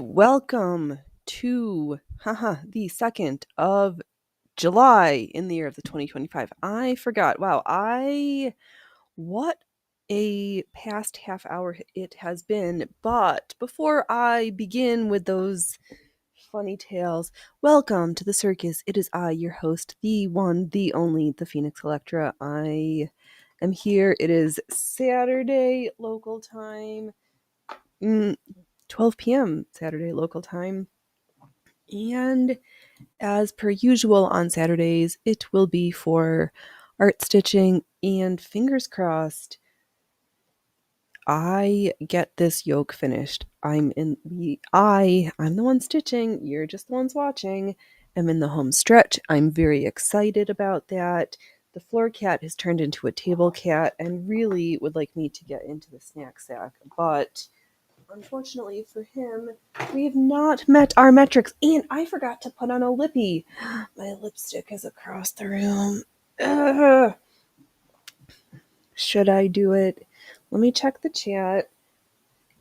Welcome to the 2nd of July in the year of the 2025. I forgot. Wow, what a past half hour it has been. But before I begin with those funny tales, welcome to the circus. It is I, your host, the one, the only, the Phoenix Electra. I am here. It is Saturday local time. 12 p.m. Saturday local time. And as per usual on Saturdays, it will be for art stitching, and fingers crossed I get this yoke finished. I'm the one stitching, you're just the ones watching. I'm in the home stretch. I'm very excited about that. The floor cat has turned into a table cat and really would like me to get into the snack sack, but unfortunately for him, we have not met our metrics, and I forgot to put on a lippy. My lipstick is across the room. Ugh. Should I do it? Let me check the chat,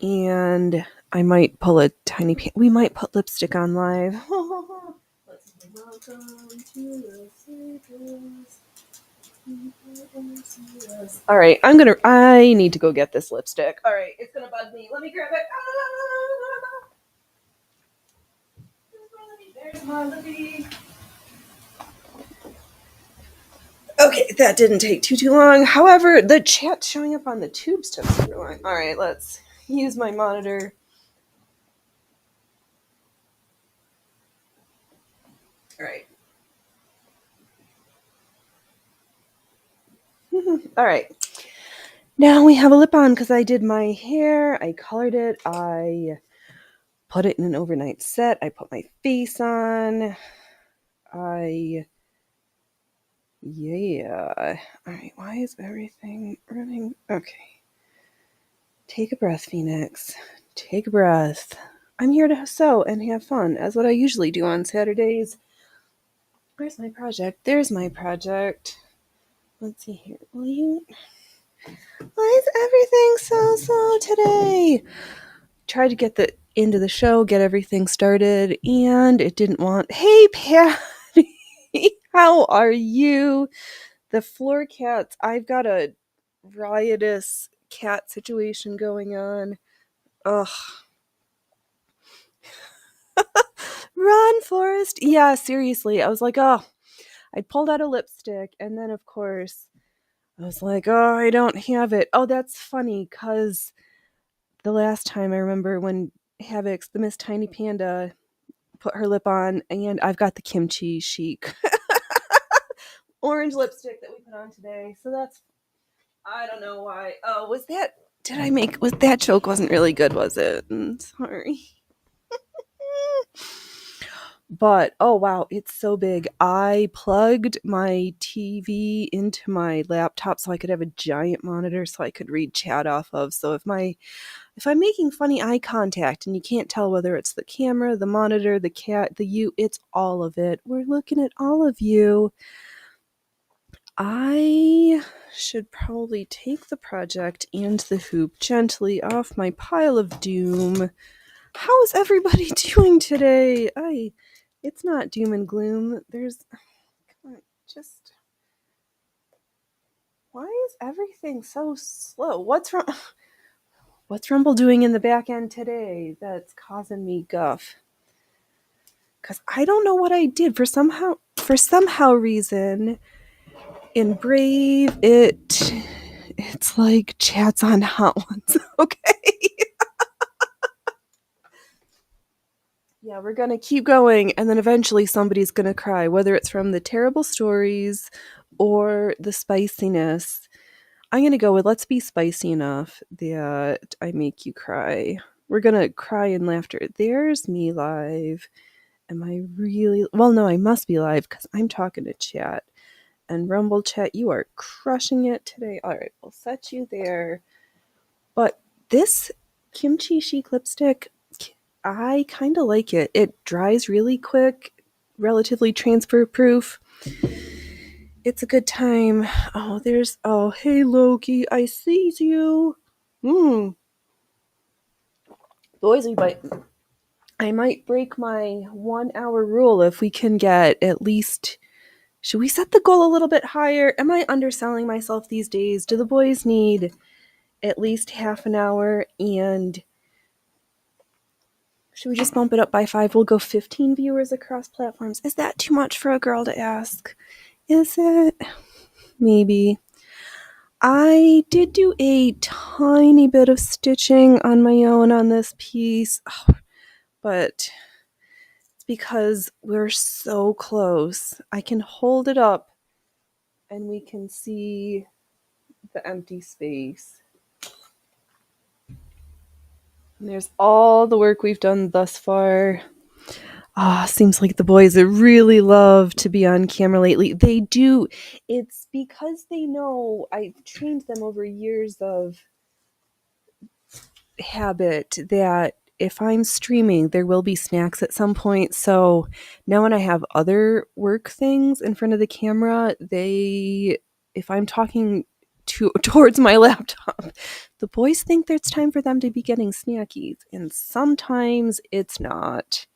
and I might pull a tiny we might put lipstick on live. Let's see. Welcome to the circus. All right, I need to go get this lipstick. All right, it's gonna bug me. Let me grab it. There's my lippy. Okay, that didn't take too long. However, the chat showing up on the tubes took super long. All right, let's use my monitor. All right. All right. Now we have a lip on because I did my hair. I colored it. I put it in an overnight set. I put my face on. Yeah. All right. Why is everything running? Okay. Take a breath, Phoenix. Take a breath. I'm here to sew and have fun, as what I usually do on Saturdays. Where's my project? There's my project. Let's see here. Will you? Why is everything so slow today? Tried to get into the show, get everything started, and it didn't want. Hey, Patty! How are you? The floor cats. I've got a riotous cat situation going on. Ugh. Run, Forrest. Yeah, seriously. I was like, oh, I pulled out a lipstick, and then, of course, I was like, oh, I don't have it. Oh, that's funny, because the last time I remember when Havoc's, the Miss Tiny Panda, put her lip on, and I've got the kimchi chic orange lipstick that we put on today. So that's, I don't know why. Oh, was that joke wasn't really good, was it? Sorry. But, oh wow, it's so big. I plugged my TV into my laptop so I could have a giant monitor so I could read chat off of. So if I'm making funny eye contact and you can't tell whether it's the camera, the monitor, the cat, it's all of it. We're looking at all of you. I should probably take the project and the hoop gently off my pile of doom. How is everybody doing today? It's not doom and gloom. Come on, why is everything so slow? What's wrong? What's Rumble doing in the back end today that's causing me guff? Because I don't know what I did. For somehow reason, in Brave, it's like chats on hot ones. Okay. Yeah, we're going to keep going, and then eventually somebody's going to cry, whether it's from the terrible stories or the spiciness. I'm going to go with let's be spicy enough that I make you cry. We're going to cry in laughter. There's me live. Am I really? Well, no, I must be live because I'm talking to chat. And Rumble chat, you are crushing it today. All right, we'll set you there. But this kimchi chic lipstick, I kind of like it. It dries really quick, relatively transfer proof. It's a good time. Oh, hey Loki, I sees you. Boys, I might break my 1 hour rule if we can get at least. Should we set the goal a little bit higher? Am I underselling myself these days? Do the boys need at least half an hour? And should we just bump it up by 5? We'll go 15 viewers across platforms. Is that too much for a girl to ask? Is it? Maybe. I did do a tiny bit of stitching on my own on this piece, but it's because we're so close. I can hold it up and we can see the empty space. And there's all the work we've done thus far. Seems like the boys really love to be on camera lately. They do. It's because they know I've trained them over years of habit that if I'm streaming, there will be snacks at some point. So now when I have other work things in front of the camera, if I'm talking towards my laptop, the boys think that it's time for them to be getting snackies, and sometimes it's not.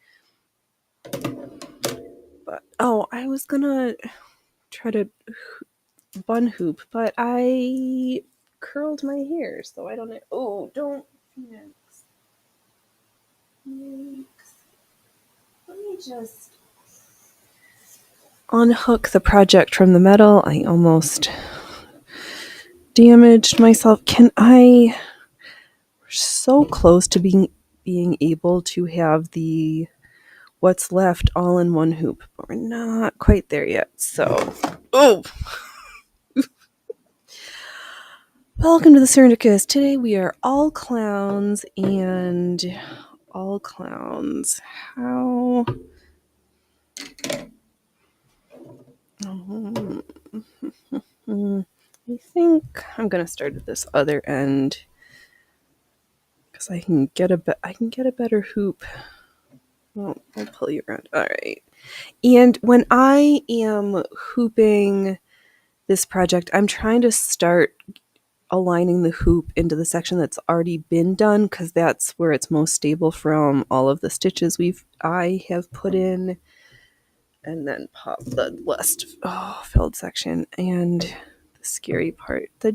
But I was gonna try to bun hoop, but I curled my hair, so I don't know. Oh, don't. Yikes. Let me just unhook the project from the metal. I almost damaged myself. We're so close to being able to have the what's left all in one hoop, but we're not quite there yet. So, welcome to the circus. Today we are all clowns and all clowns. How? I think I'm gonna start at this other end because I can get a better hoop. Well, I'll pull you around. All right. And when I am hooping this project, I'm trying to start aligning the hoop into the section that's already been done because that's where it's most stable from all of the stitches I have put in, and then pop the less filled section. And the scary part, the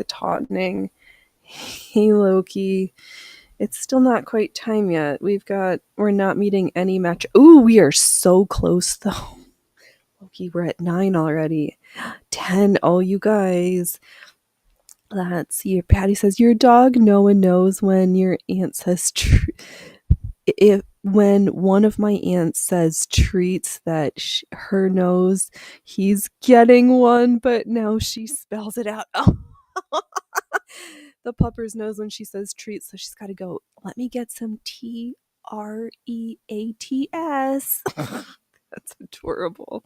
taunting. Hey Loki, it's still not quite time yet. We're not meeting any match. Ooh, we are so close though. Loki, we're at 9 already. 10. Oh, you guys. Let's see. Patty says your dog Noah knows when your aunt says when one of my aunts says treats that her knows he's getting one, but now she spells it out. Oh. The puppers knows when she says treats, so she's got to go, let me get some TREATS. That's adorable.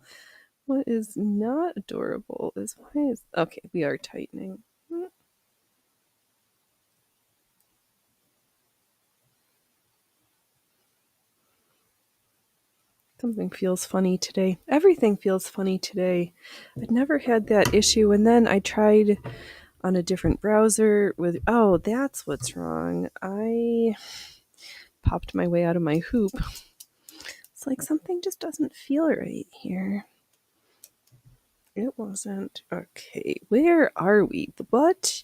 What is not adorable is okay, we are tightening. Something feels funny today. Everything feels funny today. I'd never had that issue, and then I tried on a different browser with, that's what's wrong. I popped my way out of my hoop. It's like something just doesn't feel right here. It wasn't. Okay, where are we? What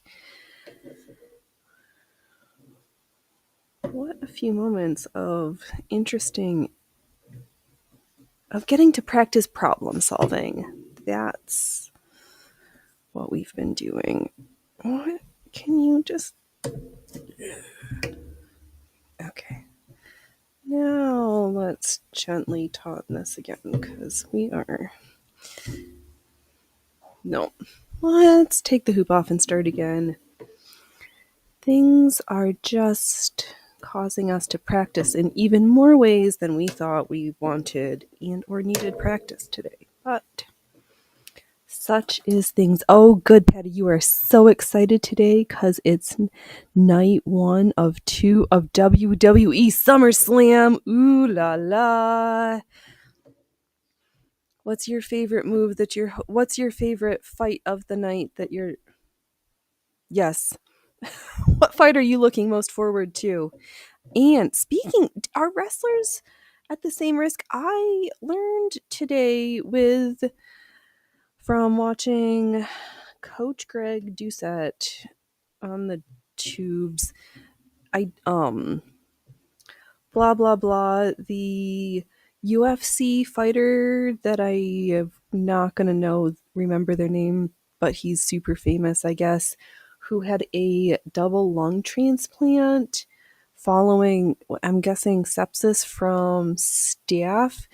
a few moments of getting to practice problem solving. That's what we've been doing. What? Can you just... Okay. Now let's gently tauten this again because we are... No. Let's take the hoop off and start again. Things are just causing us to practice in even more ways than we thought we wanted and or needed practice today. But such is things. Oh, good, Patty. You are so excited today because it's night 1 of 2 of WWE SummerSlam. Ooh la la. What's your favorite move what's your favorite fight of the night that you're... Yes. What fight are you looking most forward to? And speaking, are wrestlers at the same risk? I learned today from watching Coach Greg Doucette on the tubes. I blah blah blah. The UFC fighter that I am not gonna remember their name, but he's super famous, I guess, who had a double lung transplant following, I'm guessing, sepsis from staph.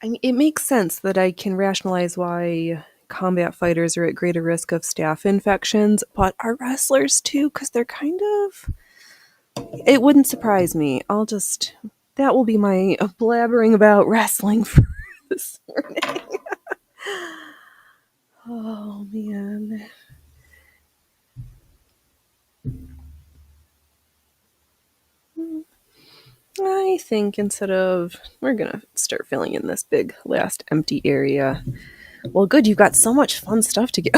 I mean, it makes sense that I can rationalize why combat fighters are at greater risk of staph infections, but are wrestlers too? Because they're kind of. It wouldn't surprise me. That will be my blabbering about wrestling for this morning. Oh, man. I think we're going to start filling in this big last empty area. Well, good. You've got so much fun stuff to get.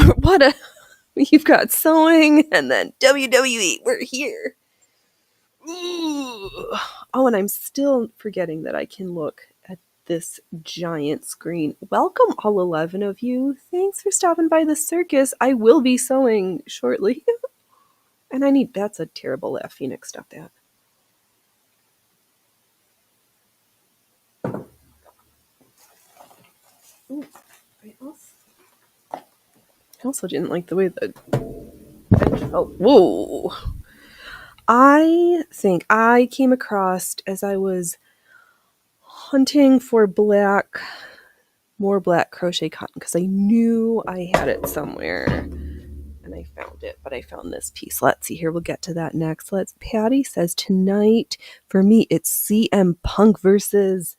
You've got sewing and then WWE. We're here. Ooh. Oh, and I'm still forgetting that I can look at this giant screen. Welcome, all 11 of you. Thanks for stopping by the circus. I will be sewing shortly. And that's a terrible laugh, Phoenix. Stop that. Ooh, I also didn't like the way the edge felt. Whoa. I think I came across, as I was hunting for more black crochet cotton, because I knew I had it somewhere, and I found it, but I found this piece. Let's see here. We'll get to that next. Patty says tonight for me it's CM Punk versus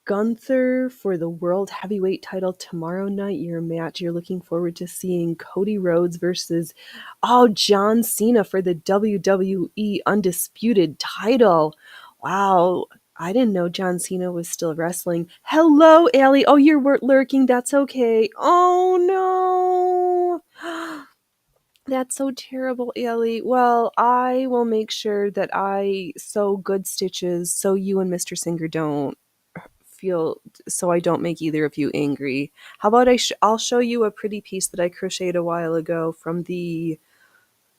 Gunther for the World Heavyweight title tomorrow night. Your match you're looking forward to seeing Cody Rhodes versus John Cena for the WWE Undisputed title. Wow. I didn't know John Cena was still wrestling. Hello, Allie. Oh, you're lurking. That's okay. Oh, no. That's so terrible, Allie. Well, I will make sure that I sew good stitches so you and Mr. Singer don't so I don't make either of you angry. How about I'll show you a pretty piece that I crocheted a while ago from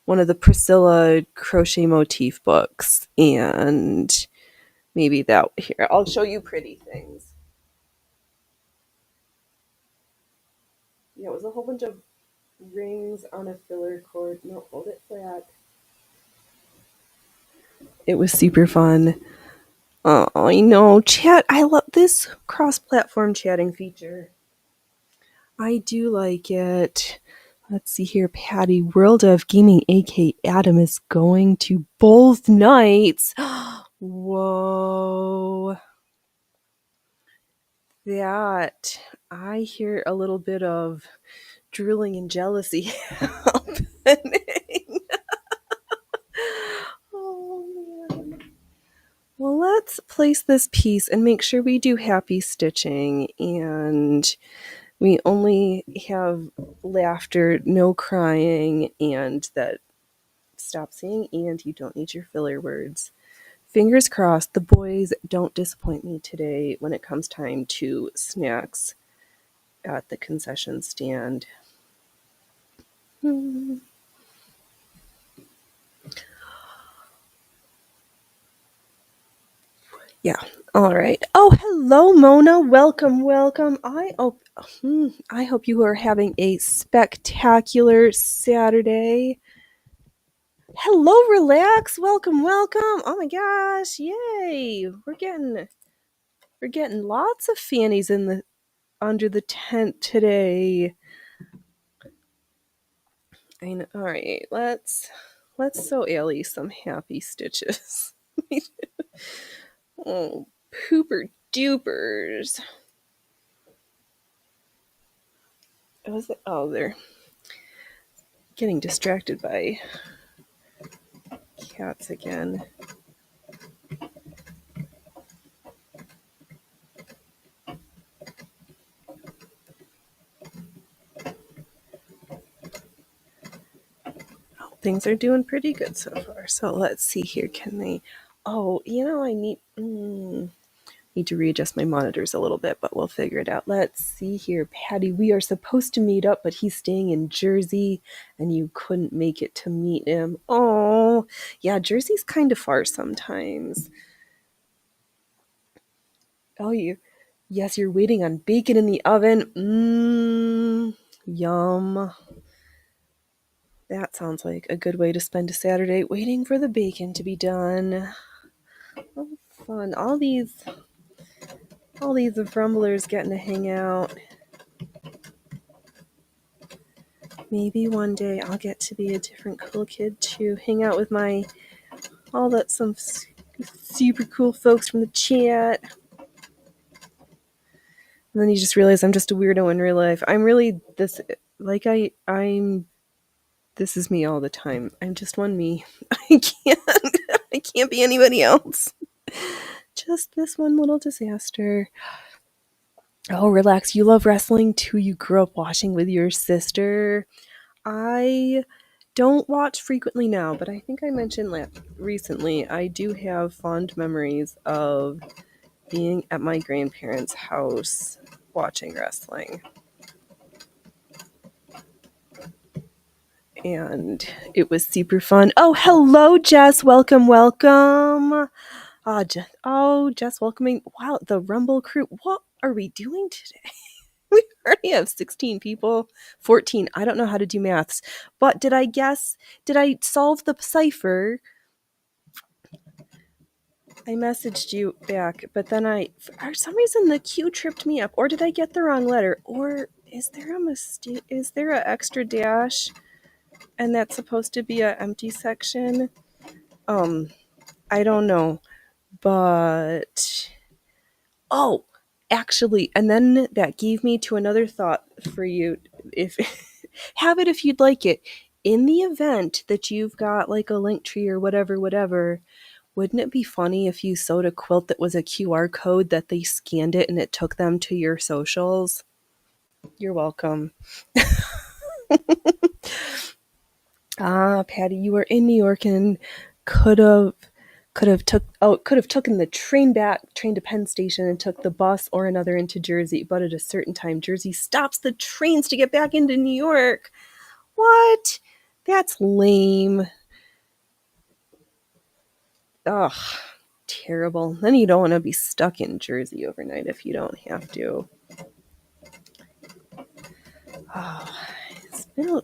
one of the Priscilla crochet motif books, and maybe here I'll show you pretty things. Yeah, it was a whole bunch of rings on a filler cord. No, hold it flat. It was super fun. Oh, I know. Chat, I love this cross-platform chatting feature. I do like it. Let's see here, Patty. World of Gaming, AK Adam, is going to both nights. Whoa. That. I hear a little bit of drooling and jealousy happening. Oh, man. Well, let's place this piece and make sure we do happy stitching, and we only have laughter, no crying, and that stop saying and you don't need your filler words. Fingers crossed the boys don't disappoint me today when it comes time to snacks at the concession stand. Yeah. All right. Oh, hello, Mona. Welcome, welcome. I hope you are having a spectacular Saturday. Hello, relax. Welcome, welcome. Oh my gosh. Yay. We're getting lots of fannies under the tent today. I know. All right. Let's sew Ellie some happy stitches. Oh, pooper dupers. They're getting distracted by cats again. things are doing pretty good so far. So let's see here. Can they? Oh, I need to readjust my monitors a little bit, but we'll figure it out. Let's see here, Patty. We are supposed to meet up, but he's staying in Jersey, and you couldn't make it to meet him. Oh, yeah, Jersey's kind of far sometimes. Oh, yes, you're waiting on bacon in the oven. Yum. That sounds like a good way to spend a Saturday, waiting for the bacon to be done. Oh, fun. All these rumblers getting to hang out. Maybe one day I'll get to be a different cool kid to hang out with some super cool folks from the chat. And then you just realize I'm just a weirdo in real life. I'm really this, like this is me all the time. I'm just one me. I can't be anybody else. Just this one little disaster. Oh, relax. You love wrestling too. You grew up watching with your sister. I don't watch frequently now, but I think I mentioned recently I do have fond memories of being at my grandparents' house watching wrestling. And it was super fun. Oh, hello, Jess. Welcome, welcome. Jess, welcoming. Wow, the Rumble crew. What are we doing today? We already have 16 people. 14. I don't know how to do maths. But did I solve the cipher? I messaged you back, but then for some reason the Q tripped me up. Or did I get the wrong letter? Or is there a mistake? Is there an extra dash? And that's supposed to be an empty section? I don't know. But actually, and then that gave me to another thought for you. If have it if you'd like it. In the event that you've got like a link tree or whatever, wouldn't it be funny if you sewed a quilt that was a QR code that they scanned it and it took them to your socials? You're welcome. Patty, you were in New York and could have taken the train to Penn Station and took the bus or another into Jersey, but at a certain time Jersey stops the trains to get back into New York. What? That's lame. Ugh, terrible. Then you don't want to be stuck in Jersey overnight if you don't have to. It's been a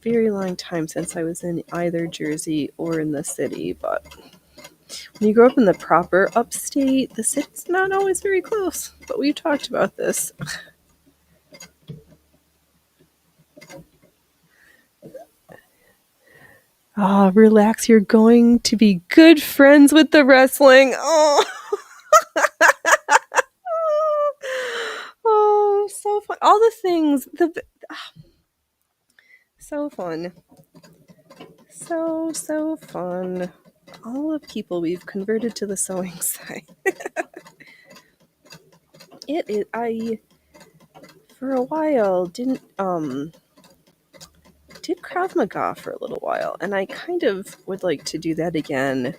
very long time since I was in either Jersey or in the city, but when you grow up in the proper upstate, the city's not always very close. But we talked about this. Relax. You're going to be good friends with the wrestling. Oh, so fun. All the things. So fun. So fun. All the people we've converted to the sewing side. For a while, did Krav Maga for a little while, and I kind of would like to do that again.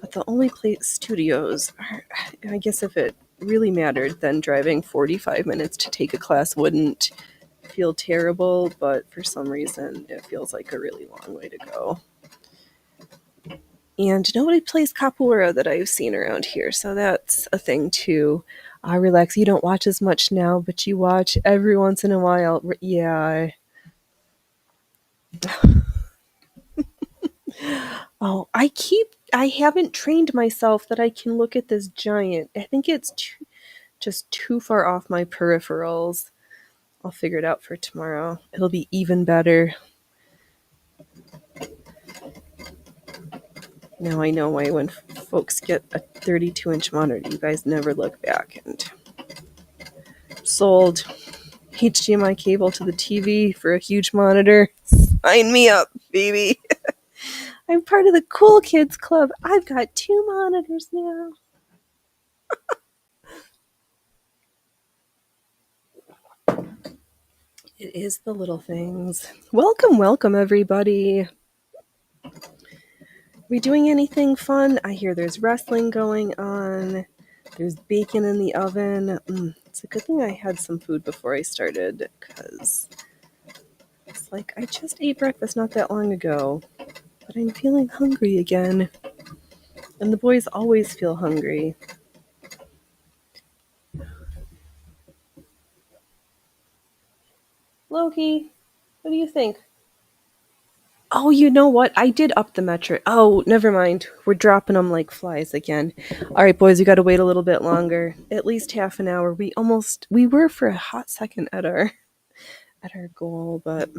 But the only studios are, I guess if it really mattered, then driving 45 minutes to take a class wouldn't feel terrible, but for some reason it feels like a really long way to go. And nobody plays capoeira that I've seen around here, so that's a thing too. Relax, you don't watch as much now, but you watch every once in a while. Yeah. Oh, I haven't trained myself that I can look at this giant. I think it's just too far off my peripherals. I'll figure it out for tomorrow. It'll be even better. Now I know why when folks get a 32-inch monitor, you guys never look back. And sold HDMI cable to the TV for a huge monitor. Sign me up, baby. I'm part of the cool kids club. I've got 2 monitors now. It is the little things. Welcome, everybody. We doing anything fun? I hear there's wrestling going on. There's bacon in the oven. It's a good thing I had some food before I started, because it's like I just ate breakfast not that long ago, but I'm feeling hungry again. And the boys always feel hungry. Loki, what do you think? Oh, you know what? I did up the metric. Oh, never mind. We're dropping them like flies again. All right, boys, we got to wait a little bit longer. At least half an hour. We were for a hot second at our goal, but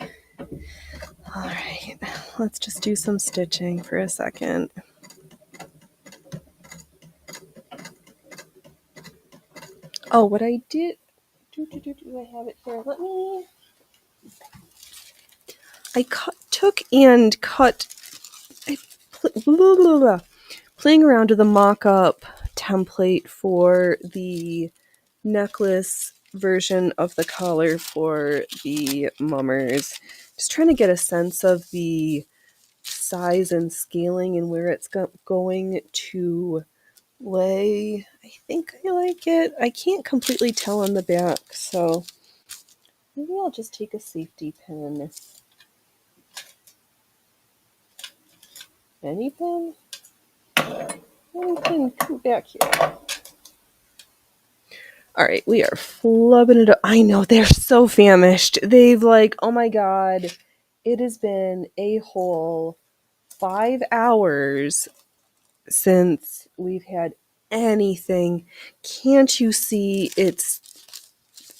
all right. Let's just do some stitching for a second. Oh, what I did. Do I have it here? Let me. Took and cut. Blah, blah, blah. Playing around with a mock-up template for the necklace version of the collar for the mummers. Just trying to get a sense of the size and scaling and where it's going to lay. I think I like it. I can't completely tell on the back, so maybe I'll just take a safety pin. Any pin? Anything? Come back here. All right, we are flubbing it up. I know, they're so famished. They've like, oh my god, it has been a whole 5 hours since we've had anything. Can't you see it's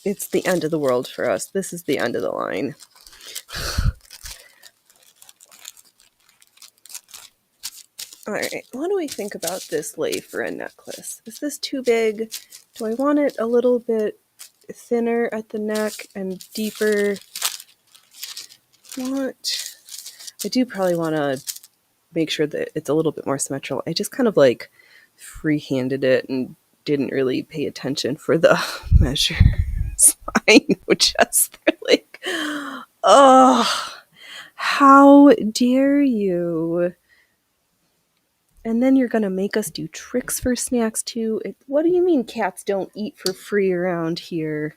the end of the world for us. This is the end of the line. All right, what do we think about this lay for a necklace? Is this too big? Do I want it a little bit thinner at the neck and deeper? What? I do probably want to make sure that it's a little bit more symmetrical. I just kind of like free-handed it and didn't really pay attention for the measures. I know, just they're like, oh, how dare you? And then you're going to make us do tricks for snacks too. What do you mean cats don't eat for free around here?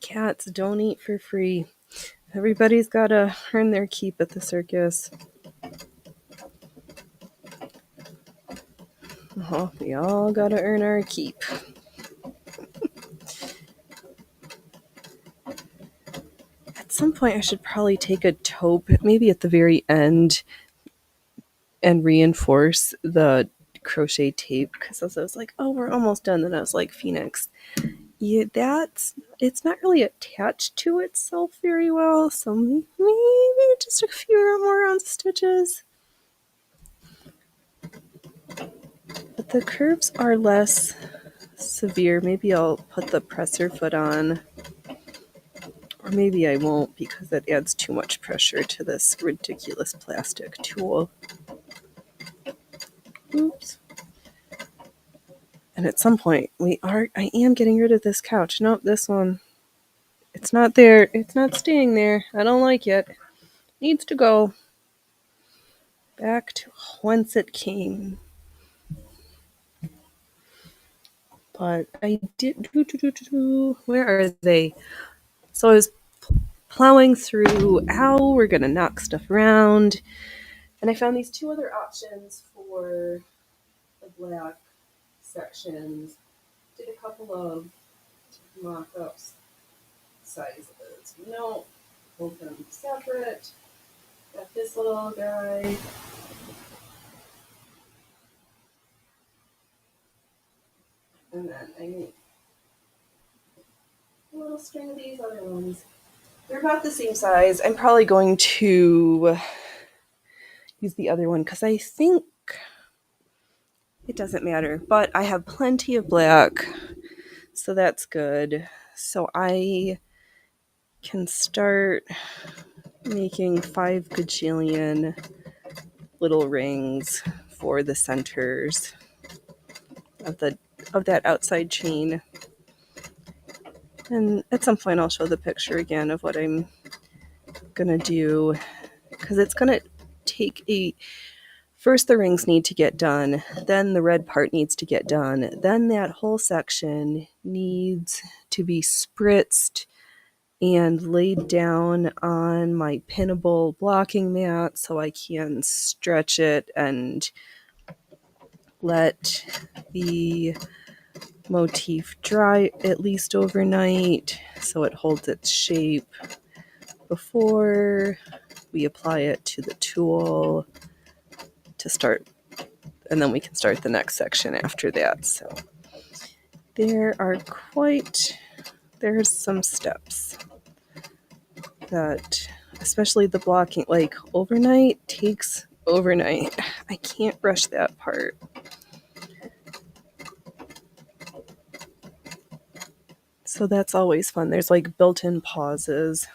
Cats don't eat for free. Everybody's got to earn their keep at the circus. Oh, we all got to earn our keep. At some point, I should probably take a taupe, maybe at the very end, and reinforce the crochet tape, because I was like, oh, we're almost done. Then I was like, Phoenix, yeah, it's not really attached to itself very well, so maybe just a few more rounds of stitches. But the curves are less severe. Maybe I'll put the presser foot on, or maybe I won't, because that adds too much pressure to this ridiculous plastic tool. Oops. And at some point, I am getting rid of this couch. Nope, this one. It's not there. It's not staying there. I don't like it. Needs to go back to whence it came. But I did. Where are they? So I was plowing through how we're going to knock stuff around. And I found these two other options for the black sections. Did a couple of mock-ups sizes. No, both of them separate. Got this little guy. And then I need a little string of these other ones. They're about the same size. I'm probably going to use the other one because I think it doesn't matter. But I have plenty of black, so that's good. So I can start making 5 gajillion little rings for the centers of that outside chain. And at some point I'll show the picture again of what I'm gonna do, because it's going to take first the rings need to get done, then the red part needs to get done, then that whole section needs to be spritzed and laid down on my pinnable blocking mat so I can stretch it and let the motif dry at least overnight so it holds its shape before we apply it to the tool to start, and then we can start the next section after that. So there's some steps that, especially the blocking, like overnight takes overnight. I can't rush that part. So that's always fun. There's like built-in pauses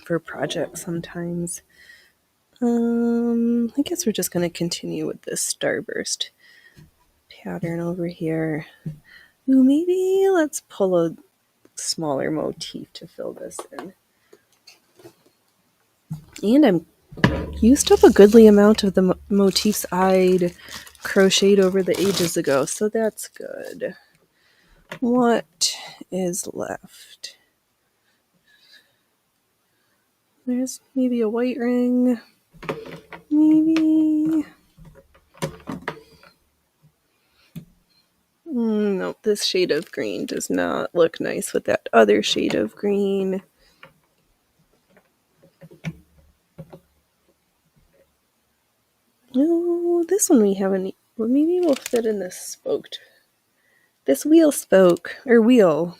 for projects sometimes. I guess we're just going to continue with this starburst pattern over here. Ooh, maybe let's pull a smaller motif to fill this in. And I'm used up a goodly amount of the motifs I'd crocheted over the ages ago, so that's good. What is left? There's maybe a white ring. Maybe. Nope, this shade of green does not look nice with that other shade of green. No, this one we haven't. Well, maybe we'll fit in this spoked. This wheel spoke, or wheel.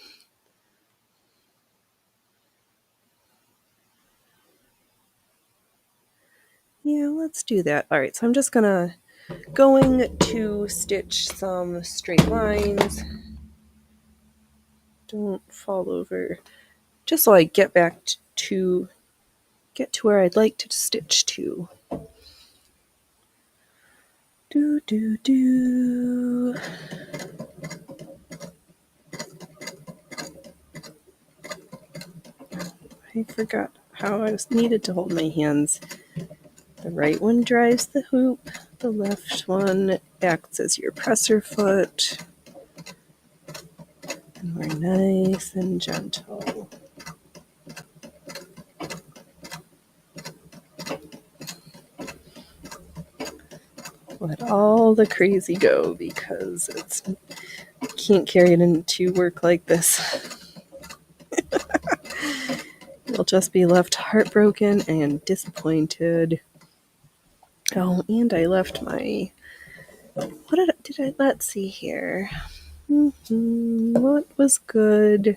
Yeah, let's do that. All right, so I'm just going to stitch some straight lines. Don't fall over. Just so I get to where I'd like to stitch to. Do. I forgot how I needed to hold my hands. The right one drives the hoop. The left one acts as your presser foot. And we're nice and gentle. Let all the crazy go because I can't carry it into work like this. You'll just be left heartbroken and disappointed. Oh, and I left my... let's see here. What was good?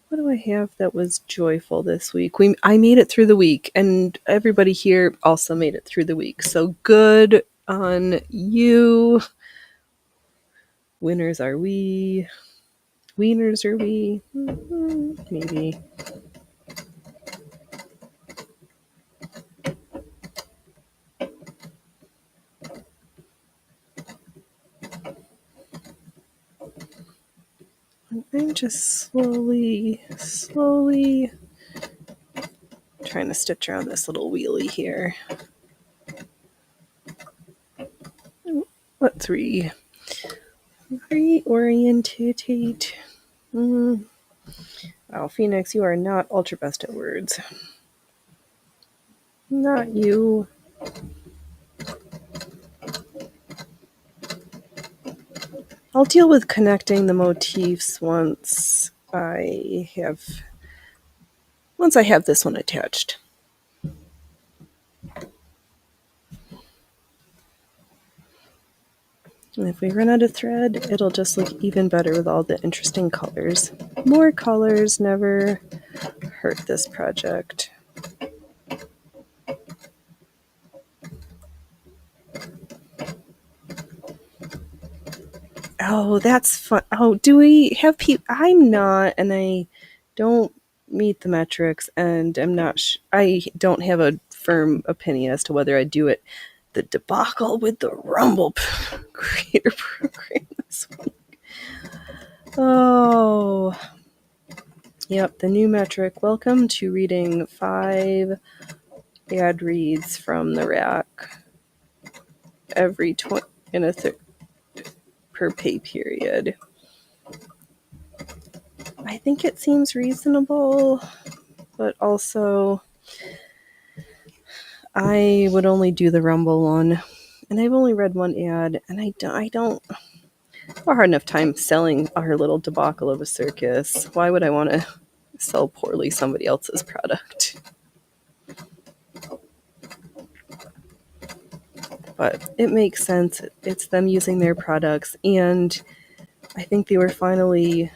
What do I have that was joyful this week? I made it through the week, and everybody here also made it through the week. So good on you. Winners are we. Wieners are we. Maybe. I'm just slowly trying to stitch around this little wheelie here. Let's reorientate. Wow, Phoenix, you are not ultra best at words. Not you. I'll deal with connecting the motifs once I have this one attached. And if we run out of thread, it'll just look even better with all the interesting colors. More colors never hurt this project. Oh, that's fun. Oh, do we have people? I'm not, and I don't meet the metrics, and I'm not. I don't have a firm opinion as to whether I do it. The debacle with the Rumble Creator Program this week. Oh, yep, the new metric. Welcome to reading 5 ad reads from the rack every per pay period. I think it seems reasonable, but also I would only do the Rumble one, and I've only read one ad, and I don't have a hard enough time selling our little debacle of a circus. Why would I want to sell poorly somebody else's product? But it makes sense. It's them using their products, and I think they were finally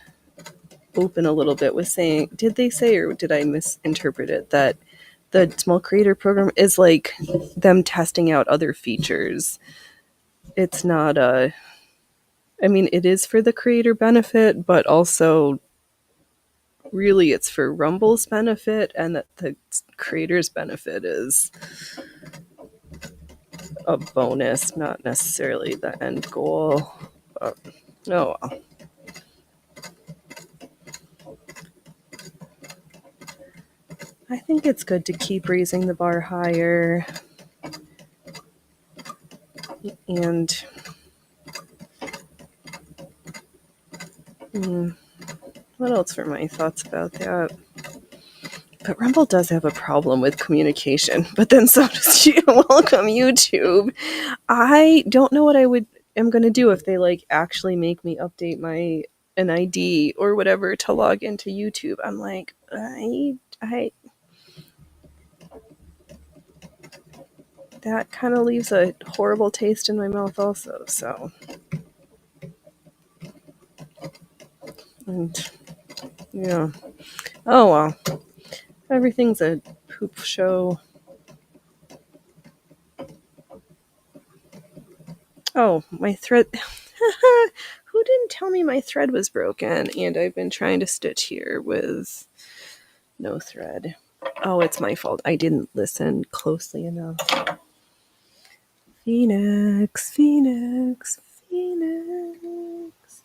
open a little bit with saying, did they say, or did I misinterpret it, that the small creator program is like them testing out other features. It's not I mean, it is for the creator benefit, but also really it's for Rumble's benefit, and that the creator's benefit is a bonus, not necessarily the end goal. But, oh well. I think it's good to keep raising the bar higher. And what else were my thoughts about that? But Rumble does have a problem with communication, but then so does Welcome YouTube. I don't know what am going to do if they like actually make me update an ID or whatever to log into YouTube. I'm like, I that kind of leaves a horrible taste in my mouth also. So, and yeah. Oh well. Everything's a poop show. Oh, my thread. Who didn't tell me my thread was broken? And I've been trying to stitch here with no thread. Oh, it's my fault. I didn't listen closely enough. Phoenix, Phoenix, Phoenix.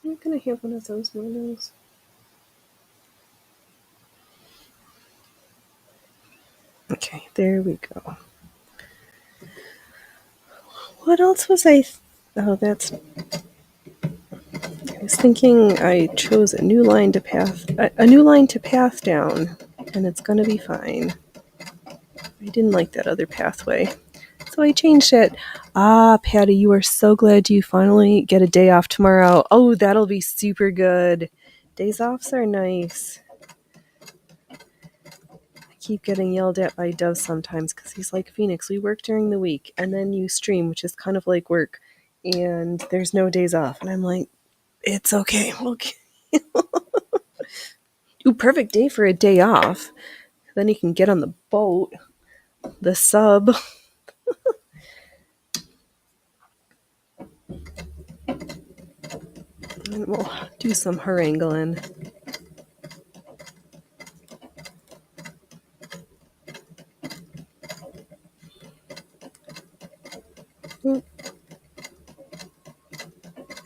I'm gonna have one of those moments. Okay, there we go. What else was I? Oh, that's. I was thinking I chose a new line to path down, and it's gonna be fine. I didn't like that other pathway, so I changed it. Ah, Patty, you are so glad you finally get a day off tomorrow. Oh, that'll be super good. Days offs are nice. I keep getting yelled at by Dove sometimes because he's like, Phoenix, we work during the week, and then you stream, which is kind of like work, and there's no days off. And I'm like, it's okay. Okay. Ooh, perfect day for a day off. Then you can get on the boat, the sub. And we'll do some harangling. I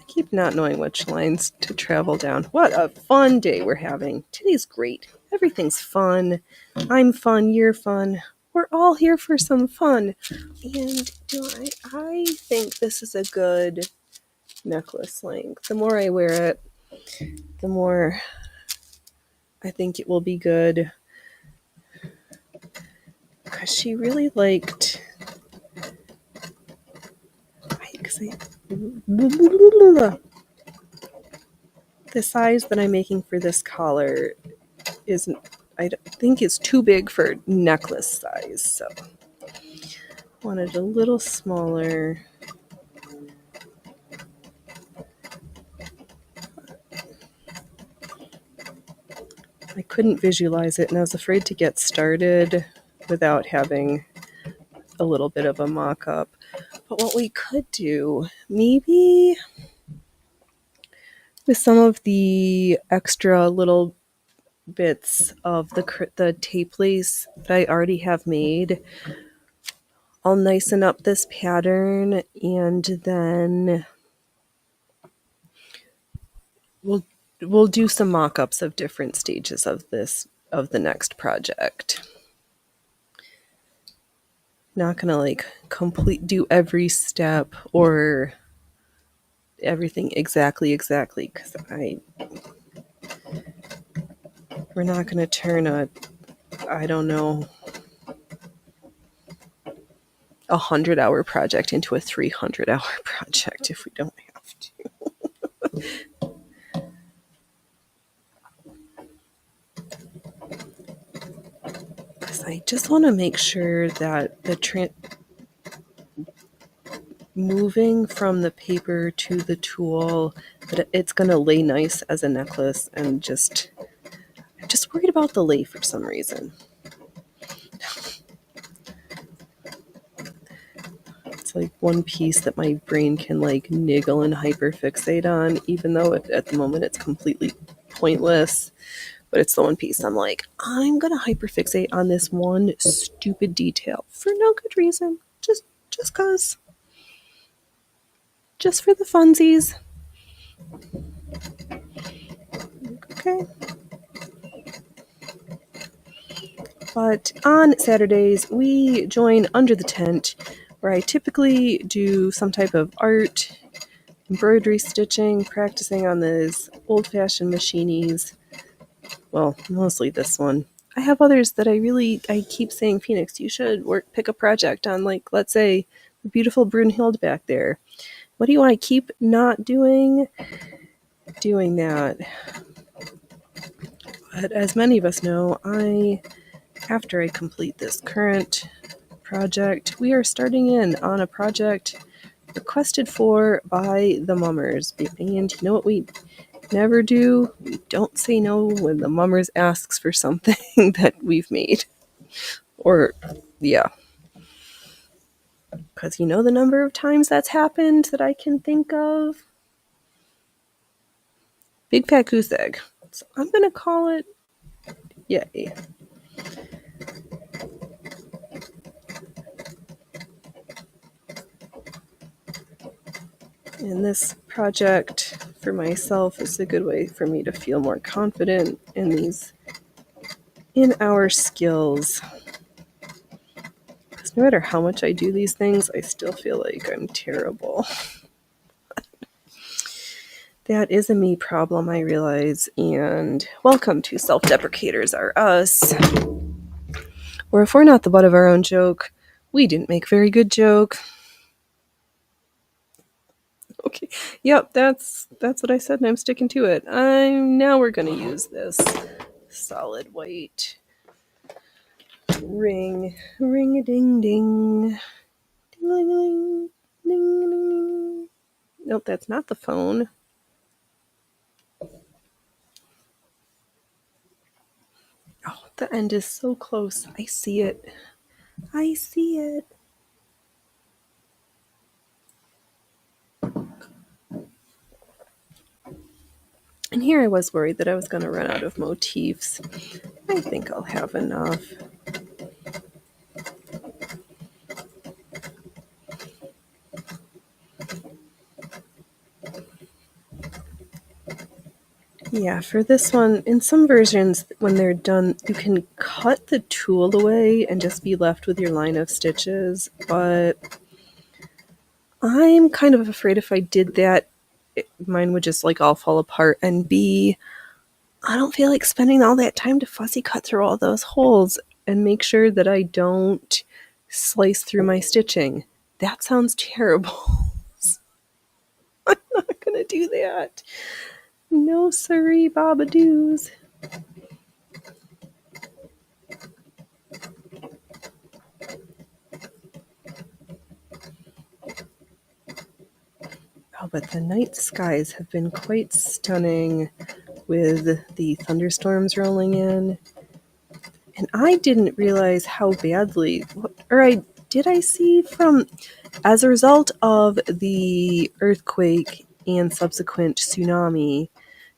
keep not knowing which lines to travel down. What a fun day we're having. Today's great. Everything's fun. I'm fun. You're fun. We're all here for some fun. And I think this is a good necklace length. The more I wear it, the more I think it will be good. Because she really liked... The size that I'm making for this collar isn't, I think is too big for necklace size, so I wanted a little smaller. I couldn't visualize it, and I was afraid to get started without having a little bit of a mock-up. But what we could do, maybe with some of the extra little bits of the tape lace that I already have made, I'll nicen up this pattern and then we'll we'll do some mock-ups of different stages of the next project. Not gonna like complete do every step or everything exactly because we're not gonna turn a, I don't know, 100-hour project into a 300-hour project if we don't have to. Because I just want to make sure that moving from the paper to the tulle, that it's going to lay nice as a necklace, and I'm just worried about the lay for some reason. It's like one piece that my brain can like niggle and hyperfixate on, even though at the moment it's completely pointless. But it's the one piece I'm like, I'm gonna hyperfixate on this one stupid detail for no good reason. Just cause. Just for the funsies. Okay. But on Saturdays, we join under the tent where I typically do some type of art, embroidery stitching, practicing on these old-fashioned machinies. Well, mostly this one. I have others that I keep saying, Phoenix, you should pick a project on, like, let's say, the beautiful Brunhild back there. What do you want to keep not doing? Doing that. But as many of us know, after I complete this current project, we are starting in on a project requested for by the mummers. And you know what we never do? We don't say no when the mummers asks for something that we've made. Or, yeah. Because you know the number of times that's happened that I can think of? Big fat goose egg. So I'm going to call it yay. And this project for myself is a good way for me to feel more confident in our skills. Because no matter how much I do these things, I still feel like I'm terrible. That is a me problem, I realize. And welcome to Self-Deprecators Are Us. Or if we're not the butt of our own joke, we didn't make a very good joke. Okay. Yep, that's what I said, and I'm sticking to it. Now we're going to use this solid white ring. Ring-a-ding-ding. Ding-a-ling-a-ling. Ding-a-ling-a-ling. Nope, that's not the phone. Oh, the end is so close. I see it. I see it. And here I was worried that I was going to run out of motifs. I think I'll have enough. Yeah, for this one, in some versions, when they're done, you can cut the tulle away and just be left with your line of stitches, but I'm kind of afraid if I did that, mine would just like all fall apart, and B, I don't feel like spending all that time to fussy cut through all those holes and make sure that I don't slice through my stitching. That sounds terrible. I'm not gonna do that. No siree, babadoos. Oh, but the night skies have been quite stunning with the thunderstorms rolling in. And I didn't realize how badly, did I see from, as a result of the earthquake and subsequent tsunami,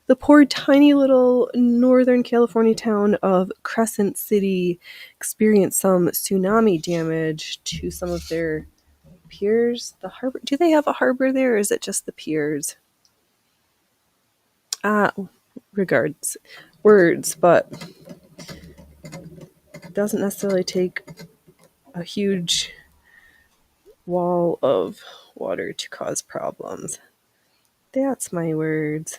the poor tiny little Northern California town of Crescent City experienced some tsunami damage to some of their piers. The harbor, do they have a harbor there, or is it just the piers? Regards, words, but it doesn't necessarily take a huge wall of water to cause problems. That's my words.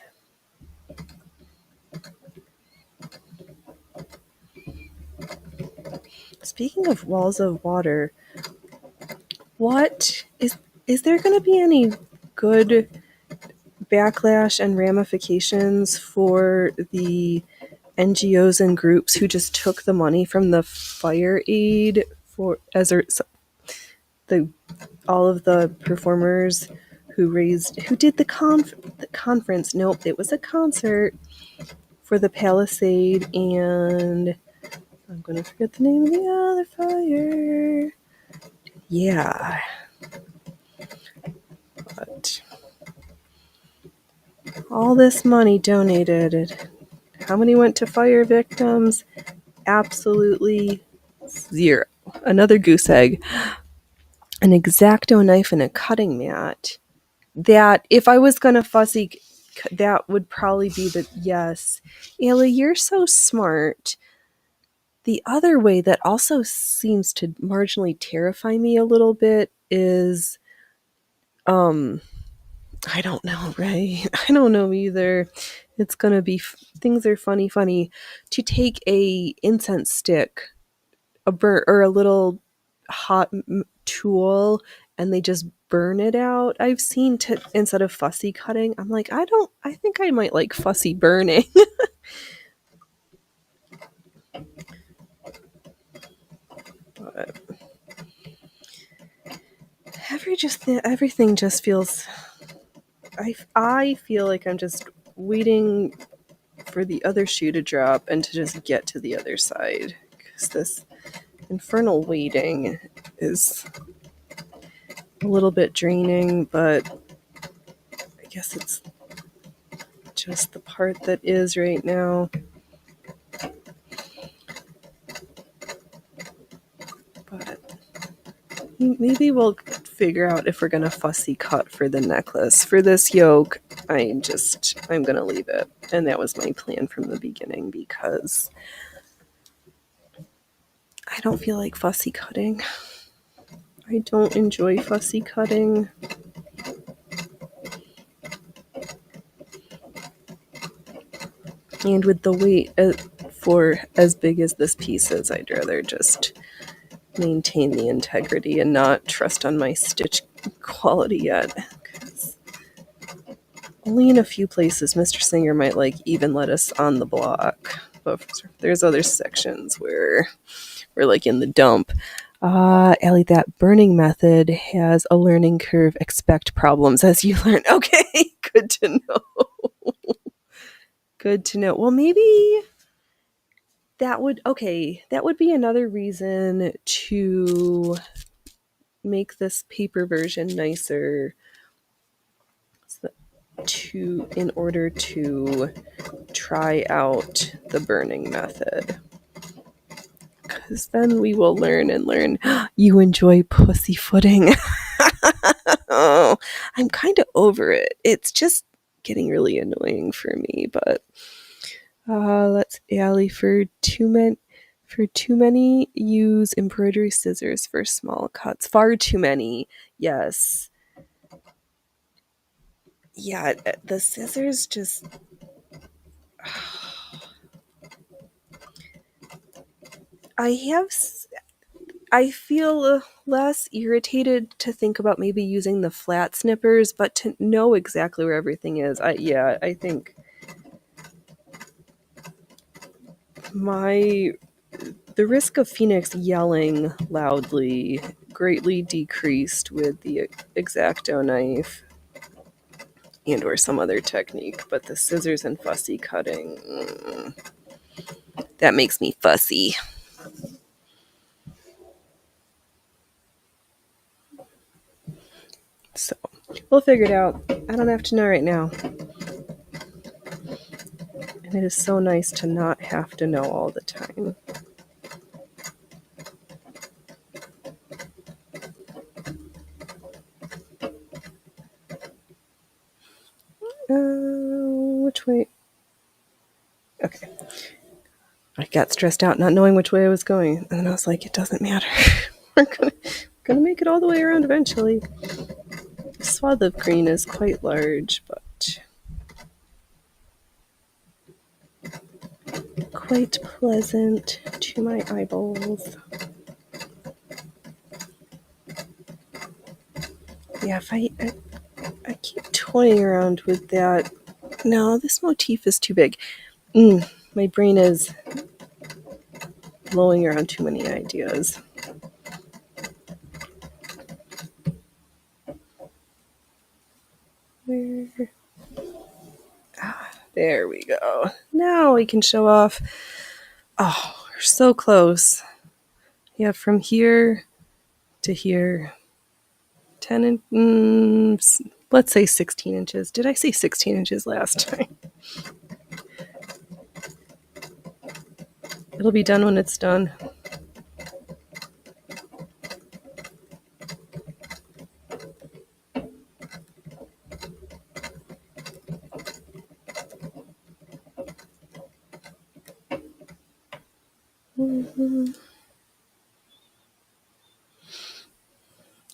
Speaking of walls of water, what is there going to be any good backlash and ramifications for the NGOs and groups who just took the money from the fire aid for the all of the performers who did the conference? Nope, it was a concert for the Palisade, and I'm gonna forget the name of the other fire. Yeah, but all this money donated. How many went to fire victims? Absolutely zero. Another goose egg. An X-Acto knife and a cutting mat. That, if I was going to fussy, that would probably be the yes. Ayla, you're so smart. The other way that also seems to marginally terrify me a little bit is, I don't know, right? I don't know either. It's going to be, things are funny. To take a incense stick, or a little hot tool, and they just burn it out. I've seen instead of fussy cutting. I'm like, I think I might like fussy burning. But everything just feels, I feel like I'm just waiting for the other shoe to drop and to just get to the other side, because this infernal waiting is a little bit draining, but I guess it's just the part that is right now. But maybe we'll figure out if we're gonna fussy cut for the necklace. For this yoke, I'm gonna leave it. And that was my plan from the beginning, because I don't feel like fussy cutting. I don't enjoy fussy cutting. And with the weight for as big as this piece is, I'd rather just maintain the integrity and not trust on my stitch quality yet. 'Cause only in a few places Mr. Singer might even let us on the block. But there's other sections where we're in the dump. Allie, that burning method has a learning curve. Expect problems as you learn. Okay, good to know. Good to know. Well, maybe that would be another reason to make this paper version nicer, in order to try out the burning method. Because then we will learn and learn. You enjoy pussyfooting. Oh, I'm kind of over it. It's just getting really annoying for me. But let's Allie, for too many, use embroidery scissors for small cuts. Far too many. Yes. Yeah, the scissors just. I feel less irritated to think about maybe using the flat snippers, but to know exactly where everything is. I think the risk of Phoenix yelling loudly greatly decreased with the X-Acto knife and or some other technique, but the scissors and fussy cutting, that makes me fussy. So we'll figure it out. I don't have to know right now. And it is so nice to not have to know all the time. Which way? I got stressed out not knowing which way I was going. And then I was like, it doesn't matter. We're gonna make it all the way around eventually. The swath of green is quite large, but quite pleasant to my eyeballs. Yeah, if I keep toying around with that. No, this motif is too big. My brain is blowing around too many ideas. Where? There we go. Now we can show off. Oh, we're so close. Yeah, from here to here. 10 and let's say 16 inches. Did I say 16 inches last time? It'll be done when it's done. Mm-hmm.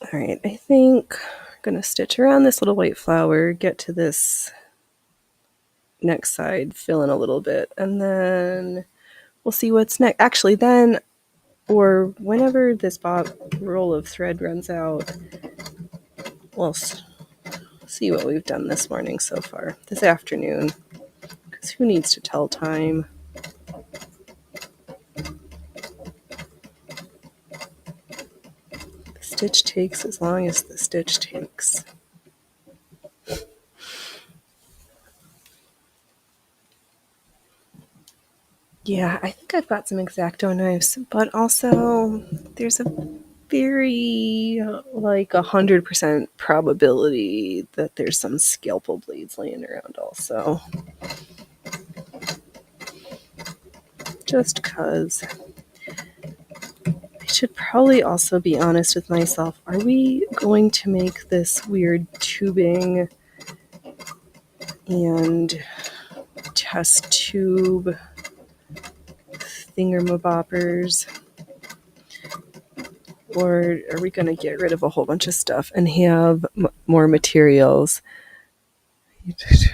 All right, I think I'm going to stitch around this little white flower, get to this next side, fill in a little bit, and then we'll see what's next. Actually, then, or whenever this roll of thread runs out, we'll see what we've done this morning so far, this afternoon, because who needs to tell time? The stitch takes as long as the stitch takes. Yeah, I think I've got some X-Acto knives, but also there's a very 100% probability that there's some scalpel blades laying around also. Just cause. I should probably also be honest with myself. Are we going to make this weird tubing and test tube thingamaboppers? Or are we going to get rid of a whole bunch of stuff and have more materials?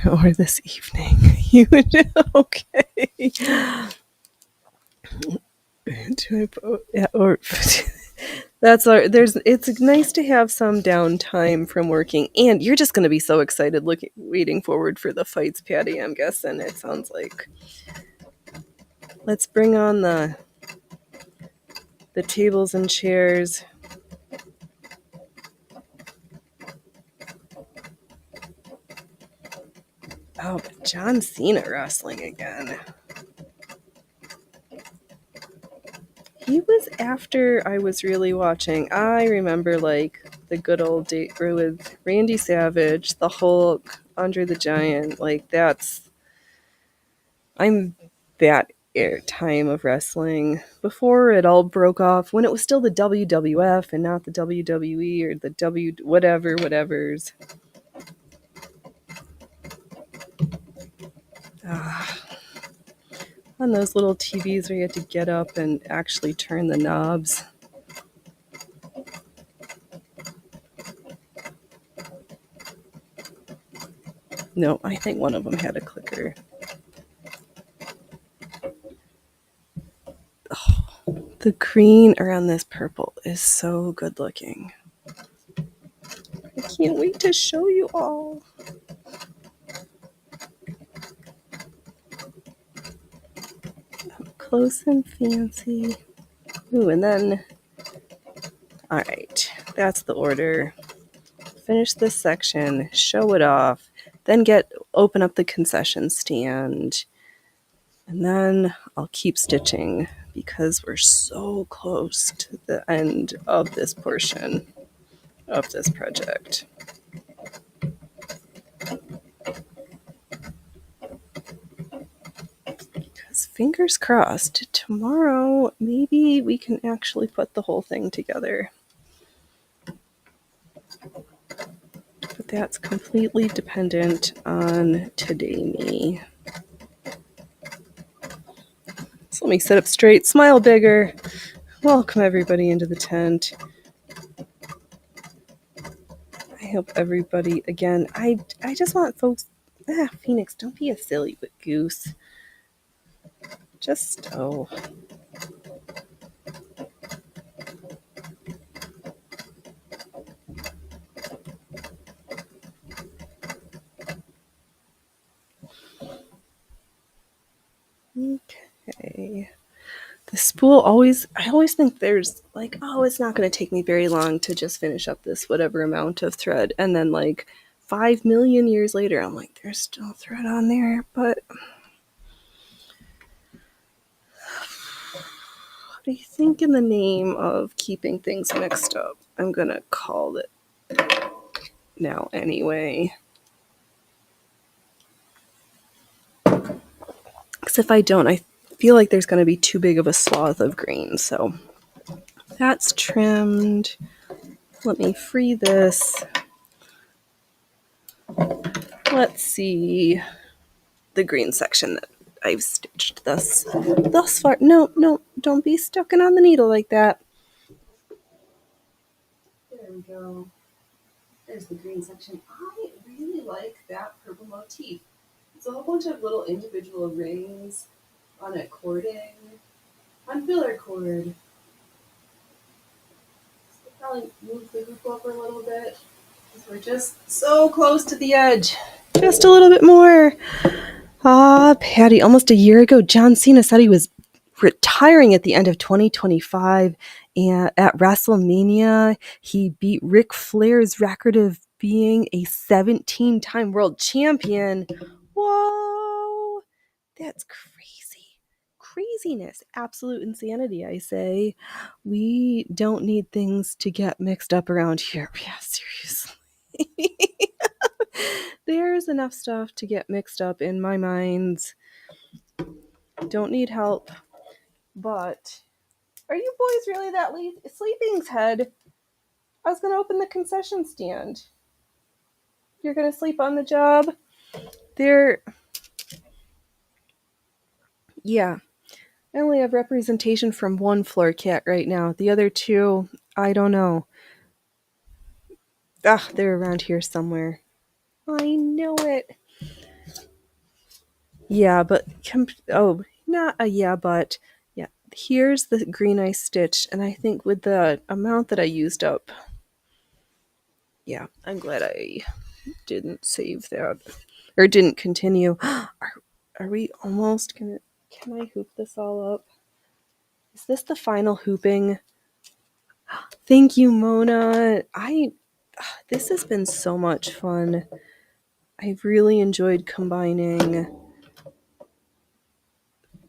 Or this evening. You would okay. Or that's our. It's nice to have some downtime from working, and you're just going to be so excited, waiting forward for the fights, Patty. I'm guessing it sounds like. Let's bring on the tables and chairs. Oh, but John Cena wrestling again. He was after I was really watching. I remember the good old days with Randy Savage, the Hulk, Andre the Giant. I'm that time of wrestling before it all broke off, when it was still the WWF and not the WWE or the whatever's. On those little TVs where you had to get up and actually turn the knobs. No, I think one of them had a clicker. Oh, the green around this purple is so good looking. I can't wait to show you all. Up close and fancy. Ooh, and then, all right, that's the order. Finish this section, show it off, then open up the concession stand, and then I'll keep stitching because we're so close to the end of this portion of this project. Because fingers crossed, tomorrow maybe we can actually put the whole thing together. But that's completely dependent on today me. So let me sit up straight, smile bigger. Welcome everybody into the tent. I hope everybody, again, I just want folks, Phoenix, don't be a silly goose. Just, oh. Okay. The spool I always think there's like, oh, it's not going to take me very long to just finish up this whatever amount of thread. And then like 5 million years later, I'm like, there's still thread on there. But what do you think in the name of keeping things mixed up? I'm going to call it now anyway. Because if I don't, I feel like there's going to be too big of a swath of green. So that's trimmed. Let me free this. Let's see the green section that I've stitched thus far. No, don't be stucking on the needle like that. There we go. There's the green section. I really like that purple motif. It's a whole bunch of little individual rings on a cording, on filler cord. So probably move the hoop over a little bit because we're just so close to the edge. Just a little bit more. Patty, almost a year ago, John Cena said he was retiring at the end of 2025, and at WrestleMania, he beat Ric Flair's record of being a 17-time world champion. Whoa, that's crazy. Craziness. Absolute insanity, I say. We don't need things to get mixed up around here. Yeah, seriously. There's enough stuff to get mixed up in my mind. Don't need help. But are you boys really that sleeping's head? I was going to open the concession stand. You're going to sleep on the job? Yeah. I only have representation from one floor cat right now. The other two, I don't know. They're around here somewhere. I know it. Yeah, but not a yeah, but yeah. Here's the green I stitched, and I think with the amount that I used up, yeah, I'm glad I didn't save that or didn't continue. Are we almost gonna? Can I hoop this all up? Is this the final hooping? Thank you, Mona. This has been so much fun. I've really enjoyed combining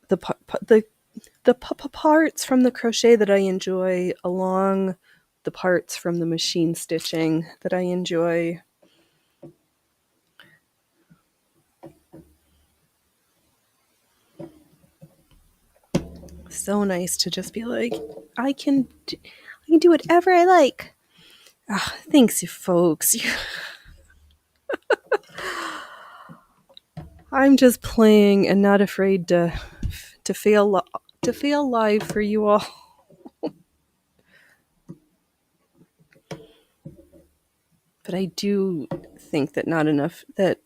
the parts from the crochet that I enjoy along the parts from the machine stitching that I enjoy. So nice to just be like, I can do whatever I like. Thanks, you folks. I'm just playing and not afraid to fail live for you all. But I do think that that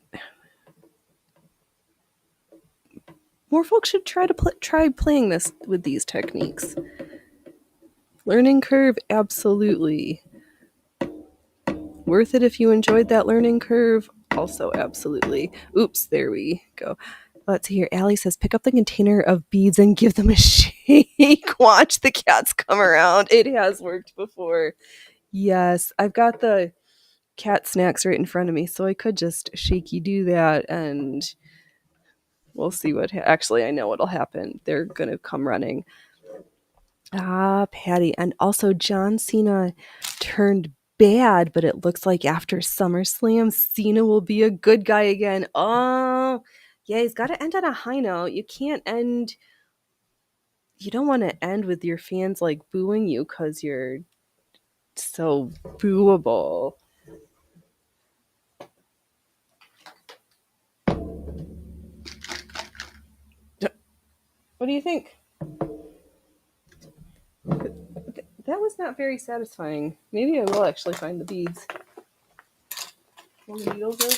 more folks should try playing this with these techniques. Learning curve, absolutely. Worth it if you enjoyed that learning curve, also absolutely. Oops, there we go. Let's see here. Allie says, pick up the container of beads and give them a shake. Watch the cats come around. It has worked before. Yes, I've got the cat snacks right in front of me, so I could just shaky do that, and we'll see what. Actually, I know what'll happen. They're gonna come running. Patty, and also John Cena turned bad, but it looks like after SummerSlam, Cena will be a good guy again. Oh, yeah, he's got to end on a high note. You don't want to end with your fans like booing you because you're so booable. What do you think? That was not very satisfying. Maybe I will actually find the beads. Well, the needles are.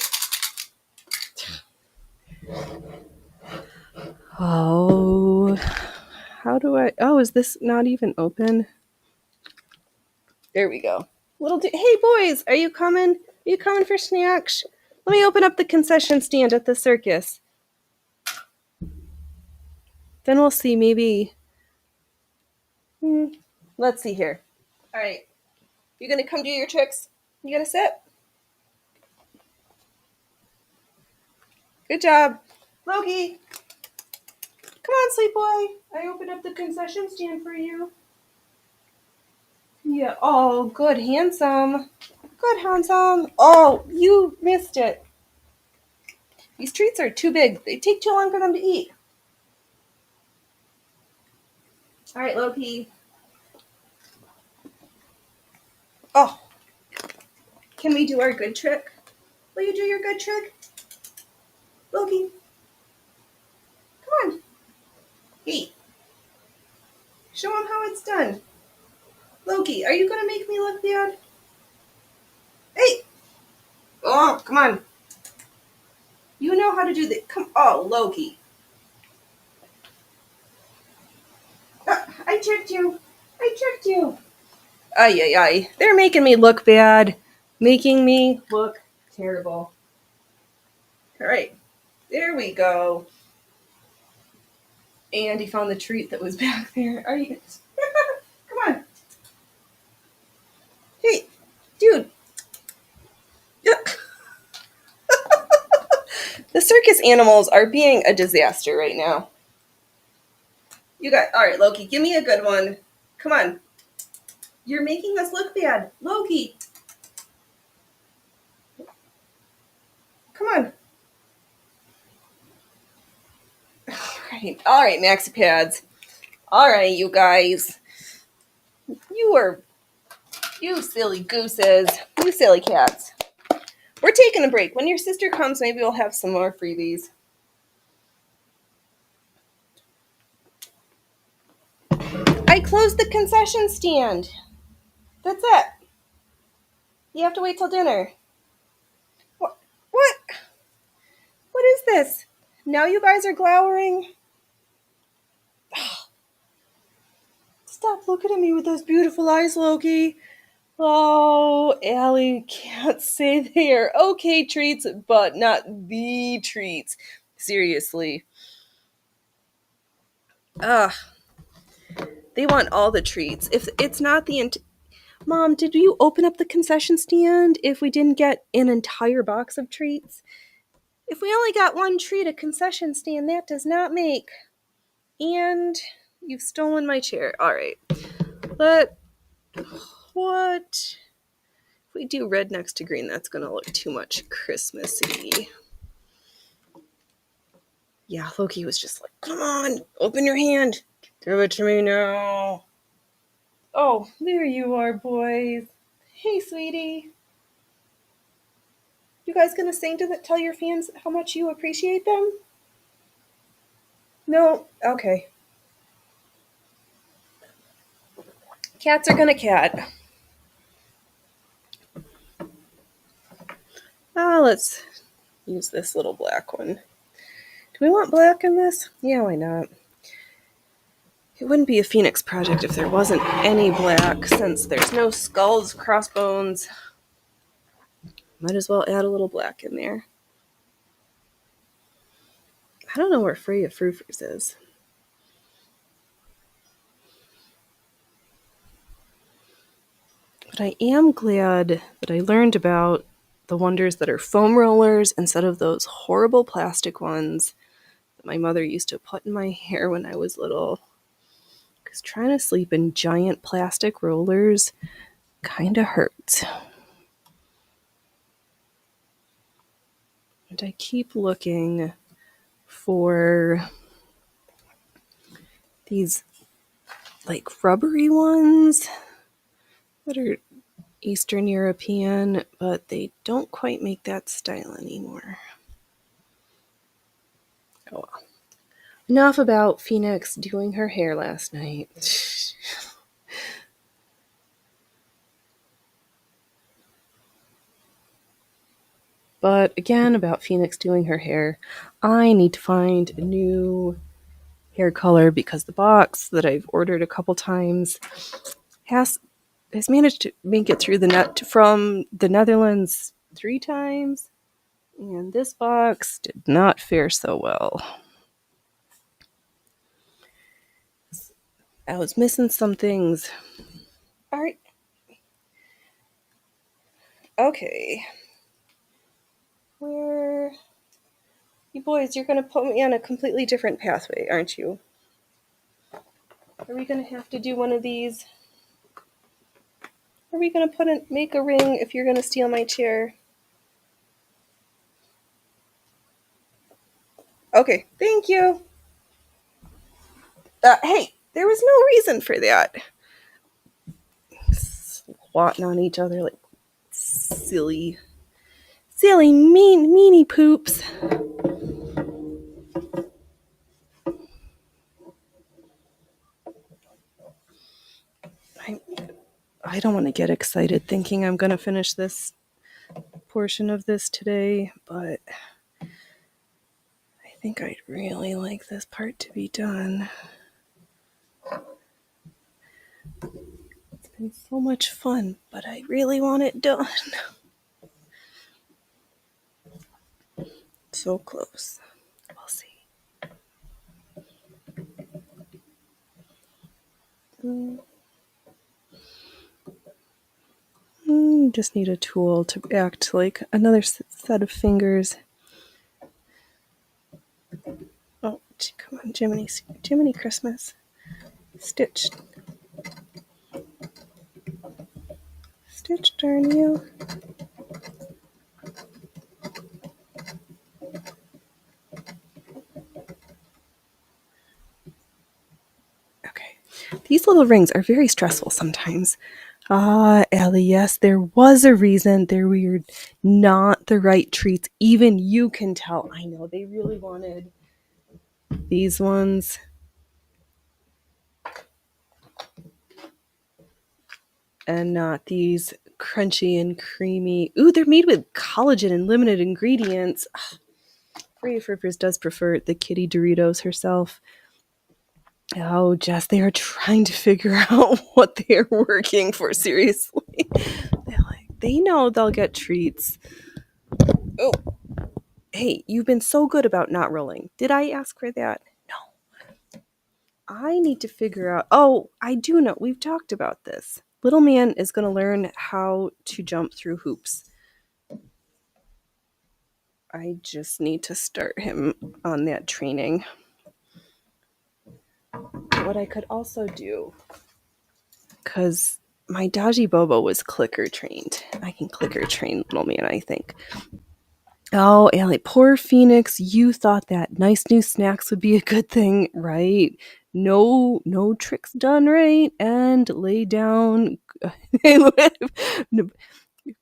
Oh, how do I? Oh, is this not even open? There we go. Hey boys, are you coming? Are you coming for snacks? Let me open up the concession stand at the circus. Then we'll see. Maybe. Let's see here. All right, you gonna come do your tricks? You gonna sit? Good job, Loki. Come on, sweet boy. I opened up the concession stand for you. Yeah. Oh, good, handsome. Good, handsome. Oh, you missed it. These treats are too big. They take too long for them to eat. All right, Loki. Oh, can we do our good trick? Will you do your good trick? Loki, come on. Hey, show him how it's done. Loki, are you going to make me look bad? Hey. Oh, come on. You know how to do that. Come. Oh, Loki. I tricked you. I tricked you. Ay, ay, ay. They're making me look bad. Making me look terrible. All right. There we go. And he found the treat that was back there. Are you? Come on. Hey, dude. The circus animals are being a disaster right now. You got, all right, Loki, give me a good one. Come on. You're making us look bad. Loki. Come on. All right, Maxi Pads. All right, you guys. You silly gooses. You silly cats. We're taking a break. When your sister comes, maybe we'll have some more freebies. I closed the concession stand. That's it. You have to wait till dinner. What? What is this? Now you guys are glowering? Stop looking at me with those beautiful eyes, Loki. Oh, Allie can't say they are okay treats, but not the treats. Seriously. Ugh. They want all the treats. If it's not the... Mom, did you open up the concession stand if we didn't get an entire box of treats? If we only got one treat, a concession stand, that does not make... And you've stolen my chair. All right. But what? If we do red next to green, that's going to look too much Christmassy. Yeah, Loki was just like, come on, open your hand. Give it to me now. Oh, there you are, boys. Hey, sweetie. You guys going to sing to tell your fans how much you appreciate them? No? Okay. Cats are going to cat. Let's use this little black one. Do we want black in this? Yeah, why not? It wouldn't be a Phoenix project if there wasn't any black, since there's no skulls, crossbones. Might as well add a little black in there. I don't know where Freya Frufers is. But I am glad that I learned about the wonders that are foam rollers instead of those horrible plastic ones that my mother used to put in my hair when I was little. Because trying to sleep in giant plastic rollers kind of hurts. And I keep looking for these like rubbery ones that are Eastern European, but they don't quite make that style anymore. Oh well. Enough about Phoenix doing her hair last night. But again, about Phoenix doing her hair, I need to find a new hair color because the box that I've ordered a couple times has managed to make it through the net from the Netherlands 3 times, and this box did not fare so well. I was missing some things. All right. Okay. Where you boys, you're going to put me on a completely different pathway, aren't you? Are we going to have to do one of these? Are we going to make a ring if you're going to steal my chair? Okay, thank you. Hey, there was no reason for that. Swatting on each other like silly meanie poops. I don't want to get excited thinking I'm going to finish this portion of this today, but I think I'd really like this part to be done. It's been so much fun, but I really want it done. So close. We'll see. Just need a tool to act like another set of fingers. Oh, come on, Jiminy Christmas. Stitch. Stitch, darn you. Okay. These little rings are very stressful sometimes. Ellie, yes, there was a reason they were not the right treats. Even you can tell. I know they really wanted these ones. And not these crunchy and creamy. Ooh, they're made with collagen and limited ingredients. Freya Frippers does prefer the kitty Doritos herself. Oh, Jess, they are trying to figure out what they're working for. Seriously. They know they'll get treats. Oh, hey, you've been so good about not rolling. Did I ask for that? No. I need to figure out. Oh, I do know. We've talked about this. Little man is going to learn how to jump through hoops. I just need to start him on that training. What I could also do, because my Daji Bobo was clicker trained. I can clicker train little man, I think. Oh, Allie, poor Phoenix, you thought that nice new snacks would be a good thing, right? No tricks done right, and lay down.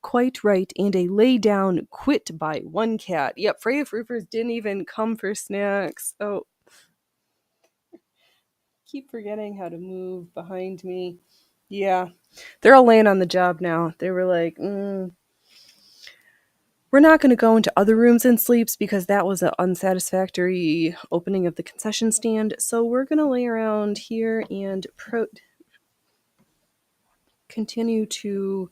Quite right, and a lay down quit by one cat. Yep, Freya Roofers didn't even come for snacks. Oh, keep forgetting how to move behind me. Yeah, they're all laying on the job now. They were like, we're not going to go into other rooms and sleeps because that was an unsatisfactory opening of the concession stand. So we're going to lay around here and continue to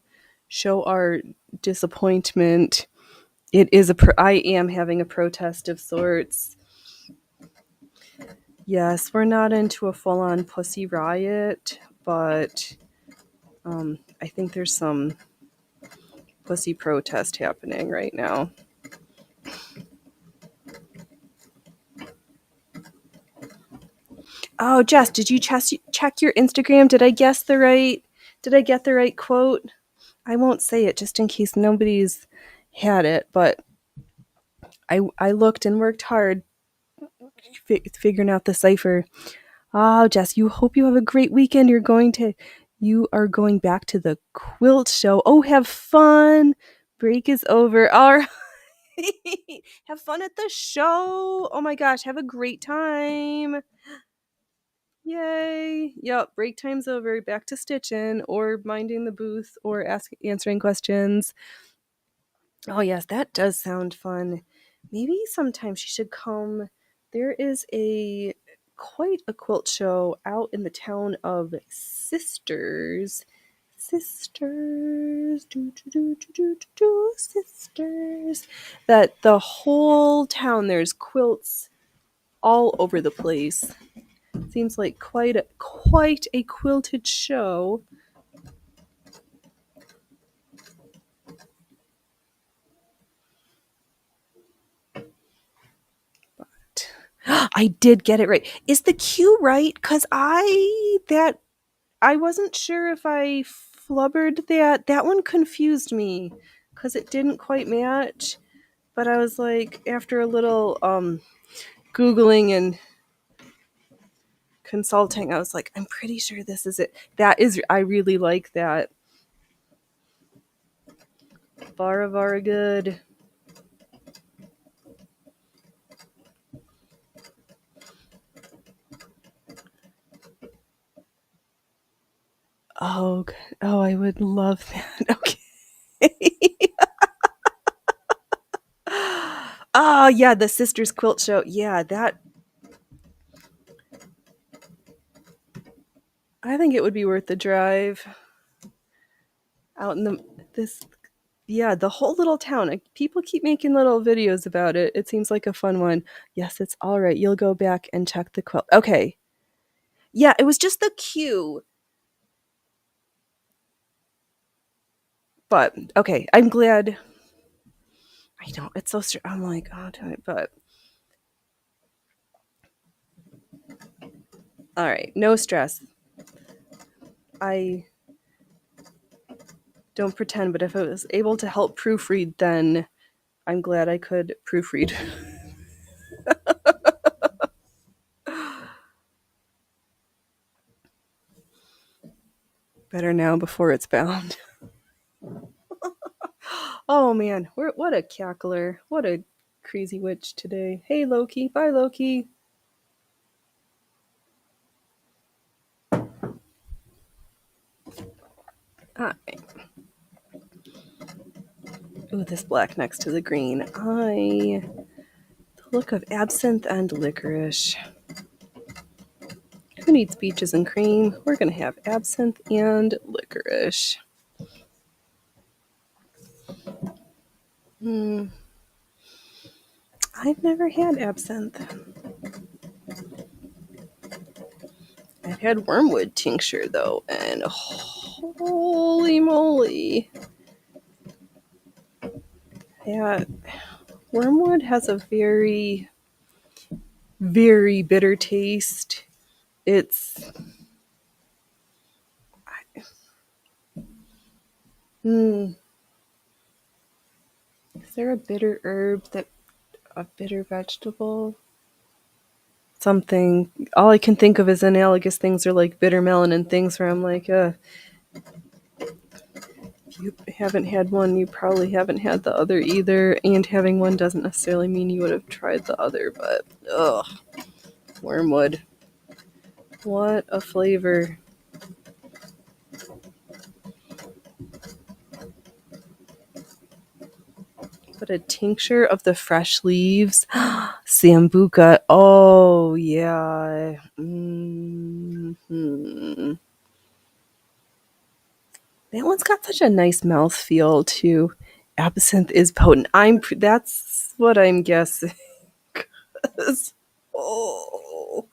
show our disappointment. I am having a protest of sorts. Yes, we're not into a full-on pussy riot, but I think there's some pussy protest happening right now. Oh, Jess, did you check your Instagram? Did I get the right quote? I won't say it just in case nobody's had it, but I looked and worked hard figuring out the cipher. Oh, Jess, you hope you have a great weekend. You are going back to the quilt show. Oh, have fun. Break is over. All right. Have fun at the show. Oh my gosh, have a great time. Yay. Yep, break time's over. Back to stitching or minding the booth or answering questions. Oh, yes, that does sound fun. Maybe sometime she should come. There is a quite a quilt show out in the town of Sisters. Sisters, sisters. That the whole town, there's quilts all over the place. Seems like quite a quilted show. I did get it right. Is the Q right? Cause I wasn't sure if I flubbered that. That one confused me because it didn't quite match. But I was like, after a little googling and consulting, I was like, I'm pretty sure this is it. That is, I really like that. Vara good. Oh, oh, I would love that. Okay. Oh yeah, the Sisters Quilt Show. Yeah, that. I think it would be worth the drive out in the this. Yeah, the whole little town. People keep making little videos about it. It seems like a fun one. Yes, it's all right. You'll go back and check the quilt. Okay. Yeah, it was just the cue. But okay, I'm glad. I know it's so. I'm like, oh, but all right, no stress. I don't pretend, but if I was able to help proofread, then I'm glad I could proofread. Better now before it's bound. Oh man, what a cackler. What a crazy witch today. Hey Loki. Bye Loki. Hi. Ooh, this black next to the green. The look of absinthe and licorice. Who needs peaches and cream? We're gonna have absinthe and licorice. I've never had absinthe. I've had wormwood tincture though, and holy moly. Yeah, wormwood has a very, very bitter taste. It's is there a bitter herb that a bitter vegetable? Something. All I can think of is analogous things are like bitter melon and things where I'm like, if you haven't had one, you probably haven't had the other either. And having one doesn't necessarily mean you would have tried the other, but ugh. Wormwood. What a flavor. But a tincture of the fresh leaves. Sambuca. Oh, yeah. That one's got such a nice mouth feel too. Absinthe is potent. That's what I'm guessing. Oh,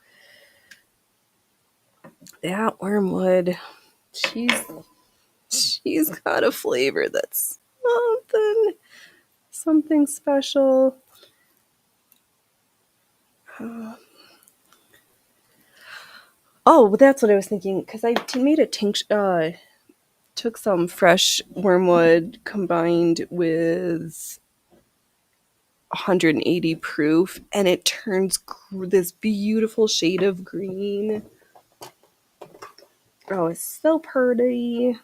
that wormwood. She's she's got a flavor that's something special. Oh, that's what I was thinking because I made a tincture. Took some fresh wormwood combined with 180 proof, and it turns this beautiful shade of green. Oh, it's so pretty.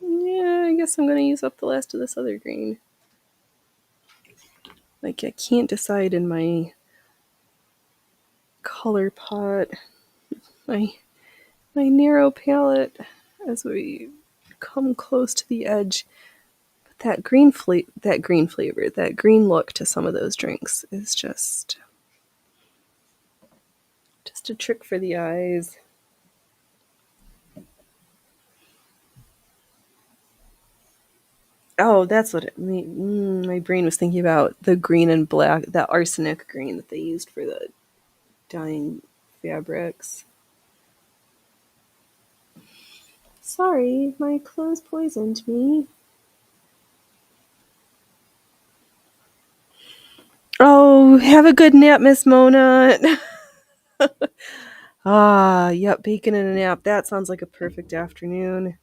Yeah, I guess I'm gonna use up the last of this other green. Like I can't decide in my color pot. My narrow palette as we come close to the edge. But that green flavor, that green look to some of those drinks is just a trick for the eyes. Oh, that's what my brain was thinking about, the green and black, that arsenic green that they used for the dyeing fabrics. Sorry, my clothes poisoned me. Oh, have a good nap, Miss Mona. Yep, bacon and a nap. That sounds like a perfect afternoon.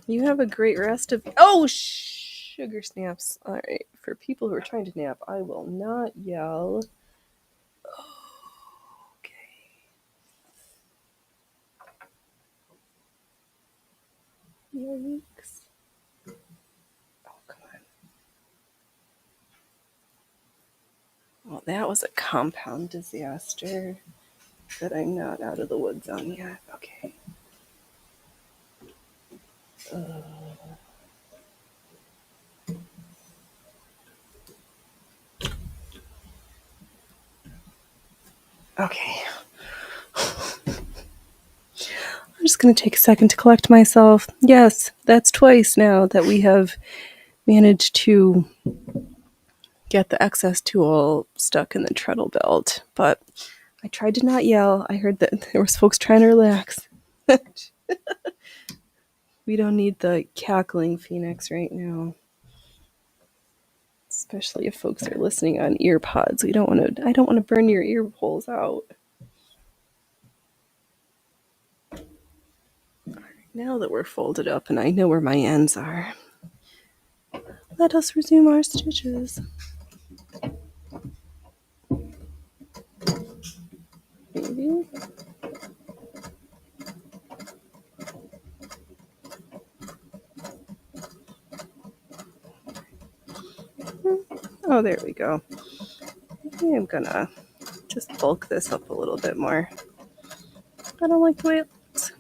You have a great rest of... Oh, sugar snaps. All right, for people who are trying to nap, I will not yell. Okay. Yikes. Oh, come on. Well, that was a compound disaster that I'm not out of the woods on yet. Okay. Okay. I'm just going to take a second to collect myself. Yes, that's twice now that we have managed to get the excess tool stuck in the treadle belt. But I tried to not yell. I heard that there was folks trying to relax. We don't need the cackling phoenix right now. Especially if folks are listening on ear pods. I don't want to burn your ear holes out. Now that we're folded up and I know where my ends are, let us resume our stitches. Maybe. Oh, there we go. Maybe I'm gonna just bulk this up a little bit more. I don't like the way it looks.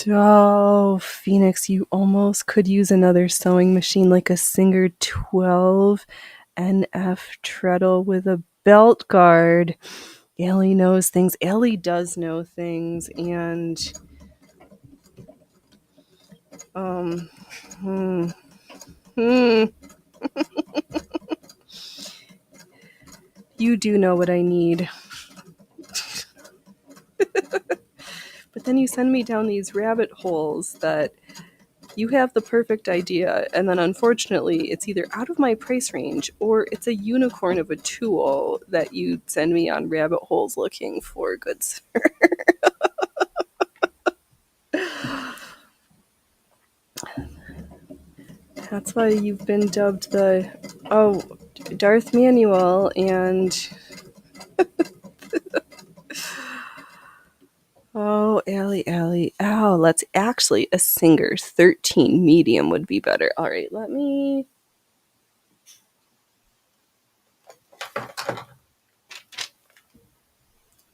Oh, Phoenix, you almost could use another sewing machine like a Singer 12 NF treadle with a belt guard. Allie knows things. Allie does know things, and hmm. You do know what I need. But then you send me down these rabbit holes that you have the perfect idea, and then unfortunately it's either out of my price range or it's a unicorn of a tool that you send me on rabbit holes looking for, good sir. That's why you've been dubbed the Darth Manuel and Allie. Oh, let's actually, a Singer 13 medium would be better. All right, let me...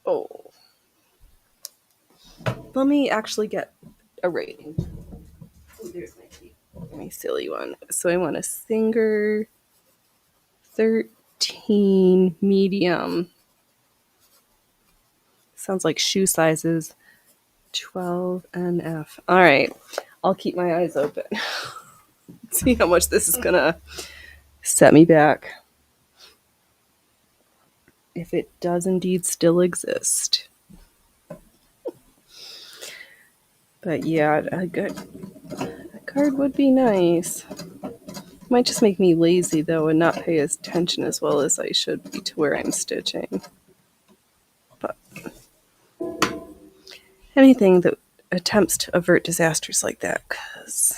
Oh. Let me actually get a rating. Oh, there's my silly one. So I want a Singer 13 medium. Sounds like shoe sizes. 12 NF. All right. I'll keep my eyes open. See how much this is going to set me back. If it does indeed still exist. But yeah, a card would be nice. Might just make me lazy though and not pay attention as well as I should be to where I'm stitching. But anything that attempts to avert disasters like that, because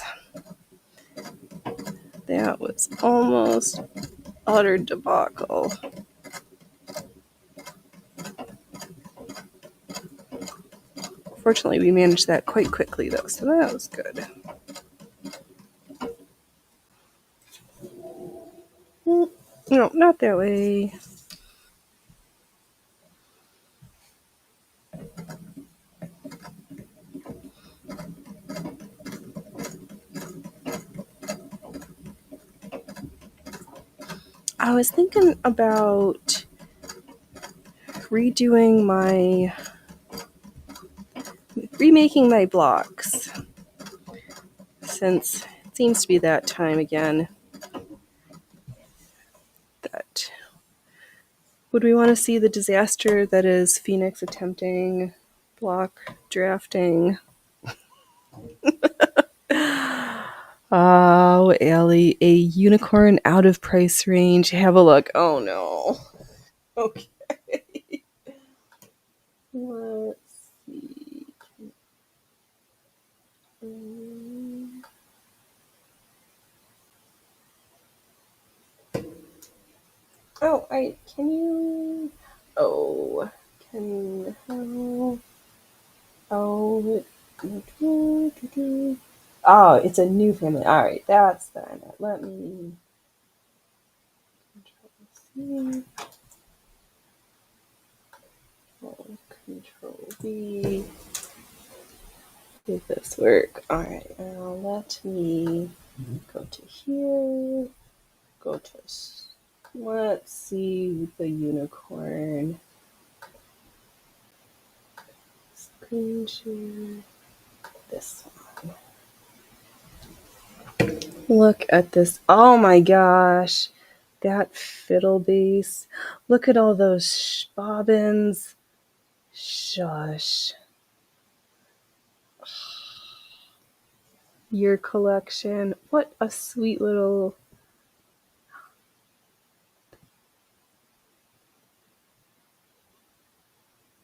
that was almost utter debacle. Fortunately, we managed that quite quickly though, so that was good. No, not that way. I was thinking about remaking my blocks, since it seems to be that time again. That would we want to see the disaster that is Phoenix attempting block drafting? Oh, Allie, a unicorn out of price range. Have a look. Oh no. Okay. Let's see. Oh, can you? Oh, can how? Oh, oh, it's a new family. All right, that's fine. Let me Control C. Oh, Control V. Did this work? All right, now let me go to here. Go to. Let's see the unicorn. Screen share. This one. Look at this. Oh my gosh. That fiddle bass. Look at all those bobbins. Shush. Your collection. What a sweet little.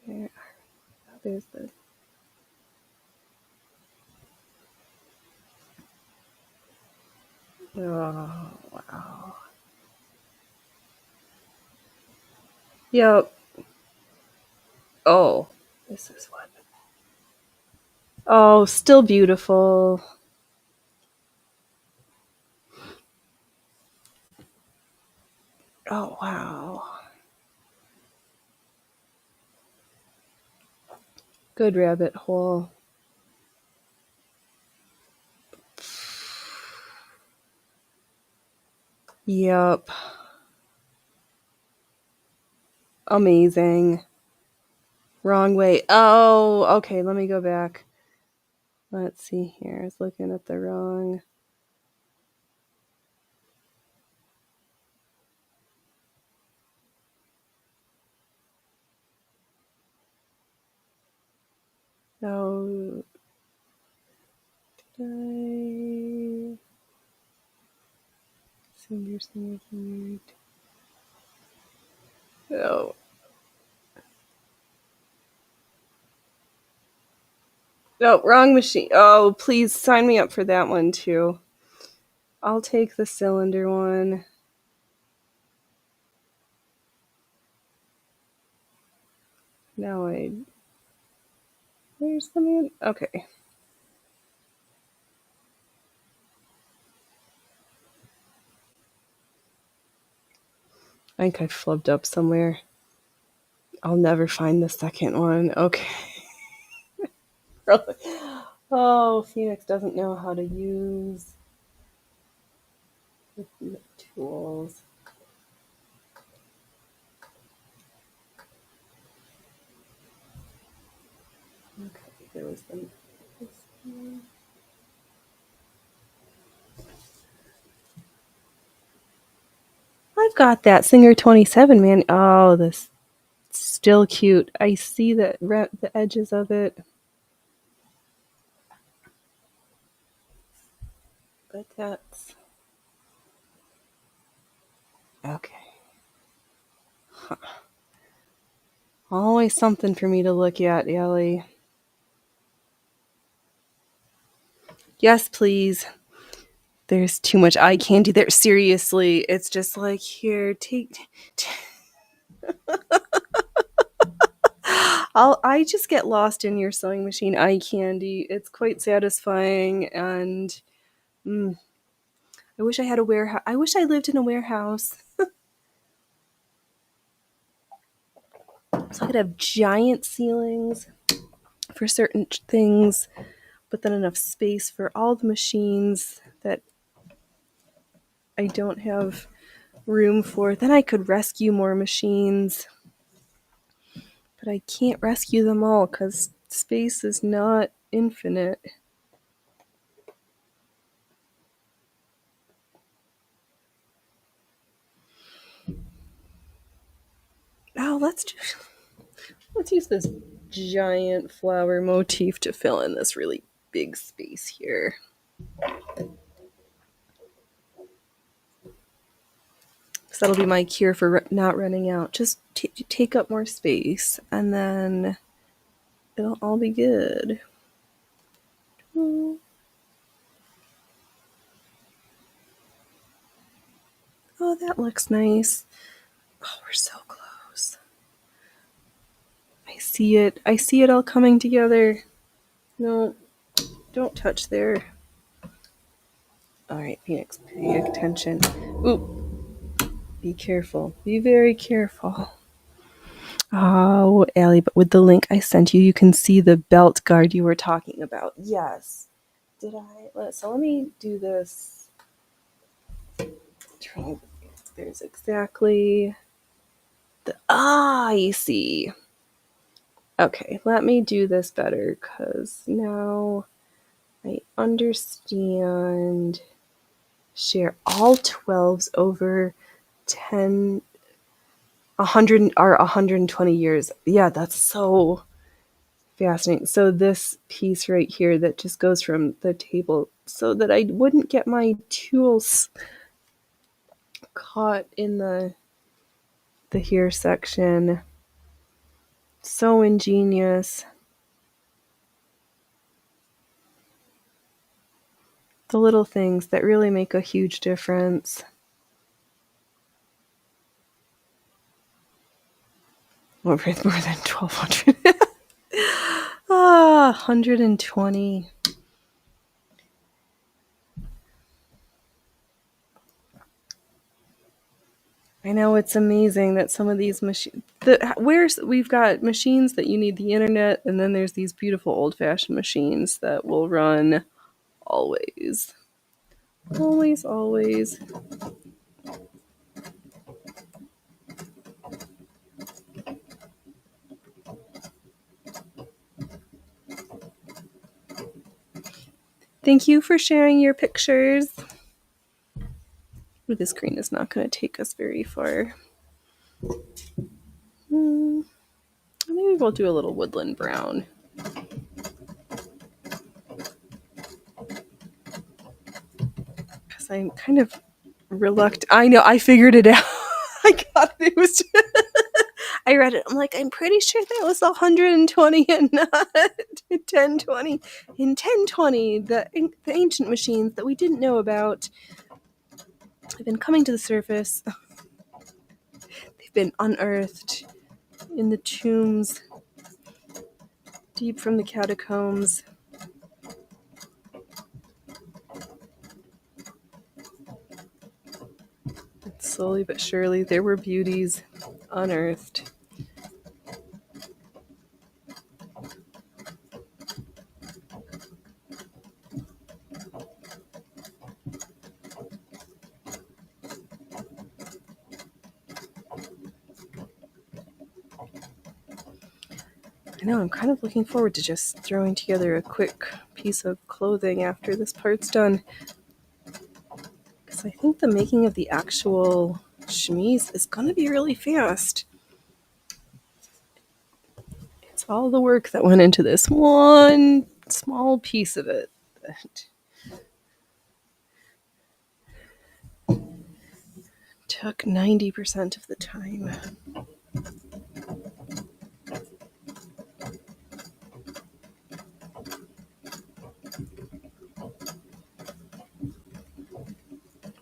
There. Oh, there's this. Oh, wow. Yep. Oh, this is what. Oh, still beautiful. Oh, wow. Good rabbit hole. Yep. Amazing. Wrong way. Oh, okay. Let me go back. Let's see here. I was looking at the wrong. No. Did I? Singer. Oh. No, wrong machine. Oh, please sign me up for that one too. I'll take the cylinder one. Now where's the man? Okay. I think I flubbed up somewhere. I'll never find the second one. Okay. Really? Oh, Phoenix doesn't know how to use the tools. Okay, there was the. I've got that Singer 27, man. Oh, this still cute. I see the edges of it. But that's okay. Huh. Always something for me to look at, Ellie. Yes, please. There's too much eye candy there. Seriously, it's just like, here, take. I just get lost in your sewing machine eye candy. It's quite satisfying, and I wish I had a warehouse. I wish I lived in a warehouse, so I could have giant ceilings for certain things, but then enough space for all the machines that I don't have room for. Then I could rescue more machines. But I can't rescue them all because space is not infinite. Oh, let's use this giant flower motif to fill in this really big space here. So that'll be my cure for not running out. Just take up more space, and then it'll all be good. Oh, that looks nice. Oh, we're so close. I see it. I see it all coming together. No, don't touch there. All right, Phoenix, pay attention. Ooh, be careful. Be very careful. Oh, Allie, but with the link I sent you, you can see the belt guard you were talking about. Yes. Did I? So let me do this. There's exactly the. I see. Okay, let me do this better because now I understand. Share all 12s over 10, 100 or 120 years. Yeah, that's so fascinating. So this piece right here that just goes from the table so that I wouldn't get my tools caught in the here section. So ingenious. The little things that really make a huge difference. More than 1,200. 120. I know, it's amazing that some of these machines, we've got machines that you need the internet, and then there's these beautiful old-fashioned machines that will run always. Always, always. Thank you for sharing your pictures. This green is not going to take us very far. Maybe we'll do a little woodland brown. Because I'm kind of reluctant. I know, I figured it out. I got it. It was. I read it. I'm like, I'm pretty sure that was 120 and not 1020. In 1020, the ancient machines that we didn't know about have been coming to the surface. They've been unearthed in the tombs, deep from the catacombs. And slowly but surely, there were beauties unearthed. I know, I'm kind of looking forward to just throwing together a quick piece of clothing after this part's done. Because I think the making of the actual chemise is going to be really fast. It's all the work that went into this one small piece of it that took 90% of the time.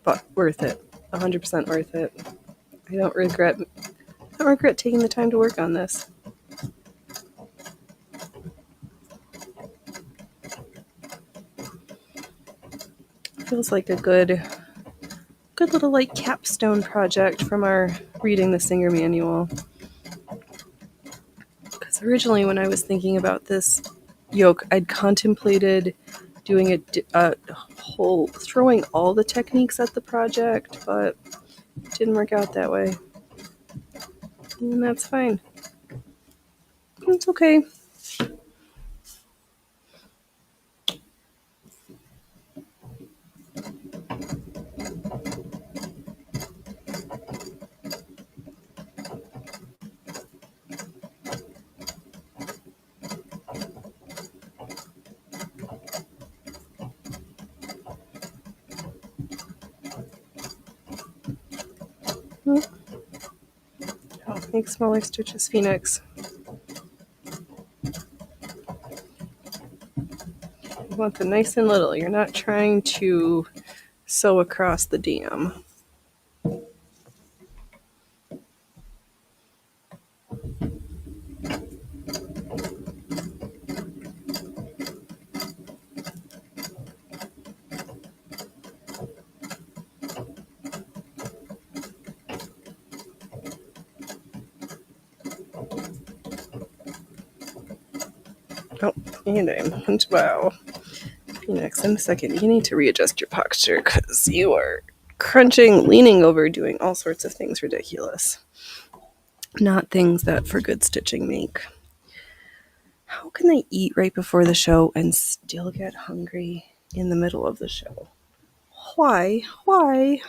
But worth it. 100% worth it. I don't regret taking the time to work on this. Feels like a good little like capstone project from our reading the Singer manual. Because originally when I was thinking about this yoke, I'd contemplated doing a whole, throwing all the techniques at the project, but Didn't work out that way. And that's fine. It's okay. Make smaller stitches, Phoenix. You want them nice and little. You're not trying to sew across the dam. Oh, and I'm wow. Phoenix, in a second, you need to readjust your posture because you are crunching, leaning over, doing all sorts of things ridiculous. Not things that for good stitching make. How can I eat right before the show and still get hungry in the middle of the show? Why? Why?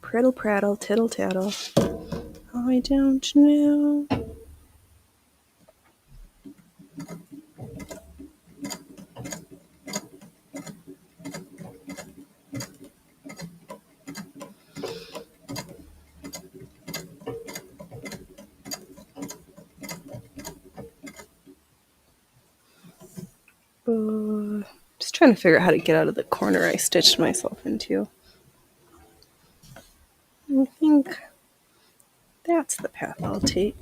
Prattle, prattle, tittle, tattle. I don't know. Just trying to figure out how to get out of the corner I stitched myself into. I think that's the path I'll take.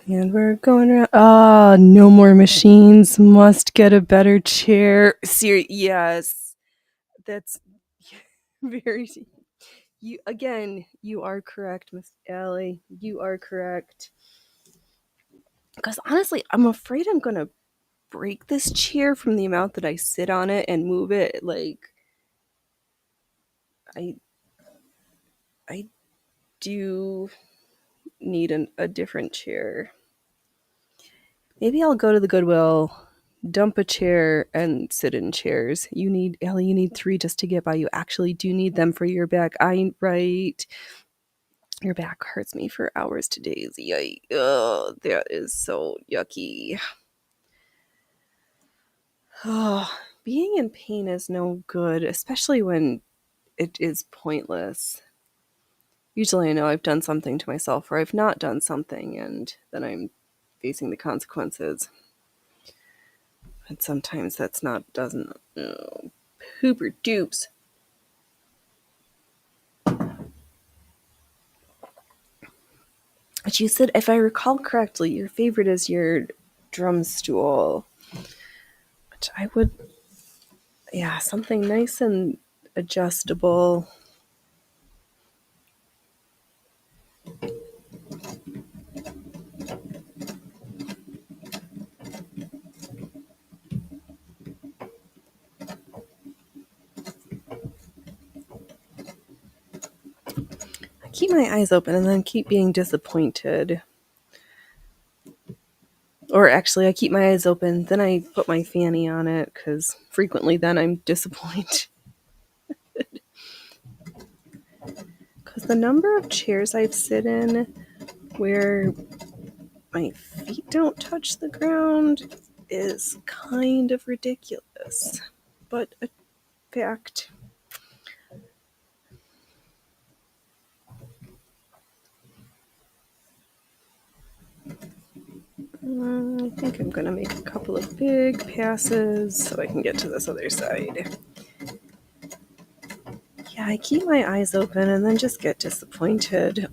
And we're going around. Ah, no more machines. Must get a better chair. Yes, that's very. You are correct, Miss Allie. You are correct. Because honestly, I'm afraid I'm gonna break this chair from the amount that I sit on it and move it. Like, I do need a different chair. Maybe I'll go to the Goodwill, dump a chair, and sit in chairs. Ellie, you need 3 just to get by. You actually do need them for your back. Right. Your back hurts me for hours to days. Yikes. Oh, that is so yucky. Oh, being in pain is no good, especially when it is pointless. Usually I know I've done something to myself or I've not done something and then I'm facing the consequences. And sometimes that's not, doesn't, pooper dupes. But you said, if I recall correctly, your favorite is your drum stool. Which I would, yeah, something nice and adjustable. I keep my eyes open and then keep being disappointed. Or actually, I keep my eyes open, then I put my fanny on it, because frequently then I'm disappointed. Because the number of chairs I've sit in where my feet don't touch the ground is kind of ridiculous, but a fact. I think I'm going to make a couple of big passes so I can get to this other side. Yeah, I keep my eyes open and then just get disappointed.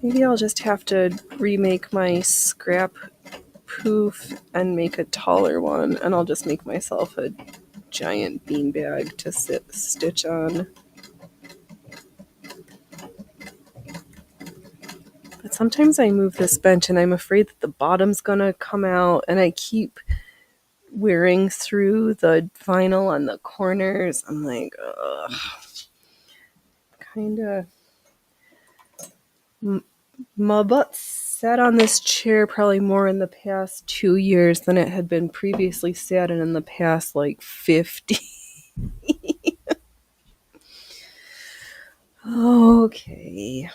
Maybe I'll just have to remake my scrap poof and make a taller one, and I'll just make myself a giant beanbag to stitch on. But sometimes I move this bench and I'm afraid that the bottom's gonna come out, and I keep wearing through the vinyl on the corners. I'm like, ugh. Kinda. My butt sat on this chair probably more in the past 2 years than it had been previously sat in the past like 50. Okay.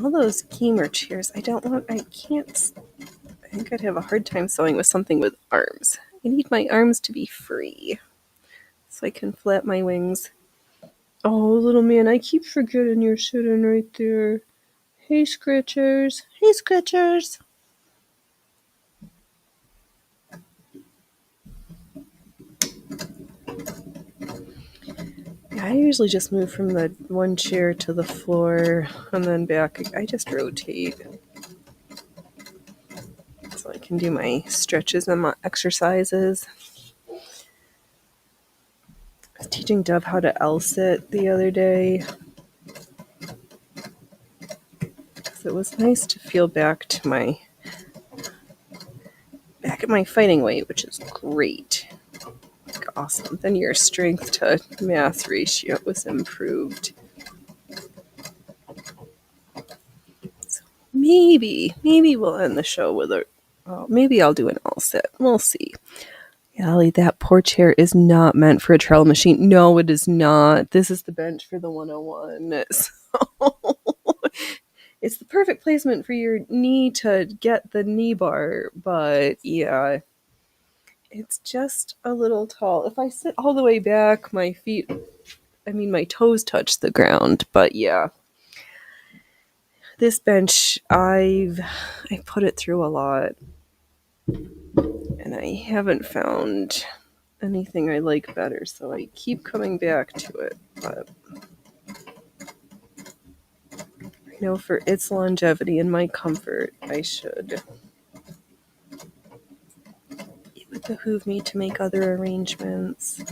All those gamer chairs, I can't, I think I'd have a hard time sewing with something with arms. I need my arms to be free so I can flap my wings. Oh, little man, I keep forgetting you're sitting right there. Hey, Scritchers. Hey, Scritchers. I usually just move from the one chair to the floor and then back. I just rotate so I can do my stretches and my exercises. I was teaching Dove how to L-sit the other day. So it was nice to feel back at my fighting weight, which is great. Like, awesome. Then your strength to mass ratio was improved. So maybe we'll end the show with maybe I'll do an L-sit. We'll see. Allie, that poor chair is not meant for a trowel machine. No, it is not. This is the bench for the 101. So it's the perfect placement for your knee to get the knee bar, but yeah, it's just a little tall. If I sit all the way back, my toes touch the ground, but yeah. This bench, I put it through a lot, and I haven't found anything I like better, so I keep coming back to it. But I know for its longevity and my comfort, it would behoove me to make other arrangements.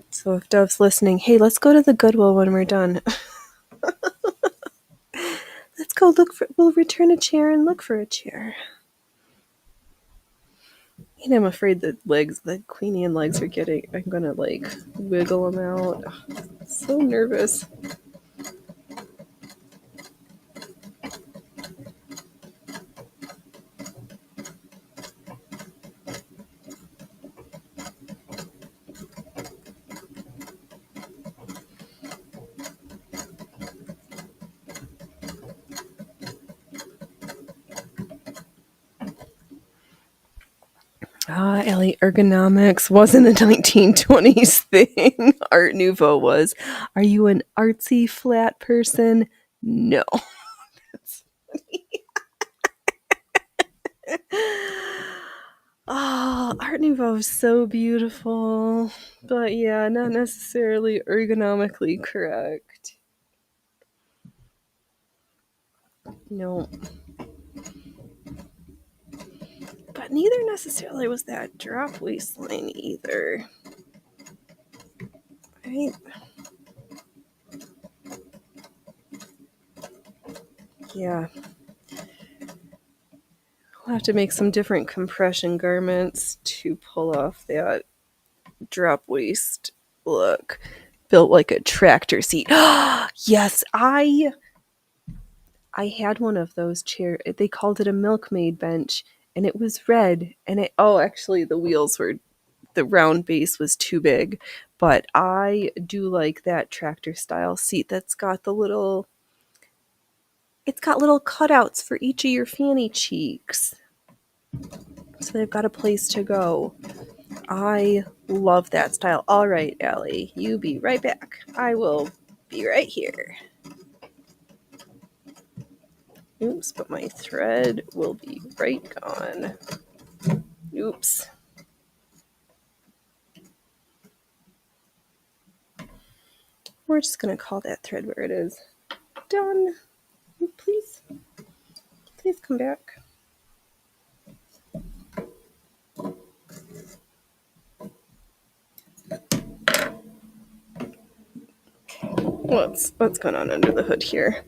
So if Dove's listening, hey, let's go to the Goodwill when we're done. Let's go we'll return a chair and look for a chair. And I'm afraid the Queenian legs I'm gonna wiggle them out. Ugh, so nervous. Ellie, ergonomics wasn't a 1920s thing. Art Nouveau was. Are you an artsy flat person? No. That's funny. Oh, Art Nouveau is so beautiful. But yeah, not necessarily ergonomically correct. No. But neither necessarily was that drop waistline either. Right? Yeah. I'll have to make some different compression garments to pull off that drop waist look. Built like a tractor seat. Yes, I had one of those chairs. They called it a milkmaid bench, and it was red. And actually, the round base was too big. But I do like that tractor style seat that's got it's got little cutouts for each of your fanny cheeks. So they've got a place to go. I love that style. All right, Allie, you be right back. I will Be right here. Oops, but my thread will be right gone. Oops. We're just going to call that thread where it is. Done. Please come back. What's going on under the hood here?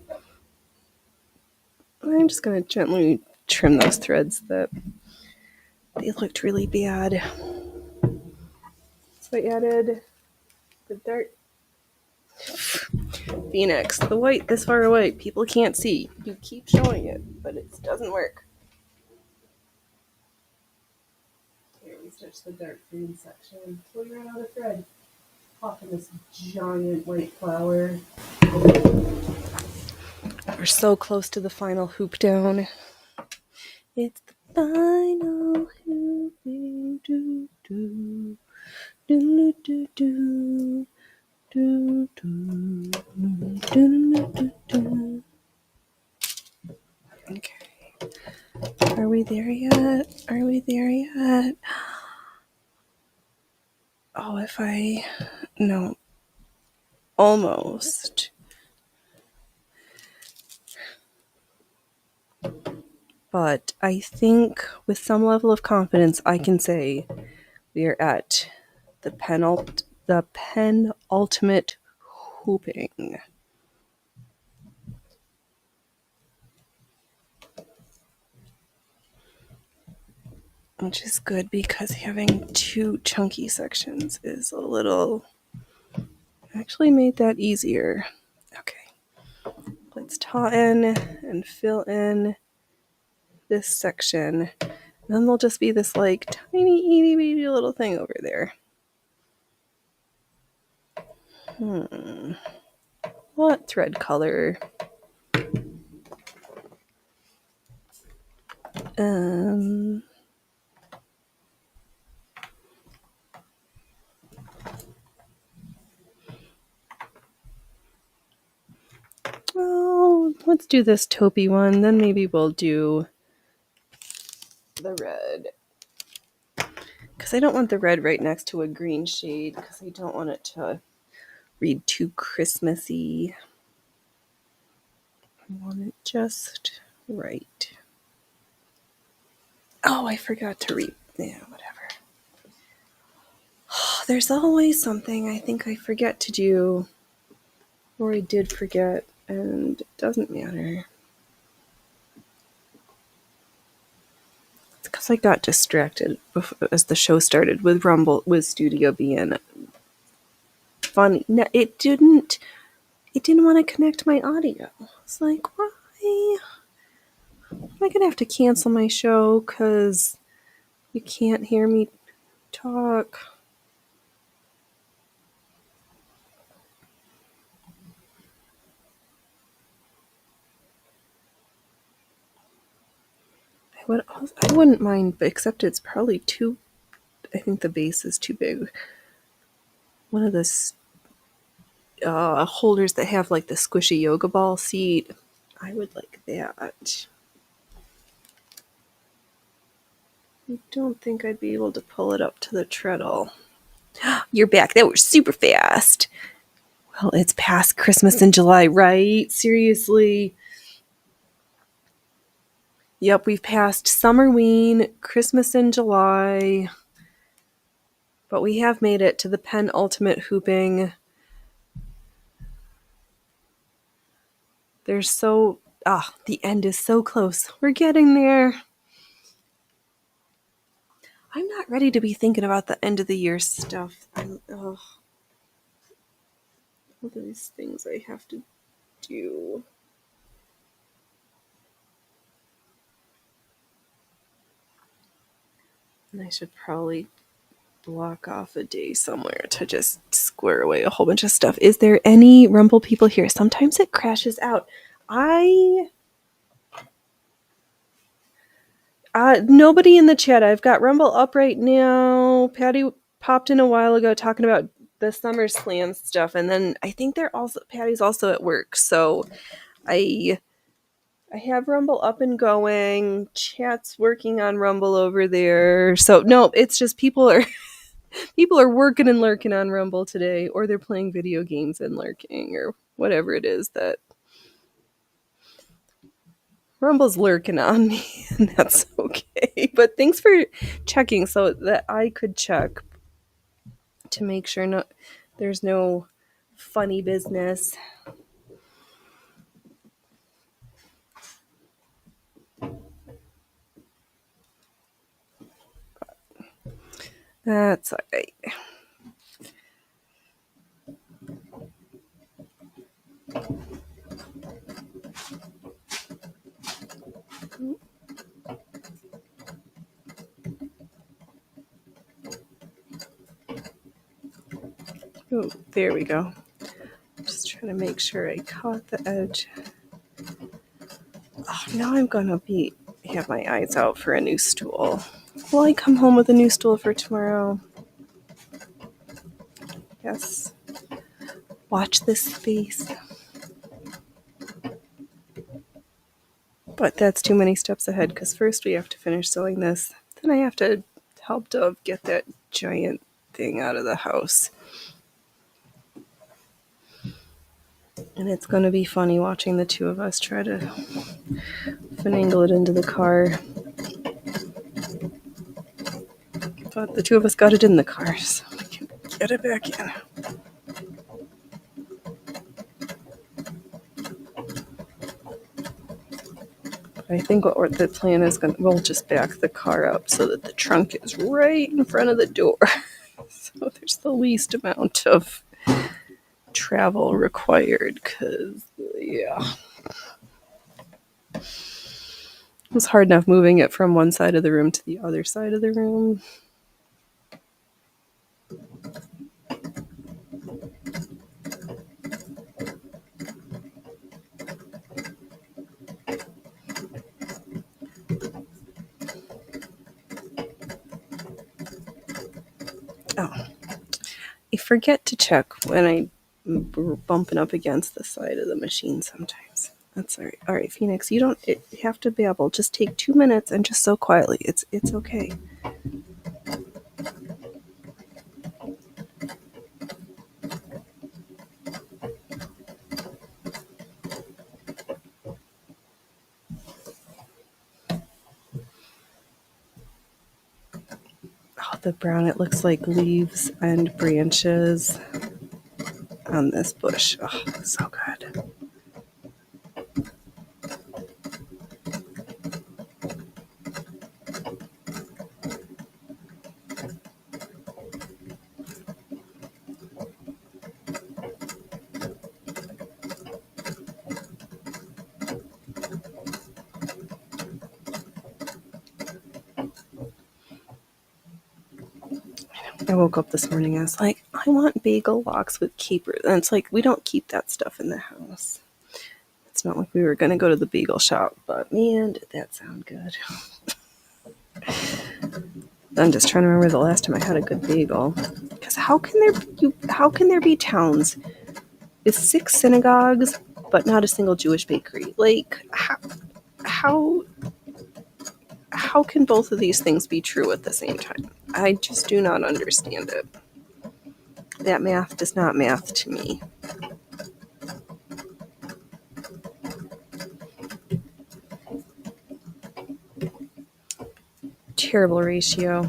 I'm just going to gently trim those threads that they looked really bad. So I added the dark Phoenix, the white this far away. People can't see. You keep showing it, but it doesn't work. Here, we stitch the dark green section. So we ran out of thread. Popping this giant white flower. We're so close to the final hoop down. It's the final hoop. Do, do, do, do, do, do, do, do, do, do. Okay. Are we there yet? Are we there yet? Oh, if I... No. Almost. But I think with some level of confidence, I can say we are at the penultimate hooping. Which is good because having two chunky sections is a little... actually made that easier. Okay. Let's tauten and fill in this section. Then there'll just be this like tiny itty bitty little thing over there. What thread color? Oh, let's do this taupey one. Then maybe we'll do the red. Because I don't want the red right next to a green shade because I don't want it to read too Christmassy. I want it just right. Oh, I forgot to read. Yeah, whatever. There's always something I think I forget to do, or I did forget, and it doesn't matter. It's because I got distracted as the show started with Studio being funny. No, it didn't want to connect my audio. It's like, why? Am I gonna have to cancel my show because you can't hear me talk? I wouldn't mind, but except it's probably too... I think the base is too big. One of the holders that have like the squishy yoga ball seat, I would like that. I don't think I'd be able to pull it up to the treadle. You're back. That was super fast. Well, it's past Christmas in July, right? Seriously. Yep, we've passed Summerween, Christmas in July. But we have made it to the penultimate hooping. The end is so close. We're getting there. I'm not ready to be thinking about the end of the year stuff. All these things I have to do. And I should probably block off a day somewhere to just square away a whole bunch of stuff. Is there any Rumble people here? Sometimes it crashes out. Nobody in the chat. I've got Rumble up right now. Patty popped in a while ago talking about the Summer Slam stuff, and then I think Patty's also at work, so I have Rumble up and going. Chat's working on Rumble over there. So no, it's just people are working and lurking on Rumble today, or they're playing video games and lurking, or whatever it is that Rumble's lurking on me, and that's okay. But thanks for checking so that I could check to make sure there's no funny business. That's all right. Oh, there we go. Just trying to make sure I caught the edge. Oh, now I'm gonna have my eyes out for a new stool. Will I come home with a new stool for tomorrow? Yes. Watch this space. But that's too many steps ahead, because first we have to finish sewing this. Then I have to help Dove get that giant thing out of the house. And it's going to be funny watching the two of us try to finagle it into the car. But the two of us got it in the car, so we can get it back in. I think what the plan is we'll just back the car up so that the trunk is right in front of the door. So there's the least amount of travel required, because, yeah. It was hard enough moving it from one side of the room to the other side of the room. Oh, I forget to check when I'm bumping up against the side of the machine sometimes. That's all right. All right, Phoenix, you don't have to babble. Just take 2 minutes and just sew quietly. It's okay. Oh, the brown, it looks like leaves and branches on this bush. Oh, so good. I woke up this morning, I was like, I want bagel lox with capers. And it's like, we don't keep that stuff in the house. It's not like we were going to go to the bagel shop, but man, did that sound good. I'm just trying to remember the last time I had a good bagel. Because how can there be towns with 6 synagogues but not a single Jewish bakery? Like, how can both of these things be true at the same time? I just do not understand it. That math does not math to me. Terrible ratio.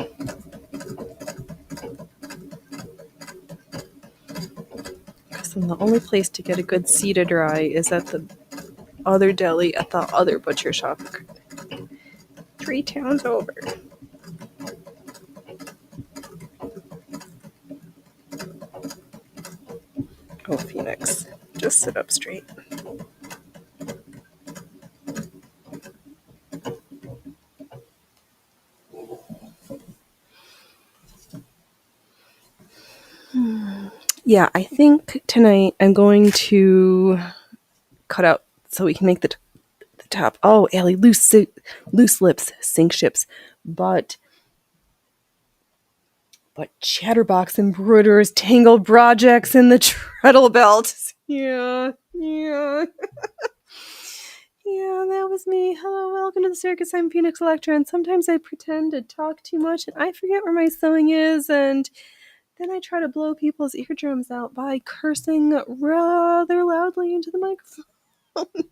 Because the only place to get a good seed to dry is at the other deli at the other butcher shop 3 towns over. Oh, Phoenix, just sit up straight. Yeah, I think tonight I'm going to cut out so we can make the top. Oh, Allie, loose lips, sink ships. But But Chatterbox embroiders tangled projects in the treadle belt. Yeah. Yeah, that was me. Hello, welcome to the circus. I'm Phoenix Electra, and sometimes I pretend to talk too much and I forget where my sewing is, and then I try to blow people's eardrums out by cursing rather loudly into the microphone. And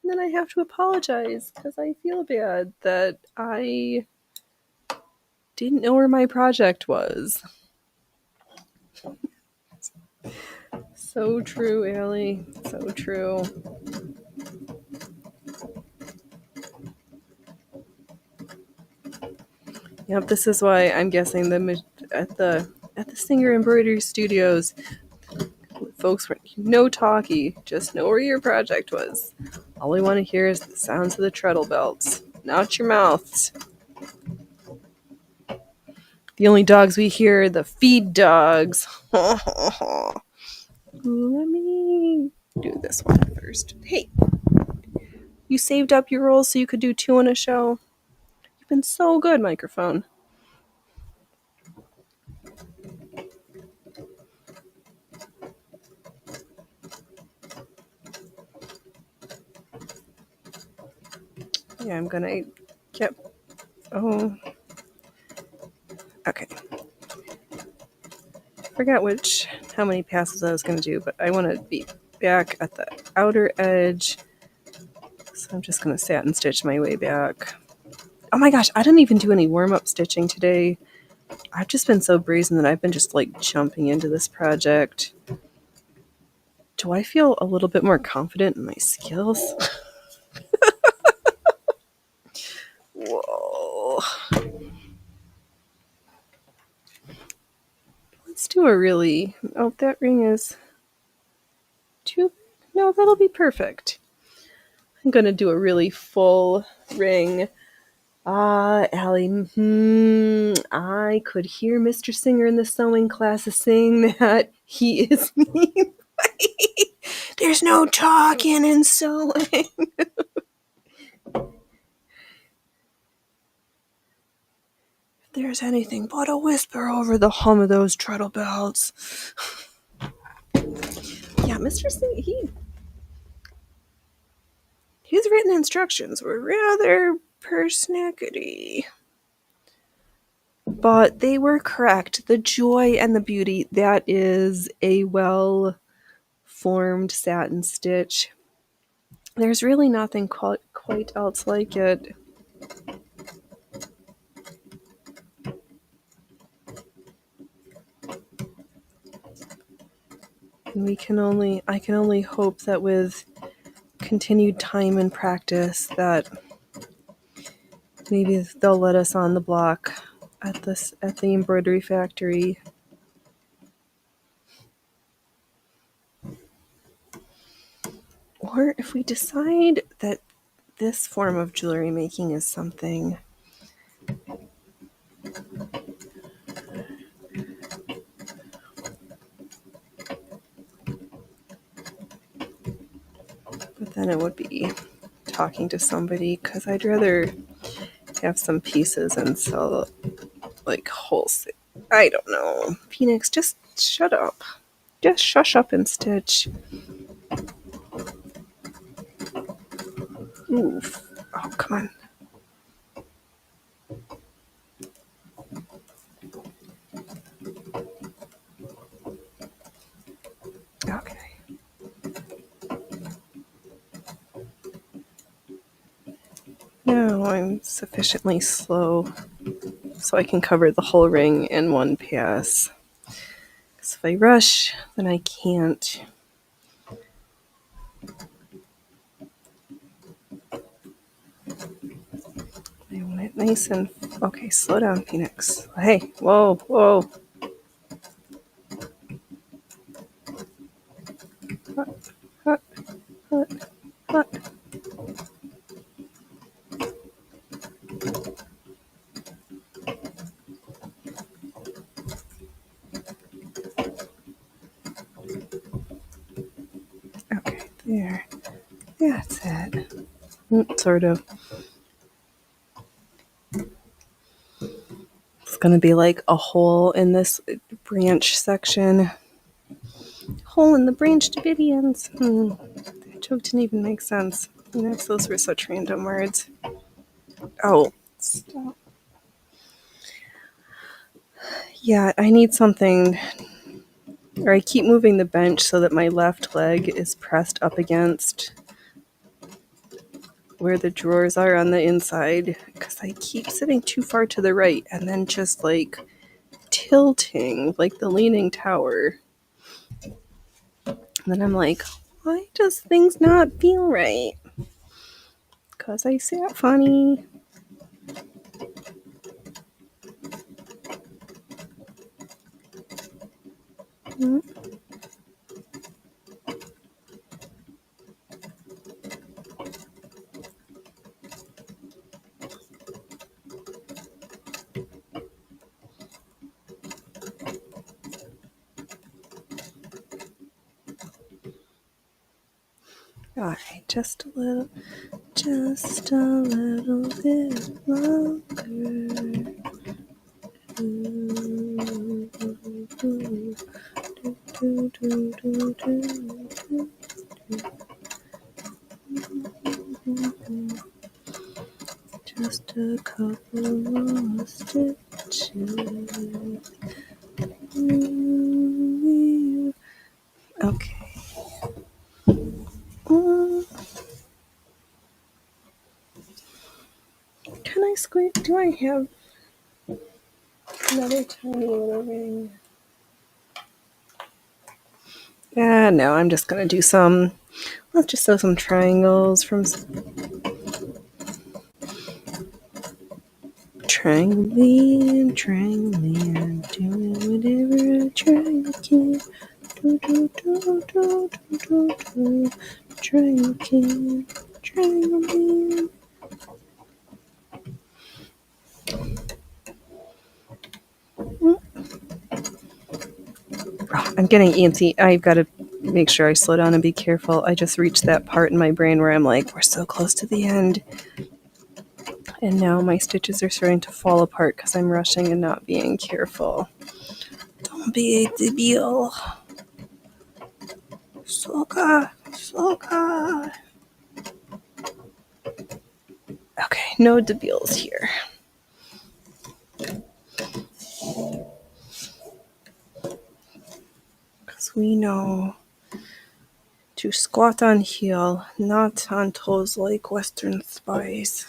then I have to apologize because I feel bad that I didn't know where my project was. So true, Allie. So true. Yep, this is why I'm guessing at the Singer Embroidery Studios, folks were no talkie, just know where your project was. All we want to hear is the sounds of the treadle belts, not your mouths. The only dogs we hear are the feed dogs. Let me do this one first. Hey, you saved up your rolls so you could do 2 in a show? You've been so good, microphone. Yeah, I'm gonna get... Oh. Okay. Forgot how many passes I was gonna do, but I want to be back at the outer edge. So I'm just gonna satin stitch my way back. Oh my gosh, I didn't even do any warm-up stitching today. I've just been so brazen that I've been just like jumping into this project. Do I feel a little bit more confident in my skills? Whoa. Let's do a really... Oh, that ring is too... No, that'll be perfect. I'm gonna do a really full ring. Allie, I could hear Mr. Singer in the sewing class saying that he is mean. There's no talking in sewing. If there's anything but a whisper over the hum of those treadle belts. Yeah, Mr. Singer, his written instructions were rather persnickety. But they were correct. The joy and the beauty, that is a well-formed satin stitch. There's really nothing quite else like it. And I can only hope that with continued time and practice that maybe they'll let us on the block at the embroidery factory. Or if we decide that this form of jewelry making is something but then it would be talking to somebody, because I'd rather have some pieces and sell like wholesale. I don't know. Phoenix, just shut up. Just shush up and stitch. Oof. Oh, come on. Okay. Now I'm sufficiently slow so I can cover the whole ring in one pass. Because if I rush, then I can't. I want it nice and... Okay, slow down, Phoenix. Hey, whoa. Hut. Okay, there. That's it. Sort of. It's going to be like a hole in this branch section. Hole in the branch Davidians. That joke didn't even make sense. Those were such random words. Oh, stop. Yeah, I need something. Or I keep moving the bench so that my left leg is pressed up against where the drawers are on the inside, because I keep sitting too far to the right and then just like tilting like the Leaning Tower. And then I'm like, why does things not feel right? Because I sat funny. Alright, just a little bit longer. Just a couple more stitches. Okay. Can I squeeze? Do I have another tiny little ring? No, I'm just going to do some. Let's just sew some triangles from. Triangle, doing whatever I try can. Triangle. I'm getting antsy. I've got to make sure I slow down and be careful. I just reached that part in my brain where I'm like, we're so close to the end. And now my stitches are starting to fall apart because I'm rushing and not being careful. Don't be a debil. Soka. Okay, no debils here. Because we know to squat on heel, not on toes like Western spies.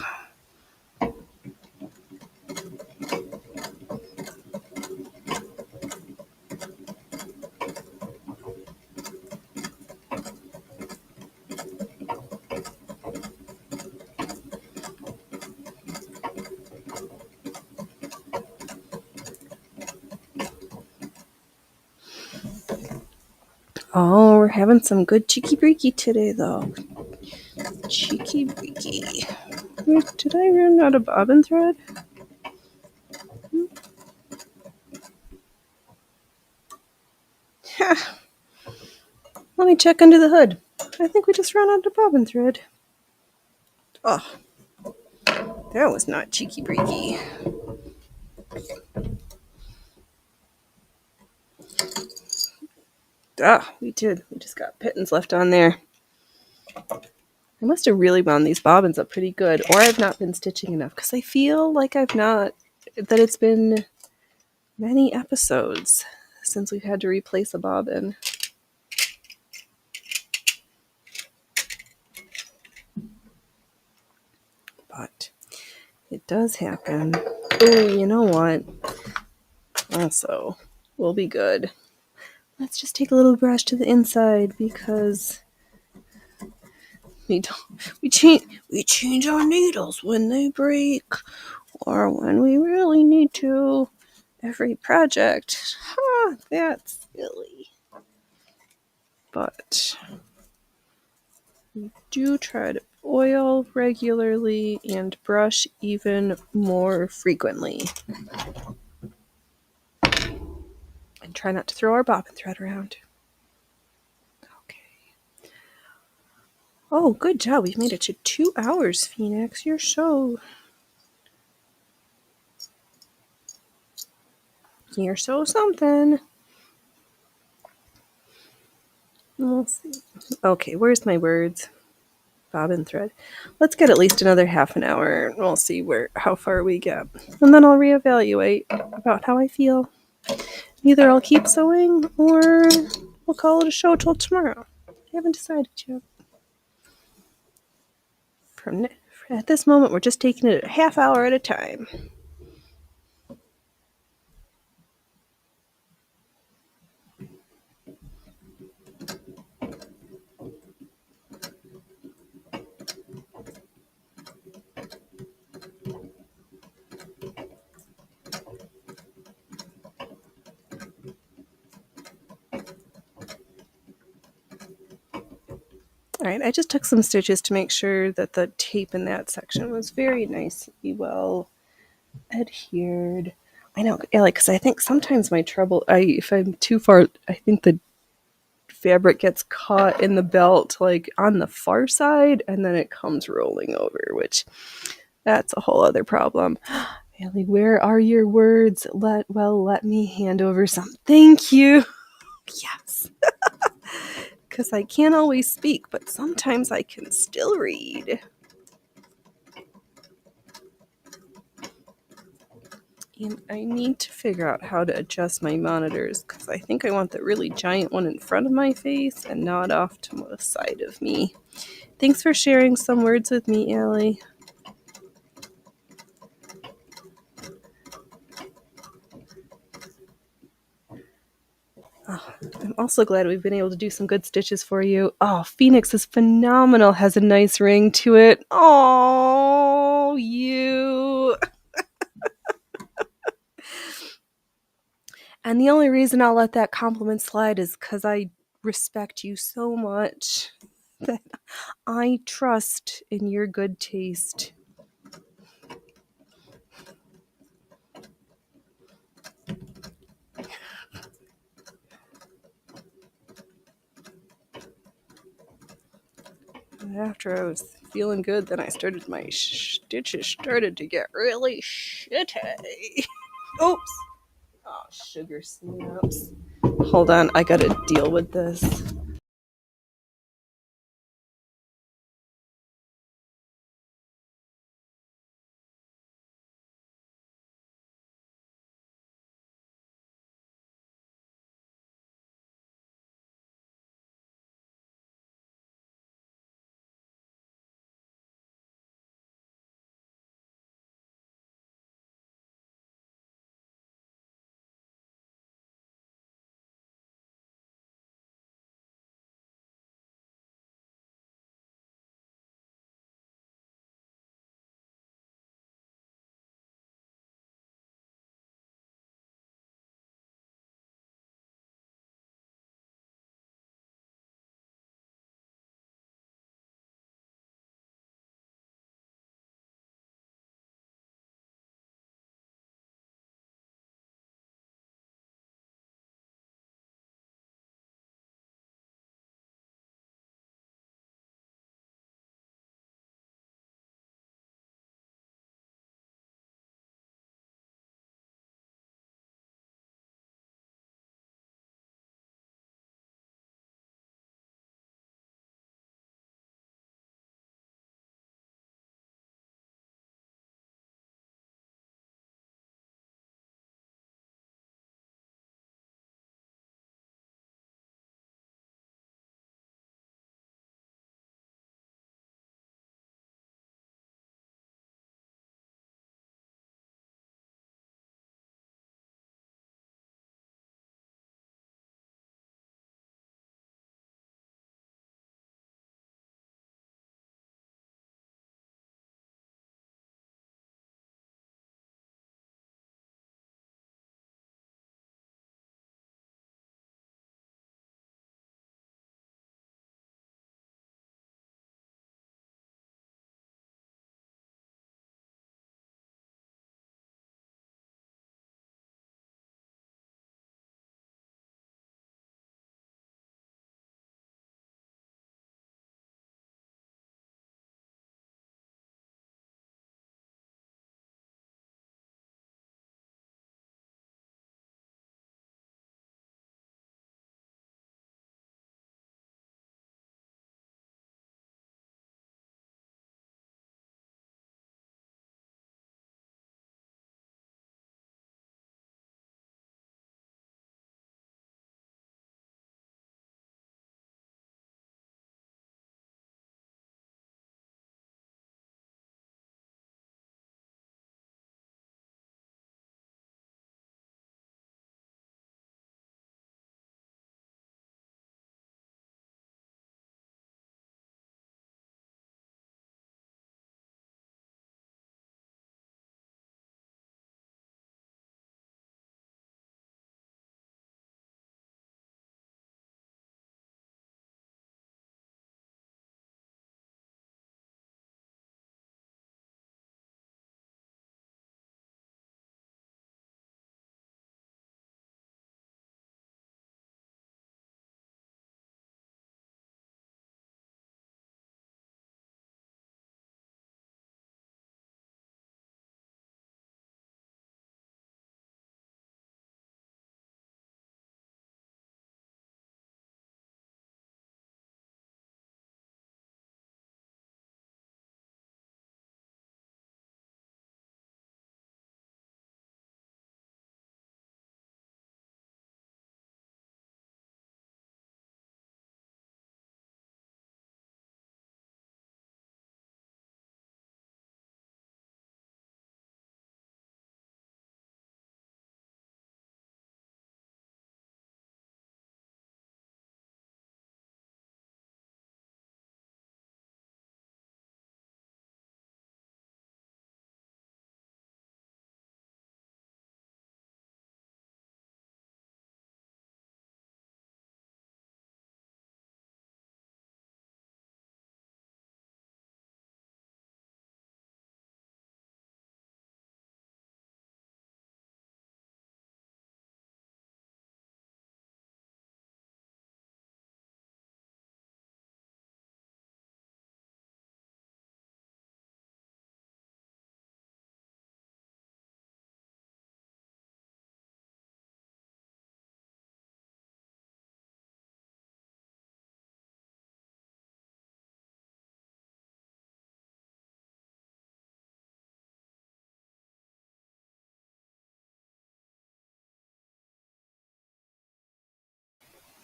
Oh, we're having some good cheeky-breaky today, though. Cheeky-breaky. Did I run out of bobbin thread? Let me check under the hood. I think we just ran out of bobbin thread. Oh, that was not cheeky-breaky. We did. We just got pittance left on there. I must have really wound these bobbins up pretty good, or I've not been stitching enough, because I feel like that it's been many episodes since we've had to replace a bobbin. But it does happen. Oh, you know what? Also, we'll be good. Let's just take a little brush to the inside, because we change our needles when they break or when we really need to. Every project. That's silly. But we do try to oil regularly and brush even more frequently. And try not to throw our bobbin thread around. Okay. Oh, good job. We've made it to 2 hours, Phoenix. You're so... You're so something. Let's see. Okay, where's my words? Bobbin thread. Let's get at least another half an hour. We'll see how far we get, and then I'll reevaluate about how I feel. Either I'll keep sewing or we'll call it a show till tomorrow. I haven't decided yet. At this moment, we're just taking it a half hour at a time. All right, I just took some stitches to make sure that the tape in that section was very nicely well adhered. I know, Ellie, because I think sometimes my trouble, if I'm too far, I think the fabric gets caught in the belt, like on the far side, and then it comes rolling over, which that's a whole other problem. Ellie, where are your words? Let me hand over some. Thank you. Yes. Because I can't always speak, but sometimes I can still read. And I need to figure out how to adjust my monitors because I think I want the really giant one in front of my face and not off to the side of me. Thanks for sharing some words with me, Allie. Oh, I'm also glad we've been able to do some good stitches for you. Oh, Phoenix is phenomenal. Has a nice ring to it. Oh, you. And the only reason I'll let that compliment slide is because I respect you so much that I trust in your good taste. After I was feeling good, then I started my stitches started to get really shitty. Oops. Oh, sugar snaps. Hold on, I gotta deal with this.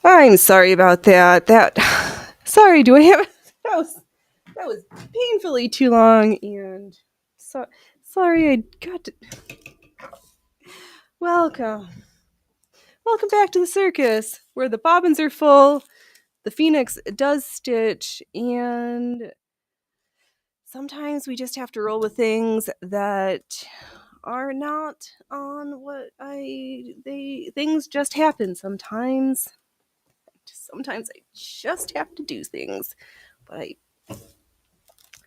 I'm sorry about that. Sorry, do I have that was painfully too long, and so sorry I got to welcome. Welcome back to the circus, where the bobbins are full, the phoenix does stitch, and sometimes we just have to roll with things that are not on what things just happen sometimes. Sometimes I just have to do things. But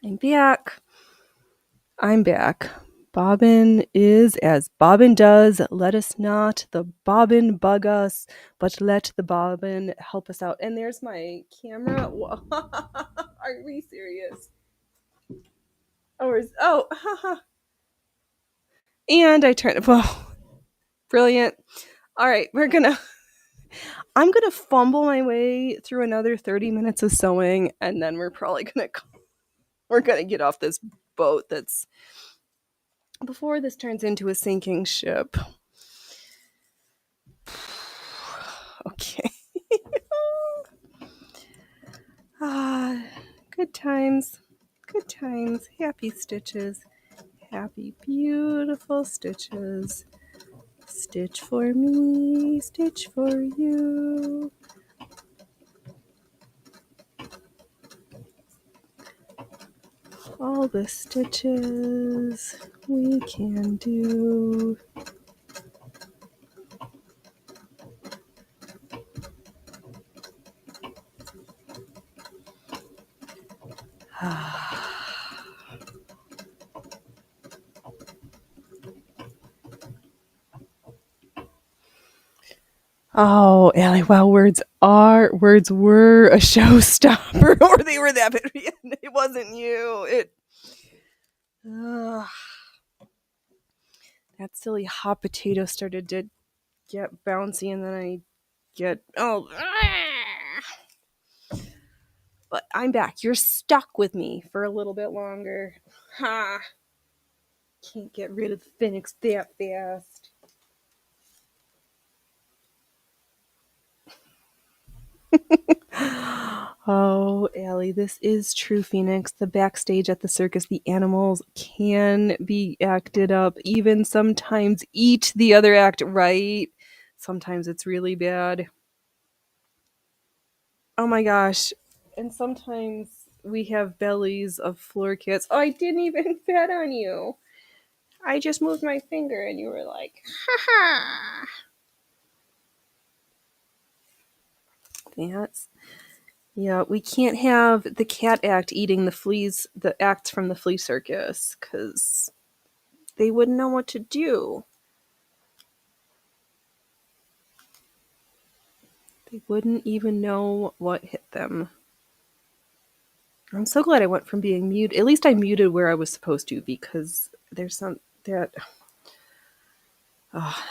I'm back. I'm back. Bobbin is as Bobbin does. Let us not the bobbin bug us, but let the bobbin help us out. And there's my camera. Are we serious? Haha. And I turned it. Well, brilliant. All right, I'm gonna fumble my way through another 30 minutes of sewing, and then we're gonna get off this boat that's before this turns into a sinking ship. Okay. Good times. Good times. Happy stitches. Happy, beautiful stitches. Stitch for me, stitch for you. All the stitches we can do. Oh, Allie, wow, words were a showstopper, or they were that, but it wasn't you. That silly hot potato started to get bouncy, and then I get, but I'm back. You're stuck with me for a little bit longer. Ha! Can't get rid of the phoenix that fast. Oh, Allie, this is true, Phoenix. The backstage at the circus, the animals can be acted up, even sometimes eat the other act right. Sometimes it's really bad. Oh my gosh. And sometimes we have bellies of floor kits. Oh, I didn't even bet on you. I just moved my finger and you were like, ha. That's Yeah, we can't have the cat act eating the acts from the flea circus, because they wouldn't know what to do. They wouldn't even know what hit them. I'm so glad I went from being muted. At least I muted where I was supposed to, because there's that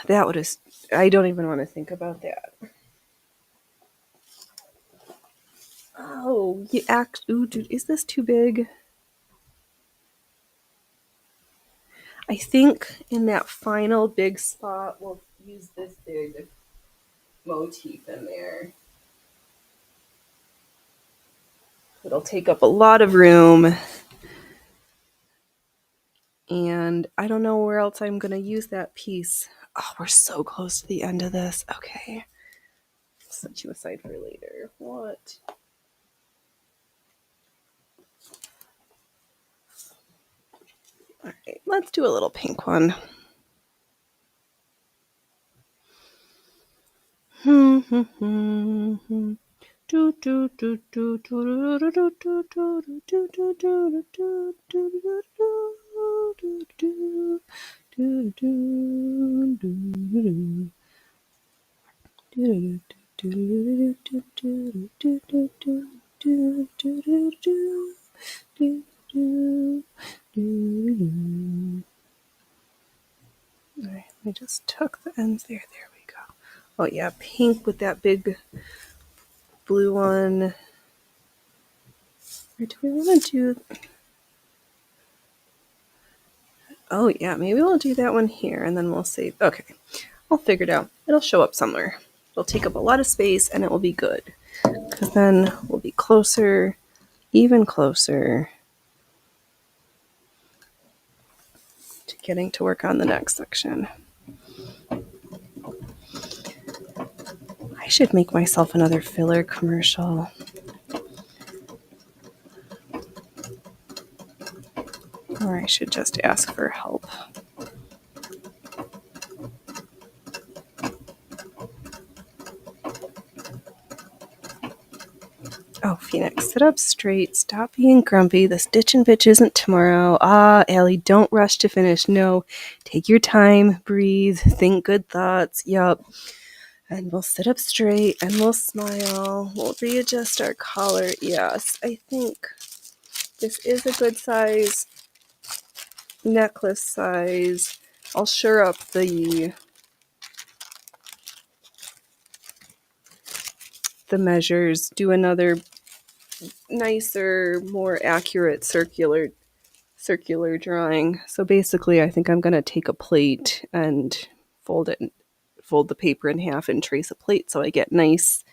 would have. I don't even want to think about that. Oh, ooh, dude, is this too big? I think in that final big spot, we'll use this big motif in there. It'll take up a lot of room. And I don't know where else I'm going to use that piece. Oh, we're so close to the end of this. Okay. Set you aside for later. What? All right, let's do a little pink one. Alright, I just tuck the ends there. There we go. Oh yeah, pink with that big blue one. Or do we want to do... Oh yeah, maybe we'll do that one here, and then we'll save... Okay, I'll figure it out. It'll show up somewhere. It'll take up a lot of space and it will be good. Because then we'll be closer, even closer to getting to work on the next section. I should make myself another filler commercial. Or I should just ask for help. Oh, Phoenix, sit up straight. Stop being grumpy. The stitching bitch isn't tomorrow. Ah, Allie, don't rush to finish. No, take your time, breathe, think good thoughts. Yup. And we'll sit up straight and we'll smile. We'll readjust our collar. Yes, I think this is a good size, necklace size. I'll sure up the measures, do another nicer, more accurate circular drawing. So basically, I think I'm going to take a plate and fold the paper in half and trace a plate so I get nice,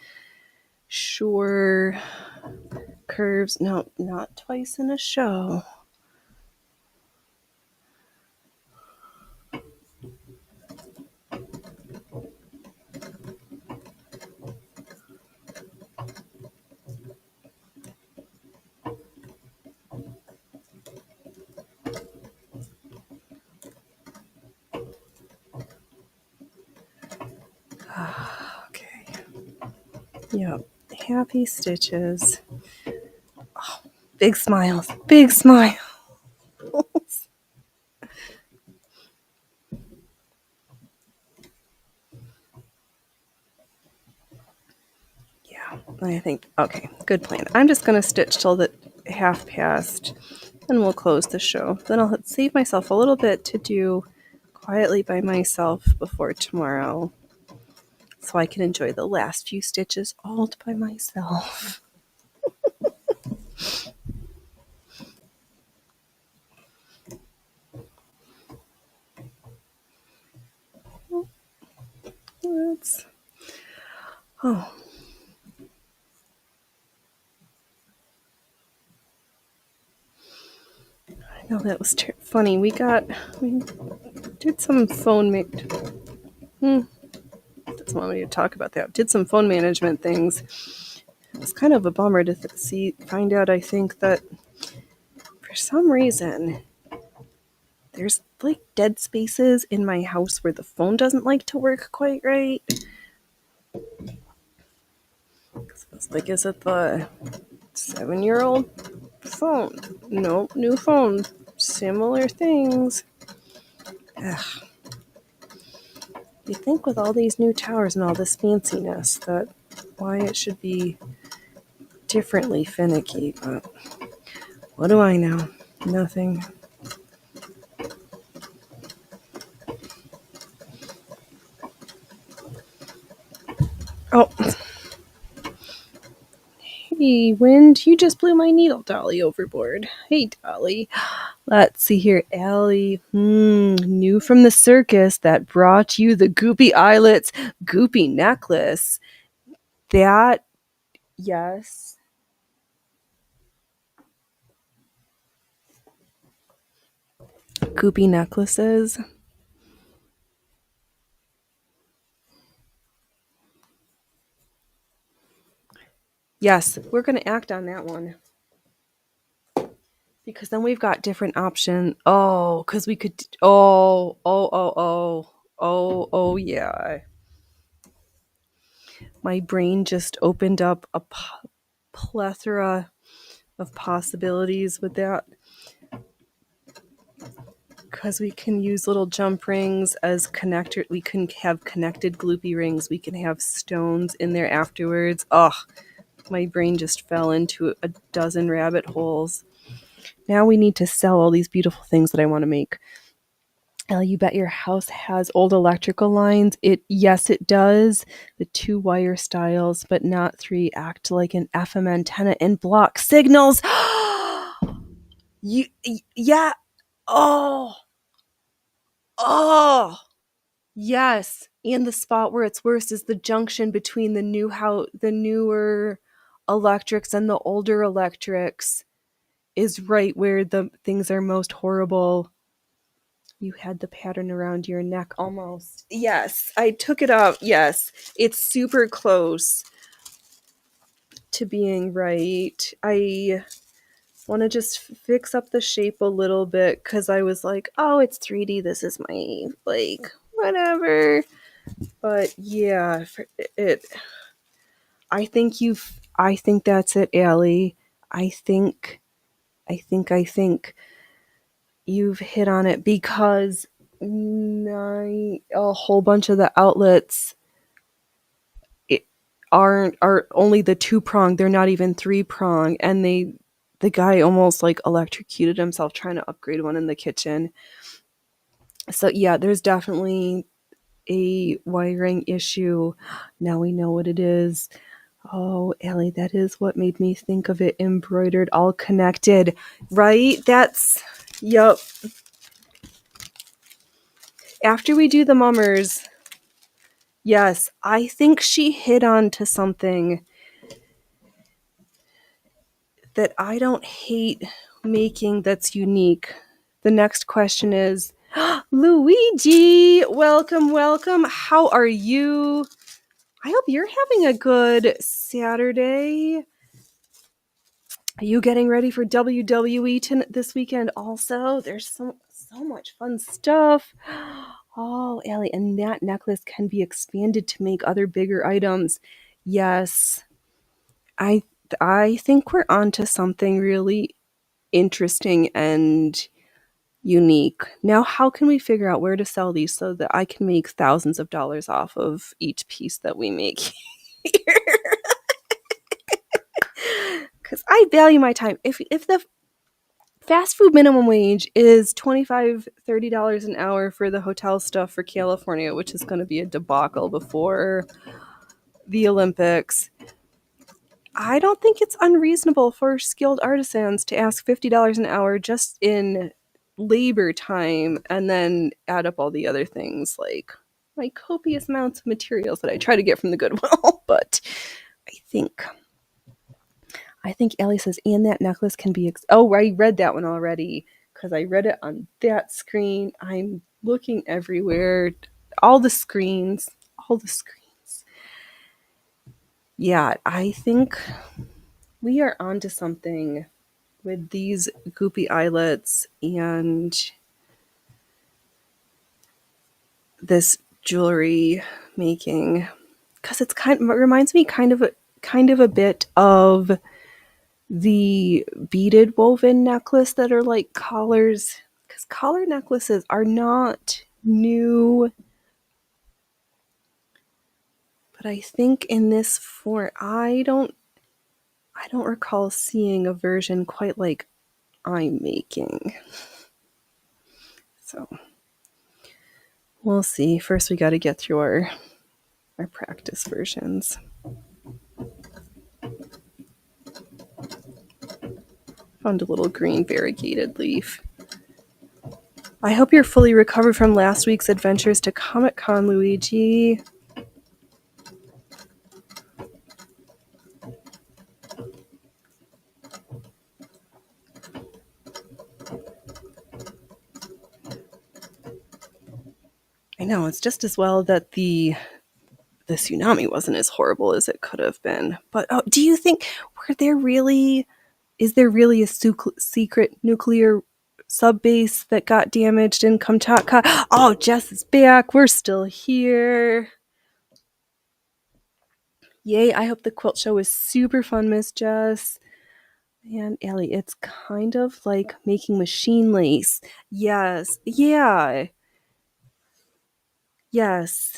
sure curves. No, not twice in a show. Okay. Yep. Happy stitches. Oh, big smiles. Big smiles. Yeah, I think, okay, good plan. I'm just going to stitch till the half past and we'll close the show. Then I'll save myself a little bit to do quietly by myself before tomorrow so I can enjoy the last few stitches all by myself. Oh. I know that was funny. We did some phone doesn't want me to talk about that. Did some phone management things. It was kind of a bummer to find out, I think, that for some reason there's like dead spaces in my house where the phone doesn't like to work quite right. It's like, is it the 7-year-old phone? Nope, new phone. Similar things. Ugh. You think with all these new towers and all this fanciness that why it should be differently finicky, but what do I know? Nothing. Oh. Hey, Wind, you just blew my needle dolly overboard. Hey, Dolly. Let's see here. Allie, new from the circus that brought you the Goopy Eyelets Goopy Necklace. That, yes. Goopy necklaces. Yes, we're going to act on that one. Because then we've got different options. Oh, because we could. Oh, yeah. My brain just opened up a plethora of possibilities with that. Because we can use little jump rings as connector. We can have connected gloopy rings. We can have stones in there afterwards. Oh, my brain just fell into a dozen rabbit holes. Now we need to sell all these beautiful things that I want to make. Ellie, you bet your house has old electrical lines. Yes, it does. The 2-wire styles, but not 3, act like an FM antenna and block signals. Yeah. Oh. Yes, and the spot where it's worst is the junction between the newer electrics and the older electrics is right where the things are most horrible. You had the pattern around your neck almost. Yes, I took it out. Yes, it's super close to being right. I want to just fix up the shape a little bit because I was like, oh, it's 3D. This is my, like, whatever. But yeah, it. I think that's it, Allie. I think. I think you've hit on it because a whole bunch of the outlets it are only the 2-prong. They're not even 3-prong, and the guy almost like electrocuted himself trying to upgrade one in the kitchen. So yeah, there's definitely a wiring issue. Now we know what it is. Oh, Ellie, that is what made me think of it embroidered, all connected, right? Yep. After we do the mummers, yes, I think she hit on to something that I don't hate making that's unique. The next question is, Luigi, welcome, welcome. How are you? I hope you're having a good Saturday. Are you getting ready for WWE this weekend also? There's so much fun stuff. Oh, Allie, and that necklace can be expanded to make other bigger items. Yes. I I think we're onto something really interesting and unique. Now, how can we figure out where to sell these so that I can make thousands of dollars off of each piece that we make here? Because I value my time. If the fast food minimum wage is $25-$30 an hour for the hotel stuff for California, which is going to be a debacle before the Olympics, I don't think it's unreasonable for skilled artisans to ask $50 an hour just in labor time and then add up all the other things like my copious amounts of materials that I try to get from the Goodwill. But I think Ellie says, and that necklace can be oh, I read that one already because I read it on that screen. I'm looking everywhere, all the screens. Yeah, I think we are onto something with these goopy eyelets and this jewelry making, because it reminds me kind of a bit of the beaded woven necklace that are like collars, because collar necklaces are not new, but I think in this form I don't recall seeing a version quite like I'm making. So we'll see. First we got to get through our practice versions. Found a little green variegated leaf. I hope you're fully recovered from last week's adventures to Comic-Con, Luigi. I know, it's just as well that the tsunami wasn't as horrible as it could have been. But do you think is there really a secret nuclear subbase that got damaged in Kamchatka? Oh, Jess is back. We're still here. Yay, I hope the quilt show was super fun, Miss Jess. And Ellie, it's kind of like making machine lace. Yes. Yeah. Yes.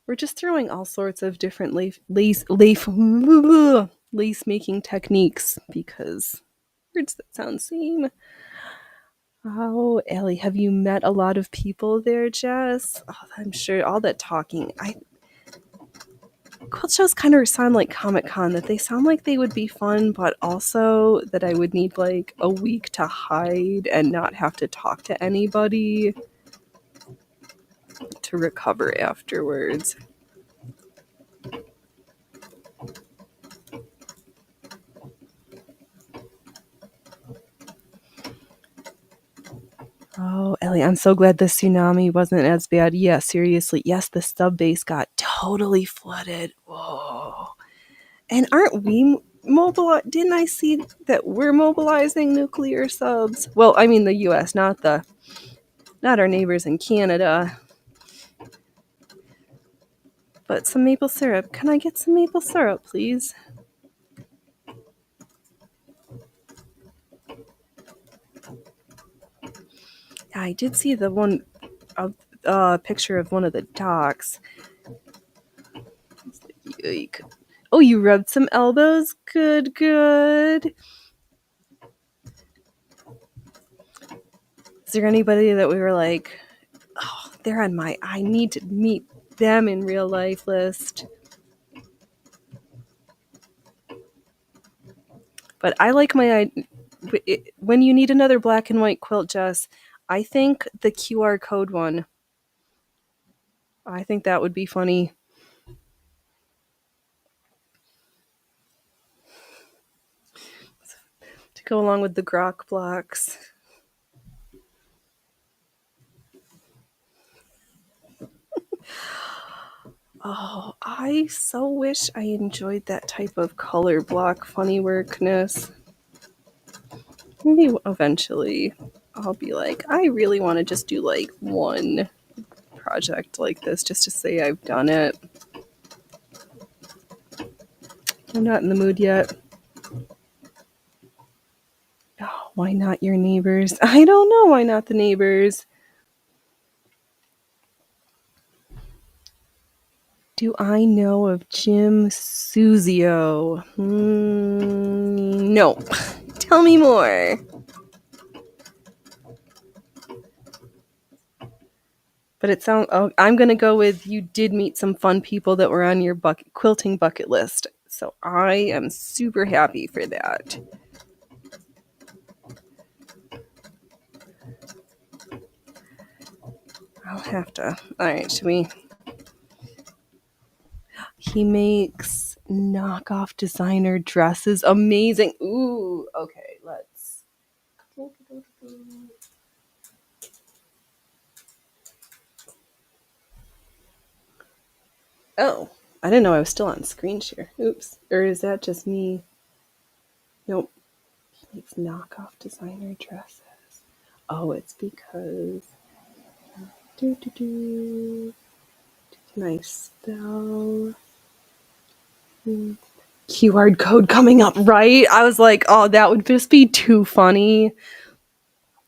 We're just throwing all sorts of different lace making techniques because words that sound same. Oh, Ellie, have you met a lot of people there, Jess? Oh, I'm sure all that talking. Quilt shows kind of sound like Comic-Con, that they sound like they would be fun, but also that I would need like a week to hide and not have to talk to anybody. to recover afterwards. Oh, Ellie, I'm so glad the tsunami wasn't as bad. Yeah, seriously. Yes, the sub base got totally flooded. Whoa. And aren't we mobile? Didn't I see that we're mobilizing nuclear subs? Well, I mean the US, not our neighbors in Canada. But some maple syrup. Can I get some maple syrup, please? I did see the one picture of one of the docks. Yike. Oh, you rubbed some elbows? Good, good. Is there anybody that we were like, oh, they're on my I need to meet them in real life list? But I like when you need another black and white quilt, Jess, I think the QR code one. I think that would be funny. To go along with the grok blocks. Oh, I so wish I enjoyed that type of color block funny workness. Maybe eventually I'll be like, I really want to just do like one project like this just to say I've done it. I'm not in the mood yet. Oh, why not your neighbors? I don't know why not the neighbors. Do I know of Jim Suzio? No. Tell me more. But it sounds. Oh, I'm gonna go with you. Did meet some fun people that were on your quilting bucket list, so I am super happy for that. I'll have to. All right, should we? He makes knockoff designer dresses. Amazing. Ooh. Okay, let's. Oh, I didn't know I was still on screen share. Oops. Or is that just me? Nope. He makes knockoff designer dresses. Oh, it's because. Can I spell? QR code coming up, right? I was like, oh, that would just be too funny.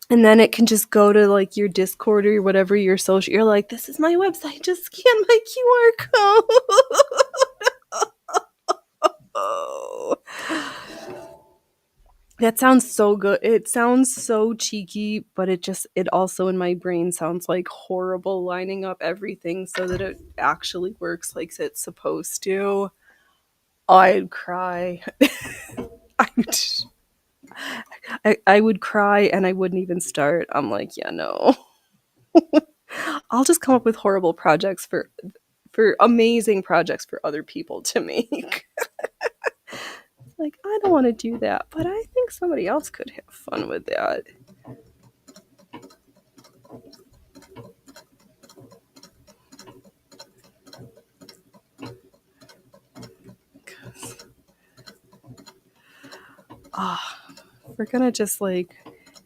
And then it can just go to like your Discord or whatever your social. You're like, this is my website. Just scan my QR code. Oh. That sounds so good. It sounds so cheeky, but it also in my brain sounds like horrible lining up everything so that it actually works like it's supposed to. I'd cry. I would cry and I wouldn't even start. I'm like, yeah, no. I'll just come up with horrible projects for amazing projects for other people to make. Like, I don't want to do that, but I think somebody else could have fun with that. We're gonna just like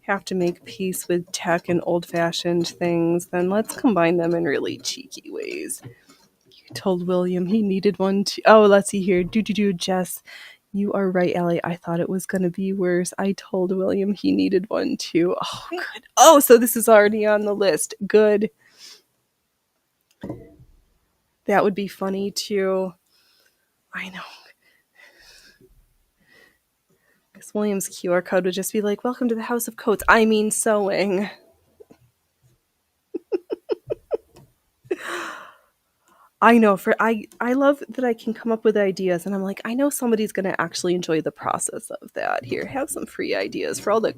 have to make peace with tech and old-fashioned things, then let's combine them in really cheeky ways. You told William he needed one too. Oh, let's see here. Jess. You are right, Ellie. I thought it was going to be worse. I told William he needed one too. Oh, good. Oh, so this is already on the list. Good. That would be funny too. I know. Because William's QR code would just be like, welcome to the House of Coats. I mean sewing. I know I love that I can come up with ideas and I'm like, I know somebody's going to actually enjoy the process of that. Here, have some free ideas for all the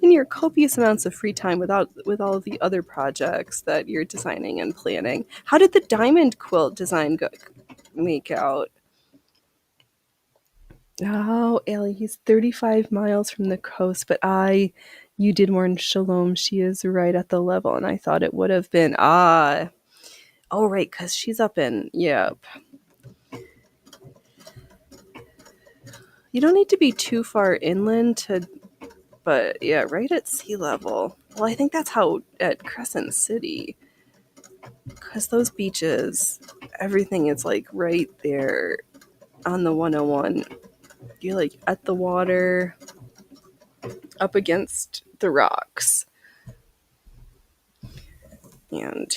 in your copious amounts of free time with all of the other projects that you're designing and planning. How did the diamond quilt design make out? Oh, Allie, he's 35 miles from the coast, but you did warn Shalom. She is right at the level, and I thought it would have been, oh, right, because she's up in, yep. You don't need to be too far inland but yeah, right at sea level. Well, I think that's how at Crescent City, because those beaches, everything is like right there on the 101. You're like at the water, up against the rocks. And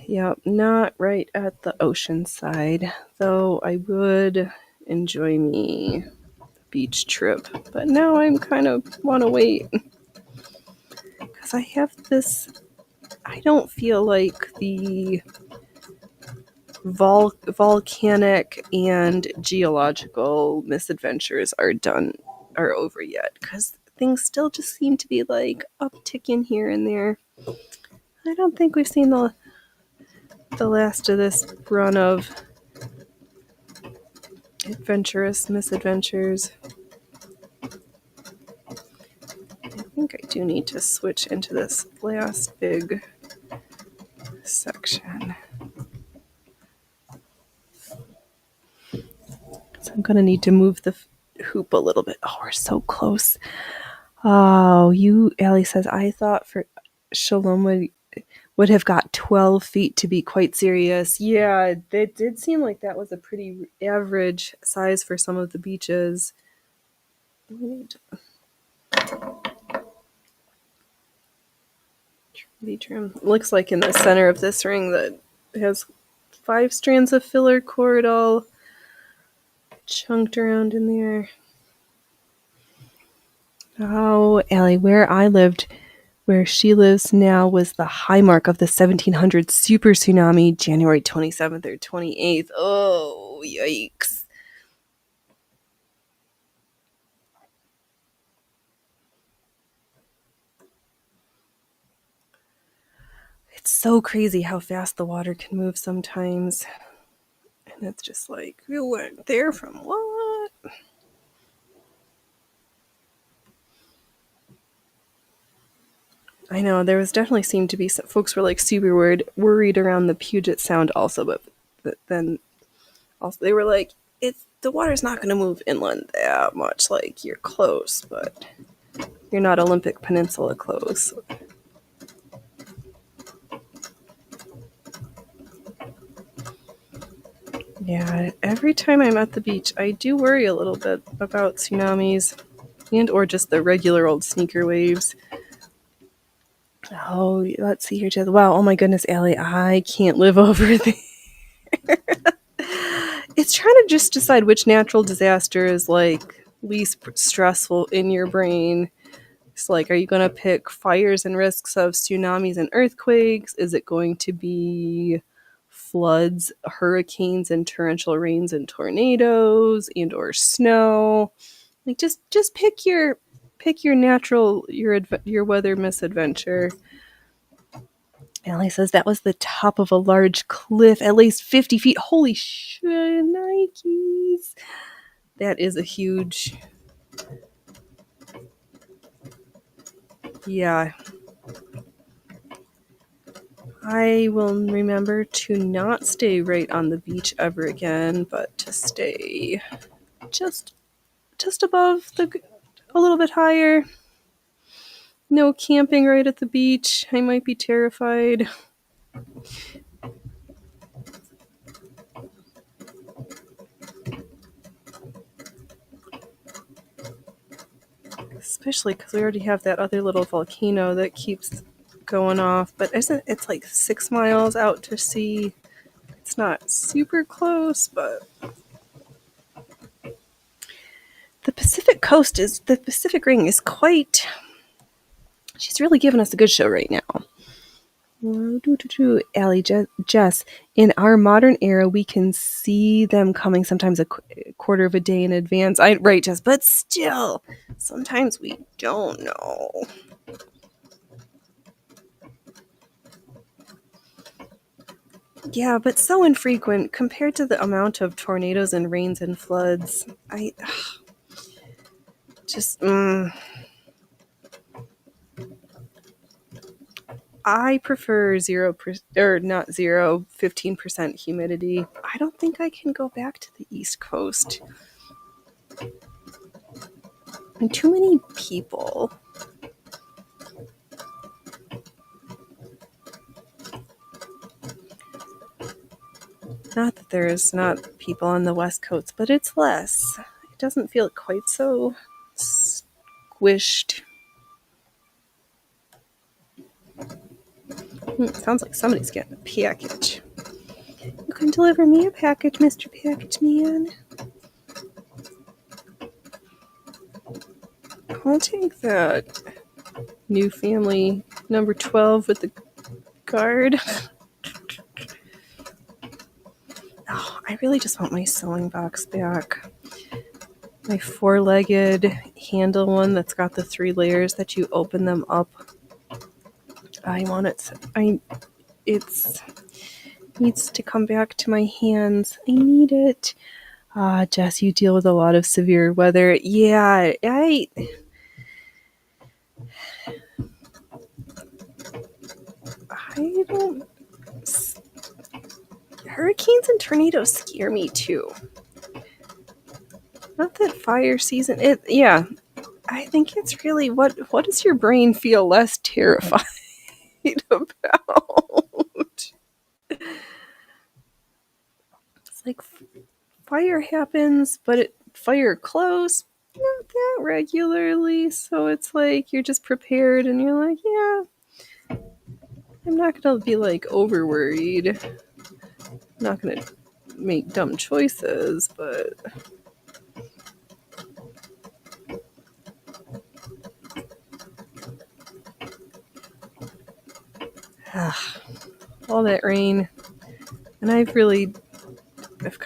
yeah, not right at the ocean side, though I would enjoy me a beach trip. But now I'm kind of want to wait because I have this. I don't feel like the volcanic and geological misadventures are over yet because things still just seem to be like upticking here and there. I don't think we've seen the last of this run of adventurous misadventures. I think I do need to switch into this last big section. So I'm going to need to move the hoop a little bit. Oh, we're so close. Oh, Allie says, I thought for Shalom would have got 12 feet to be quite serious. Yeah, it did seem like that was a pretty average size for some of the beaches. Trim. Looks like in the center of this ring that has 5 strands of filler cord all chunked around in there. Oh, Allie, where she lives now was the high mark of the 1700 super tsunami, January 27th or 28th. Oh, yikes. It's so crazy how fast the water can move sometimes. And it's just like, you went there from what? I know, there was definitely seemed to be some folks were like super worried around the Puget Sound also, but then also they were like, the water's not going to move inland that much. Like, you're close, but you're not Olympic Peninsula close. Yeah, every time I'm at the beach, I do worry a little bit about tsunamis and or just the regular old sneaker waves. Oh, let's see here. Wow, oh my goodness, Allie, I can't live over there. It's trying to just decide which natural disaster is like least stressful in your brain. It's like, are you going to pick fires and risks of tsunamis and earthquakes? Is it going to be floods, hurricanes, and torrential rains and tornadoes and or snow? Like, just pick your your weather misadventure. Allie says that was the top of a large cliff, at least 50 feet. Holy shit, Nikes. That is a huge... Yeah. I will remember to not stay right on the beach ever again, but to stay just above a little bit higher. No camping right at the beach. I might be terrified. Especially because we already have that other little volcano that keeps going off. But it's like 6 miles out to sea. It's not super close, but the Pacific Ring is quite... She's really giving us a good show right now. Allie, Jess, in our modern era, we can see them coming sometimes a quarter of a day in advance. Right, Jess, but still, sometimes we don't know. Yeah, but so infrequent compared to the amount of tornadoes and rains and floods. I just, I prefer 0%, or not 0, 15% humidity. I don't think I can go back to the East Coast. And too many people. Not that there's not people on the West Coast, but it's less. It doesn't feel quite so squished. Sounds like somebody's getting a package. You can deliver me a package, Mr. Package Man. I'll take that. New family number 12 with the guard. Oh, I really just want my sewing box back. My 4-legged handle one that's got the 3 layers that you open them up. I want it. It's needs to come back to my hands. I need it. Jess, you deal with a lot of severe weather. Yeah, I don't. Hurricanes and tornadoes scare me too. Not that fire season. Yeah. I think it's really what does your brain feel less terrified about? It's like fire happens, but fire close, not that regularly. So it's like you're just prepared and you're like, yeah, I'm not going to be like over worried. I'm not going to make dumb choices, but all that rain. And I've kind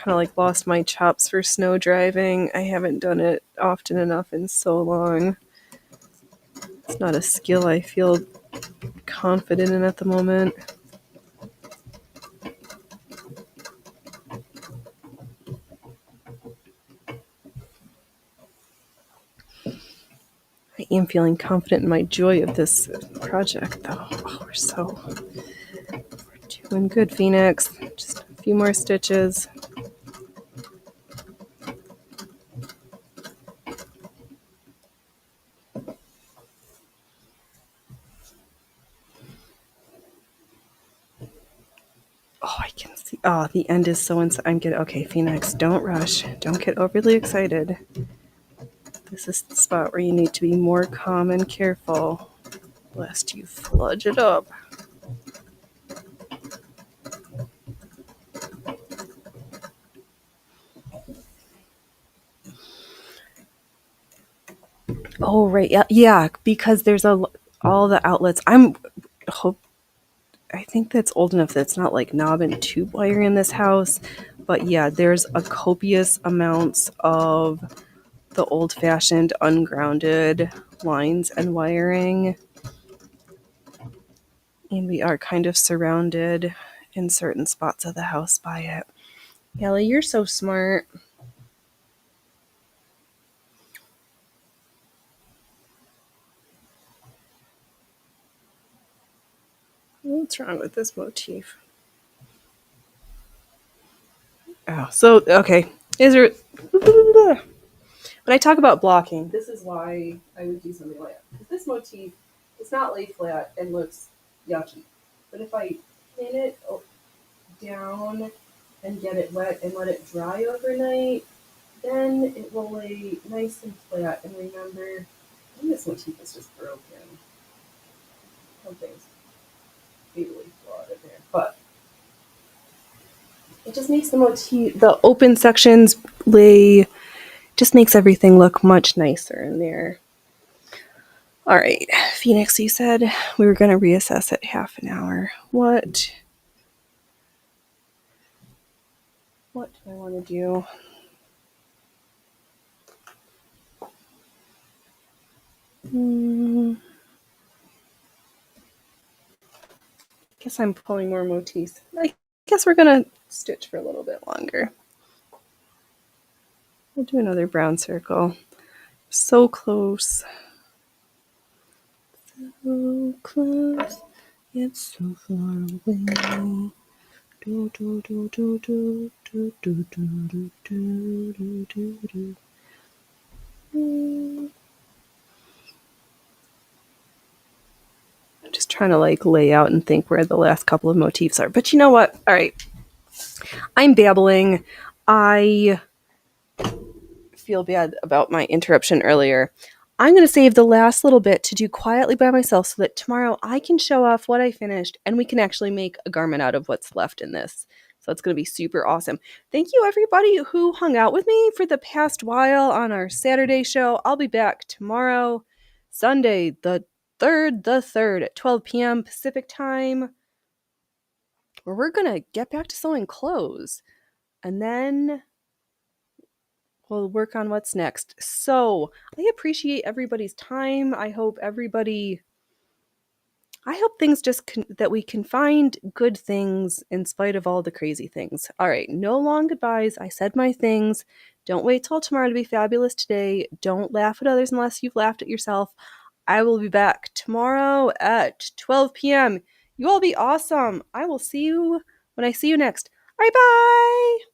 of like lost my chops for snow driving. I haven't done it often enough in so long. It's not a skill I feel confident in at the moment. I am feeling confident in my joy of this project, though. Oh, we're doing good, Phoenix. Just a few more stitches. Oh, I can see. Oh, the end is so inside. Okay, Phoenix, don't rush. Don't get overly excited. This is the spot where you need to be more calm and careful, lest you fludge it up. Oh, right. Yeah, because there's all the outlets. I think that's old enough that it's not like knob and tube wiring in this house. But yeah, there's a copious amounts of the old-fashioned ungrounded lines and wiring. And we are kind of surrounded in certain spots of the house by it. Ellie, you're so smart. What's wrong with this motif? Oh, so, okay. When I talk about blocking, this is why I would do something like that. This motif, it's not laid flat and looks yucky. But if I pin it down and get it wet and let it dry overnight, then it will lay nice and flat. And remember, I think this motif is just broken. Something's fatally flawed in there. But it just makes the open sections just makes everything look much nicer in there. All right, Phoenix, you said we were going to reassess at half an hour. What do I want to do? Guess I'm pulling more motifs. I guess we're going to stitch for a little bit longer. We'll do another brown circle. So close. So close. It's so far away. Do, do, do, do, do, do, do, do, do, do, do, do. I'm just trying to like lay out and think where the last couple of motifs are. But you know what? All right. I'm babbling. I feel bad about my interruption earlier. I'm going to save the last little bit to do quietly by myself so that tomorrow I can show off what I finished and we can actually make a garment out of what's left in this. So it's going to be super awesome. Thank you, everybody who hung out with me for the past while on our Saturday show. I'll be back tomorrow, Sunday, the 3rd at 12 p.m. Pacific time, where we're going to get back to sewing clothes. And then we'll work on what's next. So I appreciate everybody's time. I hope things that we can find good things in spite of all the crazy things. All right, no long goodbyes. I said my things. Don't wait till tomorrow to be fabulous today. Don't laugh at others unless you've laughed at yourself. I will be back tomorrow at 12 p.m. You all be awesome. I will see you when I see you next. All right, bye.